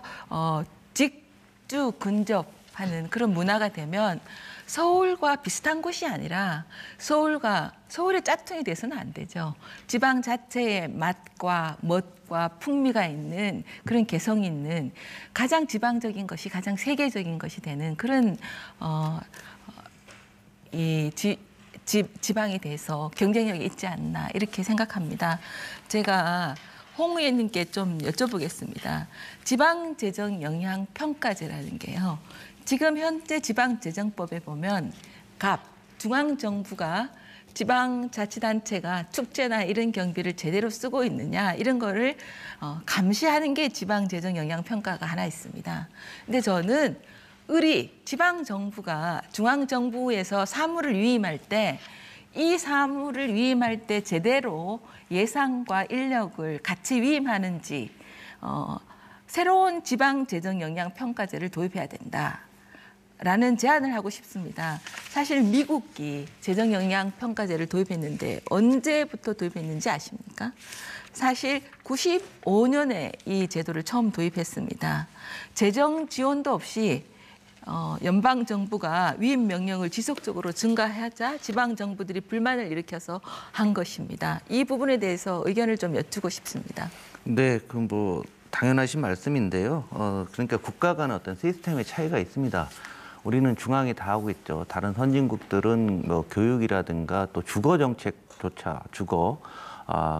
직주 근접하는 그런 문화가 되면 서울과 비슷한 곳이 아니라 서울의 짝퉁이 돼서는 안 되죠. 지방 자체의 맛과 멋과 풍미가 있는 그런 개성이 있는 가장 지방적인 것이 가장 세계적인 것이 되는 그런 이 지방에 대해서 경쟁력이 있지 않나, 이렇게 생각합니다. 제가 홍 의원님께 좀 여쭤보겠습니다. 지방재정영향평가제라는 게요, 지금 현재 지방재정법에 보면 중앙정부가 지방자치단체가 축제나 이런 경비를 제대로 쓰고 있느냐, 이런 거를 감시하는 게 지방재정영향평가가 하나 있습니다. 근데 저는 지방정부가 중앙정부에서 사무를 위임할 때 이 사무를 위임할 때 제대로 예산과 인력을 같이 위임하는지 새로운 지방재정영향평가제를 도입해야 된다라는 제안을 하고 싶습니다. 사실 미국이 재정영향평가제를 도입했는데 언제부터 도입했는지 아십니까? 사실 95년에 이 제도를 처음 도입했습니다. 재정 지원도 없이 연방정부가 위임 명령을 지속적으로 증가하자 지방정부들이 불만을 일으켜서 한 것입니다. 이 부분에 대해서 의견을 좀 여쭈고 싶습니다. 네, 그럼 뭐 당연하신 말씀인데요. 그러니까 국가 간의 어떤 시스템의 차이가 있습니다. 우리는 중앙이 다 하고 있죠. 다른 선진국들은 뭐 교육이라든가 또 주거 정책조차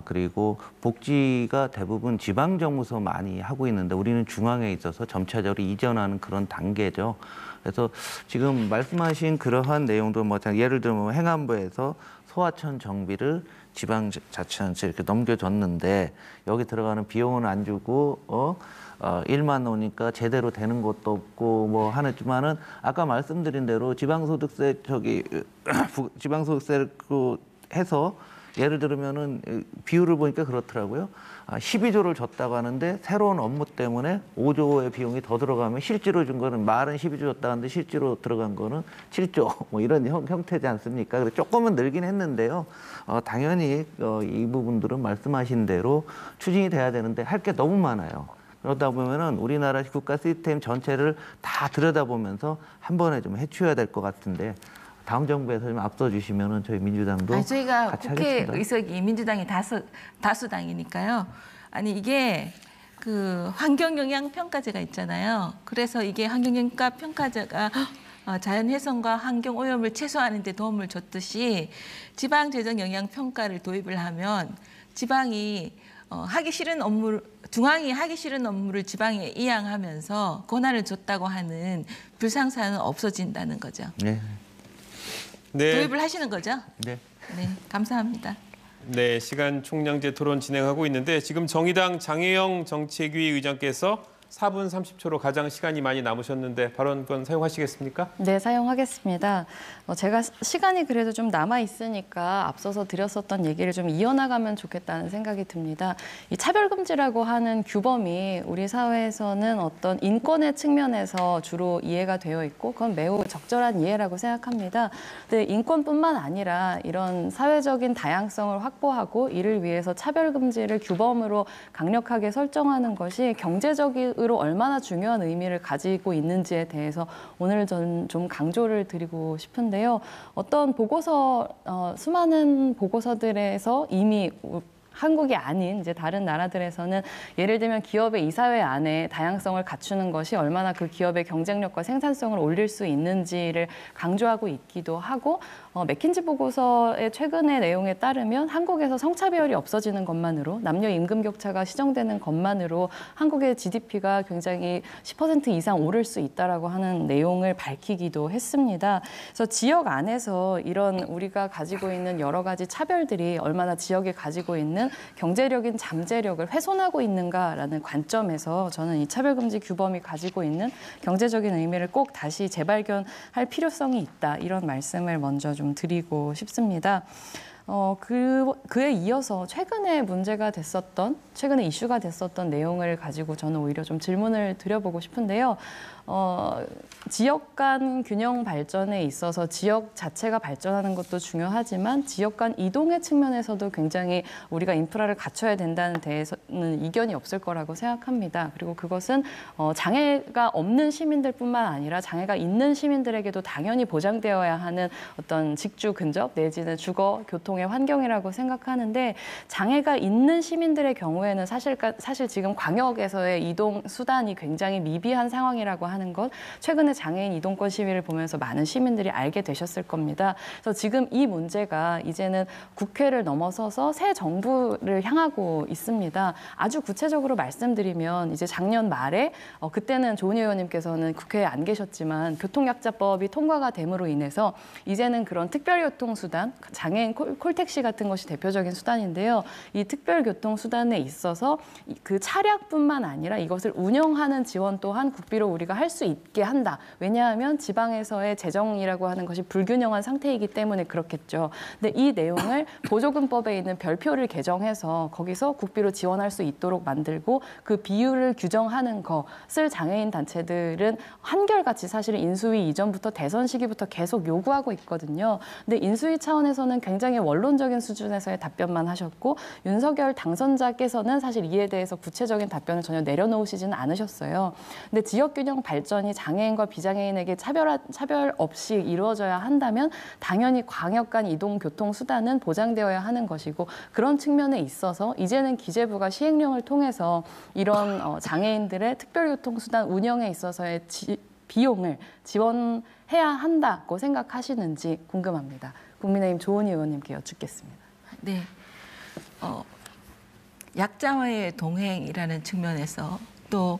그리고 복지가 대부분 지방정부에서 많이 하고 있는데 우리는 중앙에 있어서 점차적으로 이전하는 그런 단계죠. 그래서 지금 말씀하신 그러한 내용도 뭐 예를 들면 행안부에서 소하천 정비를 지방자치단체 이렇게 넘겨줬는데 여기 들어가는 비용은 안 주고 일만 오니까 제대로 되는 것도 없고 뭐 하지만은 아까 말씀드린 대로 지방소득세를 해서 예를 들면은 비율을 보니까 그렇더라고요. 12조를 줬다고 하는데 새로운 업무 때문에 5조의 비용이 더 들어가면 실제로 준 거는 말은 12조 줬다고 하는데 실제로 들어간 거는 7조 뭐 이런 형태지 않습니까? 그래서 조금은 늘긴 했는데요. 당연히 이 부분들은 말씀하신 대로 추진이 돼야 되는데 할 게 너무 많아요. 그러다 보면은 우리나라 국가 시스템 전체를 다 들여다보면서 한 번에 좀 해치워야 될 것 같은데 다음 정부에서 좀 앞서 주시면은 저희 민주당도 저희가 같이 국회 하겠습니다. 의석이 민주당이 다수당이니까요. 아니 이게 그 환경 영향 평가제가 있잖아요. 그래서 이게 환경 영향 평가제가 자연 훼손과 환경 오염을 최소화하는 데 도움을 줬듯이 지방 재정 영향 평가를 도입을 하면 지방이 하기 싫은 업무를 중앙이 하기 싫은 업무를 지방에 이양하면서 권한을 줬다고 하는 불상사는 없어진다는 거죠. 네. 네. 도입을 하시는 거죠? 네. 네, 감사합니다. 네, 시간 총량제 토론 진행하고 있는데 지금 정의당 장혜영 정책위 의장께서 4분 30초로 가장 시간이 많이 남으셨는데 발언권 사용하시겠습니까? 네, 사용하겠습니다. 제가 시간이 그래도 좀 남아 있으니까 앞서서 드렸었던 얘기를 좀 이어나가면 좋겠다는 생각이 듭니다. 이 차별금지라고 하는 규범이 우리 사회에서는 어떤 인권의 측면에서 주로 이해가 되어 있고 그건 매우 적절한 이해라고 생각합니다. 근데 인권뿐만 아니라 이런 사회적인 다양성을 확보하고 이를 위해서 차별금지를 규범으로 강력하게 설정하는 것이 경제적으로 얼마나 중요한 의미를 가지고 있는지에 대해서 오늘 저는 좀 강조를 드리고 싶은데요. 어떤 보고서, 수많은 보고서들에서 이미 한국이 아닌 이제 다른 나라들에서는 예를 들면 기업의 이사회 안에 다양성을 갖추는 것이 얼마나 그 기업의 경쟁력과 생산성을 올릴 수 있는지를 강조하고 있기도 하고 맥킨지 보고서의 최근의 내용에 따르면 한국에서 성차별이 없어지는 것만으로 남녀 임금 격차가 시정되는 것만으로 한국의 GDP가 굉장히 10% 이상 오를 수 있다라고 하는 내용을 밝히기도 했습니다. 그래서 지역 안에서 이런 우리가 가지고 있는 여러 가지 차별들이 얼마나 지역이 가지고 있는 경제력인 잠재력을 훼손하고 있는가라는 관점에서 저는 이 차별금지 규범이 가지고 있는 경제적인 의미를 꼭 다시 재발견할 필요성이 있다. 이런 말씀을 먼저 좀 드리고 싶습니다. 그에 이어서 최근에 이슈가 됐었던 내용을 가지고 저는 오히려 좀 질문을 드려보고 싶은데요. 지역 간 균형 발전에 있어서 지역 자체가 발전하는 것도 중요하지만 지역 간 이동의 측면에서도 굉장히 우리가 인프라를 갖춰야 된다는 데에서는 이견이 없을 거라고 생각합니다. 그리고 그것은 장애가 없는 시민들뿐만 아니라 장애가 있는 시민들에게도 당연히 보장되어야 하는 어떤 직주 근접 내지는 주거, 교통의 환경이라고 생각하는데 장애가 있는 시민들의 경우에는 사실 지금 광역에서의 이동 수단이 굉장히 미비한 상황이라고 하는 것 최근에 장애인 이동권 시위를 보면서 많은 시민들이 알게 되셨을 겁니다. 그래서 지금 이 문제가 이제는 국회를 넘어서서 새 정부를 향하고 있습니다. 아주 구체적으로 말씀드리면 이제 작년 말에 그때는 조은희 의원님께서는 국회에 안 계셨지만 교통약자법이 통과가 됨으로 인해서 이제는 그런 특별교통수단, 장애인 콜택시 같은 것이 대표적인 수단인데요. 이 특별교통수단에 있어서 그 차량뿐만 아니라 이것을 운영하는 지원 또한 국비로 우리가 할 수 있게 한다. 왜냐하면 지방에서의 재정이라고 하는 것이 불균형한 상태이기 때문에 그렇겠죠. 근데 이 내용을 보조금법에 있는 별표를 개정해서 거기서 국비로 지원할 수 있도록 만들고 그 비율을 규정하는 것을 장애인 단체들은 한결같이 사실은 인수위 이전부터 대선 시기부터 계속 요구하고 있거든요. 근데 인수위 차원에서는 굉장히 원론적인 수준에서의 답변만 하셨고 윤석열 당선자께서는 사실 이에 대해서 구체적인 답변을 전혀 내려놓으시지는 않으셨어요. 근데 지역균형 발전이 장애인과 비장애인에게 차별 없이 이루어져야 한다면 당연히 광역 간 이동 교통 수단은 보장되어야 하는 것이고 그런 측면에 있어서 이제는 기재부가 시행령을 통해서 이런 장애인들의 특별교통수단 운영에 있어서의 비용을 지원해야 한다고 생각하시는지 궁금합니다. 국민의힘 조은희 의원님께 여쭙겠습니다. 네, 약자와의 동행이라는 측면에서 또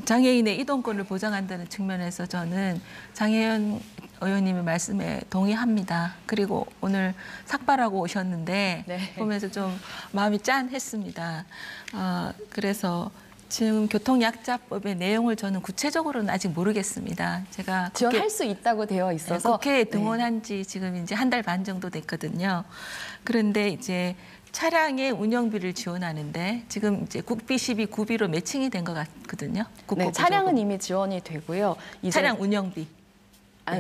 장애인의 이동권을 보장한다는 측면에서 저는 장혜연 의원님의 말씀에 동의합니다. 그리고 오늘 삭발하고 오셨는데 네. 보면서 좀 마음이 짠했습니다. 그래서 지금 교통약자법의 내용을 저는 구체적으로는 아직 모르겠습니다. 제가 지원할 수 있다고 되어 있어서 국회에 등원한 지 지금 이제 한 달 반 정도 됐거든요. 그런데 이제 차량의 운영비를 지원하는데 지금 이제 국비 12 구비로 매칭이 된 것 같거든요. 네, 차량은 이미 지원이 되고요. 이제 차량 운영비.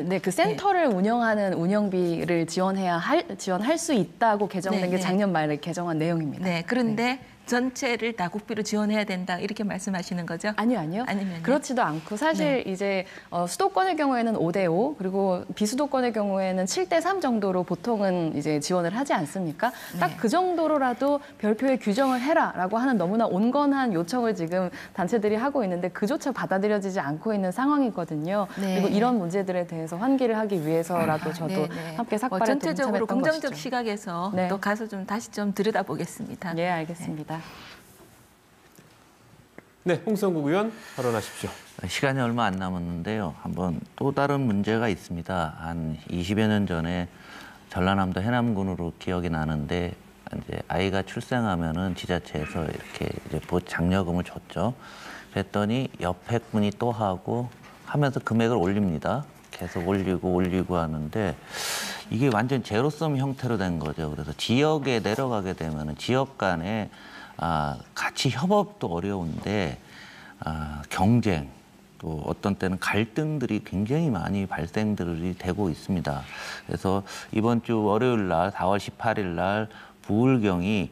네, 그 센터를 운영하는 운영비를 지원할 수 있다고 개정된 네, 게 네. 작년 말에 개정한 내용입니다. 네, 그런데 전체를 다 국비로 지원해야 된다 이렇게 말씀하시는 거죠? 아니요. 아니면요? 그렇지도 않고 사실 이제 수도권의 경우에는 5대5 그리고 비수도권의 경우에는 7대3 정도로 보통은 이제 지원을 하지 않습니까? 딱 그 정도로라도 별표에 규정을 해라라고 하는 너무나 온건한 요청을 지금 단체들이 하고 있는데 그조차 받아들여지지 않고 있는 상황이거든요. 네. 그리고 이런 문제들에 대해서 환기를 하기 위해서라도 저도 함께 삭발에 전체적으로 동참했던 긍정적 것이죠. 시각에서 네. 또 가서 좀 다시 좀 들여다보겠습니다. 예, 알겠습니다. 네, 홍성국 의원 발언하십시오. 시간이 얼마 안 남았는데요. 한번 또 다른 문제가 있습니다. 한 20여 년 전에 전라남도 해남군으로 기억이 나는데 이제 아이가 출생하면은 지자체에서 이렇게 이제 장려금을 줬죠. 그랬더니 옆에 분이 또 하면서 금액을 올립니다. 계속 올리고 하는데 이게 완전 제로섬 형태로 된 거죠. 그래서 지역에 내려가게 되면은 지역 간에 같이 협업도 어려운데 경쟁 또 어떤 때는 갈등들이 굉장히 많이 발생들이 되고 있습니다. 그래서 이번 주 월요일 날 4월 18일 날 부울경이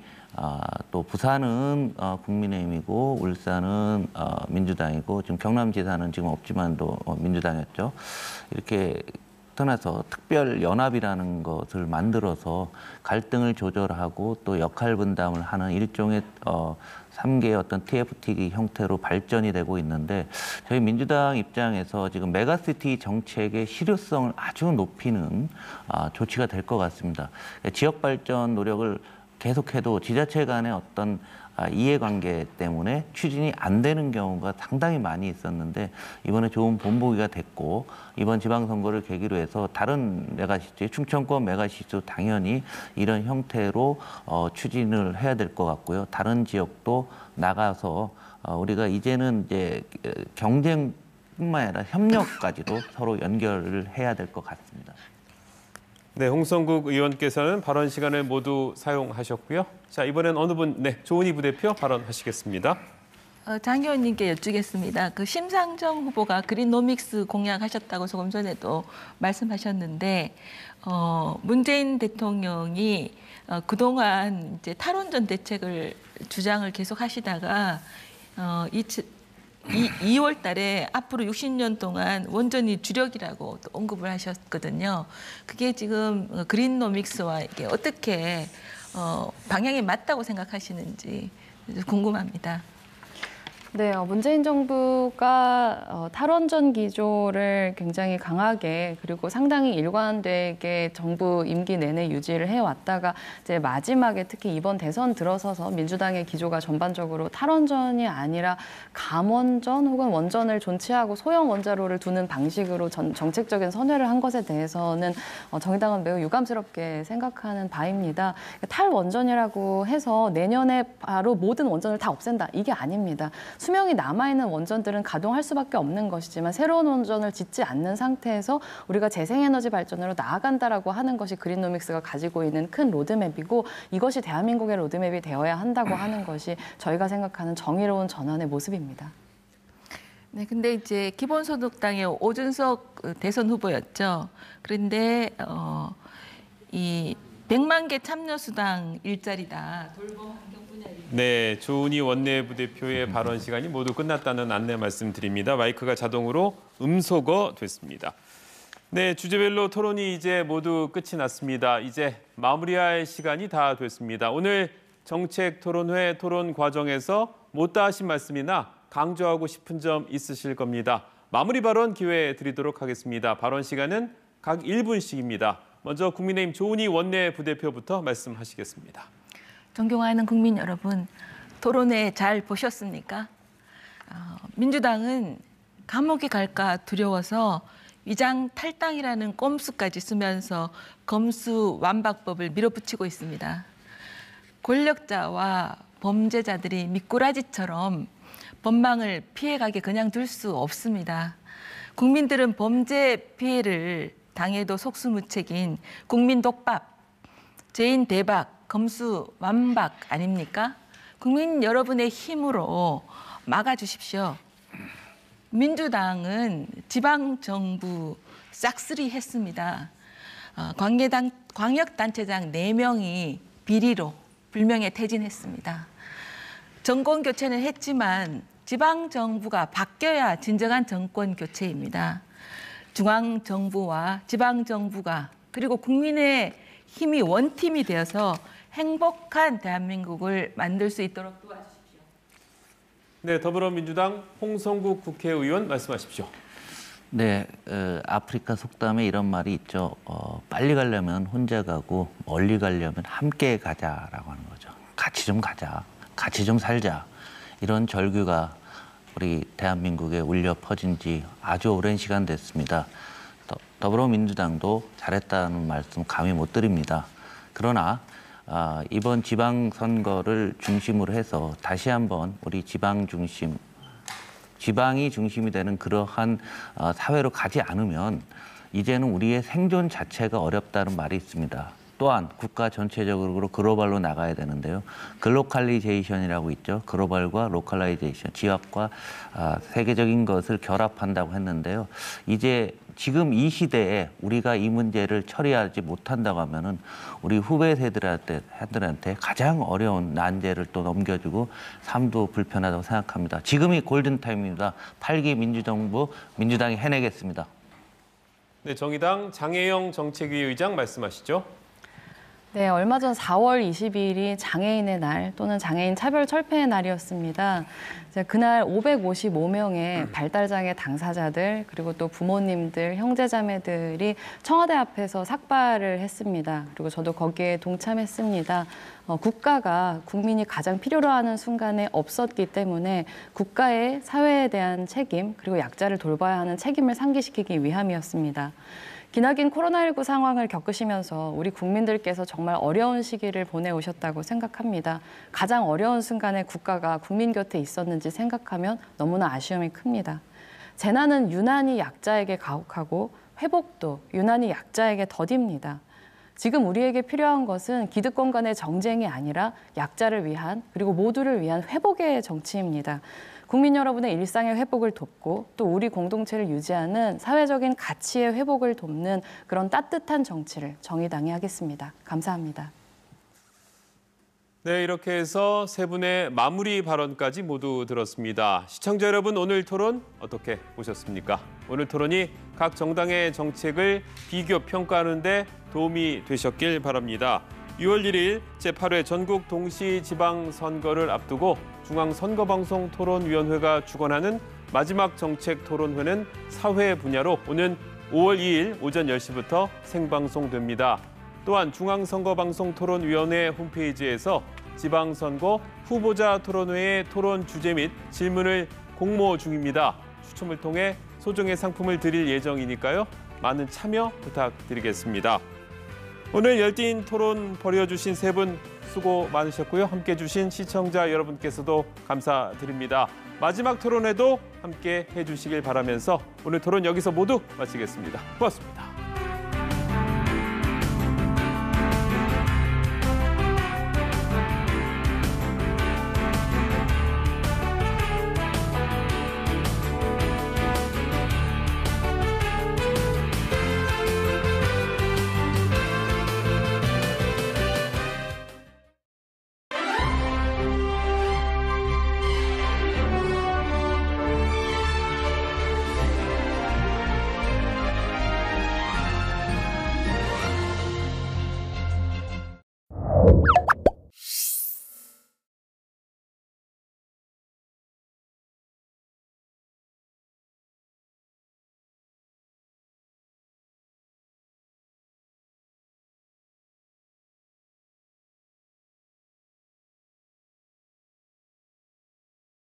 또 부산은 국민의힘이고 울산은 민주당이고 지금 경남지사는 지금 없지만 또 민주당이었죠. 이렇게 떠나서 특별 연합이라는 것을 만들어서 갈등을 조절하고 또 역할 분담을 하는 일종의 3개의 어떤 TFT 형태로 발전이 되고 있는데 저희 민주당 입장에서 지금 메가시티 정책의 실효성을 아주 높이는 조치가 될 것 같습니다. 지역 발전 노력을 계속해도 지자체 간의 어떤 이해관계 때문에 추진이 안 되는 경우가 상당히 많이 있었는데 이번에 좋은 본보기가 됐고 이번 지방선거를 계기로 해서 다른 메가시티, 충청권 메가시티도 당연히 이런 형태로 추진을 해야 될 것 같고요. 다른 지역도 나가서 우리가 이제는 이제 경쟁뿐만 아니라 협력까지도 서로 연결을 해야 될 것 같습니다. 네, 홍성국 의원께서는 발언 시간을 모두 사용하셨고요. 자, 이번엔 어느 분, 네, 조은희 부대표 발언하시겠습니다. 장 의원님께 여쭙겠습니다. 그 심상정 후보가 그린노믹스 공약하셨다고 조금 전에도 말씀하셨는데 문재인 대통령이 그동안 이제 탈원전 대책을 주장을 계속 하시다가 2월 달에 앞으로 60년 동안 원전이 주력이라고 또 언급을 하셨거든요. 그게 지금 그린노믹스와 이게 어떻게 방향이 맞다고 생각하시는지 궁금합니다. 네, 문재인 정부가 탈원전 기조를 굉장히 강하게 그리고 상당히 일관되게 정부 임기 내내 유지를 해왔다가 이제 마지막에 특히 이번 대선 들어서서 민주당의 기조가 전반적으로 탈원전이 아니라 감원전 혹은 원전을 존치하고 소형 원자로를 두는 방식으로 정책적인 선회를 한 것에 대해서는 정의당은 매우 유감스럽게 생각하는 바입니다. 탈원전이라고 해서 내년에 바로 모든 원전을 다 없앤다. 이게 아닙니다. 수명이 남아있는 원전들은 가동할 수밖에 없는 것이지만 새로운 원전을 짓지 않는 상태에서 우리가 재생에너지 발전으로 나아간다라고 하는 것이 그린노믹스가 가지고 있는 큰 로드맵이고 이것이 대한민국의 로드맵이 되어야 한다고 하는 것이 저희가 생각하는 정의로운 전환의 모습입니다. 네, 근데 이제 기본소득당의 오준석 대선 후보였죠. 그런데 이 100만 개 참여수당 일자리다. 돌봄 환경 분야에. 네, 조은희 원내부대표의 발언 시간이 모두 끝났다는 안내 말씀드립니다. 마이크가 자동으로 음소거 됐습니다. 네, 주제별로 토론이 이제 모두 끝이 났습니다. 이제 마무리할 시간이 다 됐습니다. 오늘 정책토론회 토론 과정에서 못다 하신 말씀이나 강조하고 싶은 점 있으실 겁니다. 마무리 발언 기회 드리도록 하겠습니다. 발언 시간은 각 1분씩입니다. 먼저 국민의힘 조은희 원내부대표부터 말씀하시겠습니다. 존경하는 국민 여러분, 토론회 잘 보셨습니까? 민주당은 감옥에 갈까 두려워서 위장 탈당이라는 꼼수까지 쓰면서 검수 완박법을 밀어붙이고 있습니다. 권력자와 범죄자들이 미꾸라지처럼 법망을 피해가게 그냥 둘 수 없습니다. 국민들은 범죄 피해를 당해도 속수무책인 국민 독박, 죄인 대박, 검수 완박 아닙니까? 국민 여러분의 힘으로 막아주십시오. 민주당은 지방정부 싹쓸이 했습니다. 광역단체장 4명이 비리로 불명예 퇴진했습니다. 정권 교체는 했지만 지방정부가 바뀌어야 진정한 정권 교체입니다. 중앙정부와 지방정부가 그리고 국민의 힘이 원팀이 되어서 행복한 대한민국을 만들 수 있도록 도와주십시오. 네, 더불어민주당 홍성국 국회의원 말씀하십시오. 네, 아프리카 속담에 이런 말이 있죠. 빨리 가려면 혼자 가고 멀리 가려면 함께 가자라고 하는 거죠. 같이 좀 가자, 같이 좀 살자. 이런 절규가 우리 대한민국에 울려 퍼진 지 아주 오랜 시간 됐습니다. 더불어민주당도 잘했다는 말씀 감히 못 드립니다. 그러나 이번 지방선거를 중심으로 해서 다시 한번 우리 지방이 중심이 되는 그러한 사회로 가지 않으면 이제는 우리의 생존 자체가 어렵다는 말이 있습니다. 또한 국가 전체적으로 글로벌로 나가야 되는데요. 글로컬리제이션이라고 있죠. 글로벌과 로컬라이제이션, 지역과 세계적인 것을 결합한다고 했는데요. 이제 지금 이 시대에 우리가 이 문제를 처리하지 못한다고 하면은 우리 후배 세대들한테 가장 어려운 난제를 또 넘겨주고 삶도 불편하다고 생각합니다. 지금이 골든타임입니다. 8기 민주정부, 민주당이 해내겠습니다. 네, 정의당 장혜영 정책위 의장 말씀하시죠. 네, 얼마 전 4월 22일이 장애인의 날 또는 장애인 차별 철폐의 날이었습니다. 그날 555명의 발달장애 당사자들 그리고 또 부모님들, 형제자매들이 청와대 앞에서 삭발을 했습니다. 그리고 저도 거기에 동참했습니다. 국가가 국민이 가장 필요로 하는 순간에 없었기 때문에 국가의 사회에 대한 책임 그리고 약자를 돌봐야 하는 책임을 상기시키기 위함이었습니다. 기나긴 코로나19 상황을 겪으시면서 우리 국민들께서 정말 어려운 시기를 보내오셨다고 생각합니다. 가장 어려운 순간에 국가가 국민 곁에 있었는지 생각하면 너무나 아쉬움이 큽니다. 재난은 유난히 약자에게 가혹하고 회복도 유난히 약자에게 더딥니다. 지금 우리에게 필요한 것은 기득권 간의 정쟁이 아니라 약자를 위한 그리고 모두를 위한 회복의 정치입니다. 국민 여러분의 일상의 회복을 돕고 또 우리 공동체를 유지하는 사회적인 가치의 회복을 돕는 그런 따뜻한 정치를 정의당이 하겠습니다. 감사합니다. 네, 이렇게 해서 세 분의 마무리 발언까지 모두 들었습니다. 시청자 여러분, 오늘 토론 어떻게 보셨습니까? 오늘 토론이 각 정당의 정책을 비교 평가하는 데 도움이 되셨길 바랍니다. 6월 1일 제8회 전국 동시지방선거를 앞두고 중앙선거방송토론위원회가 주관하는 마지막 정책 토론회는 사회 분야로 오는 5월 2일 오전 10시부터 생방송됩니다. 또한 중앙선거방송토론위원회 홈페이지에서 지방선거 후보자 토론회의 토론 주제 및 질문을 공모 중입니다. 추첨을 통해 소정의 상품을 드릴 예정이니까요. 많은 참여 부탁드리겠습니다. 오늘 열띤 토론 벌여주신 세 분 수고 많으셨고요. 함께해 주신 시청자 여러분께서도 감사드립니다. 마지막 토론에도 함께 해주시길 바라면서 오늘 토론 여기서 모두 마치겠습니다. 고맙습니다.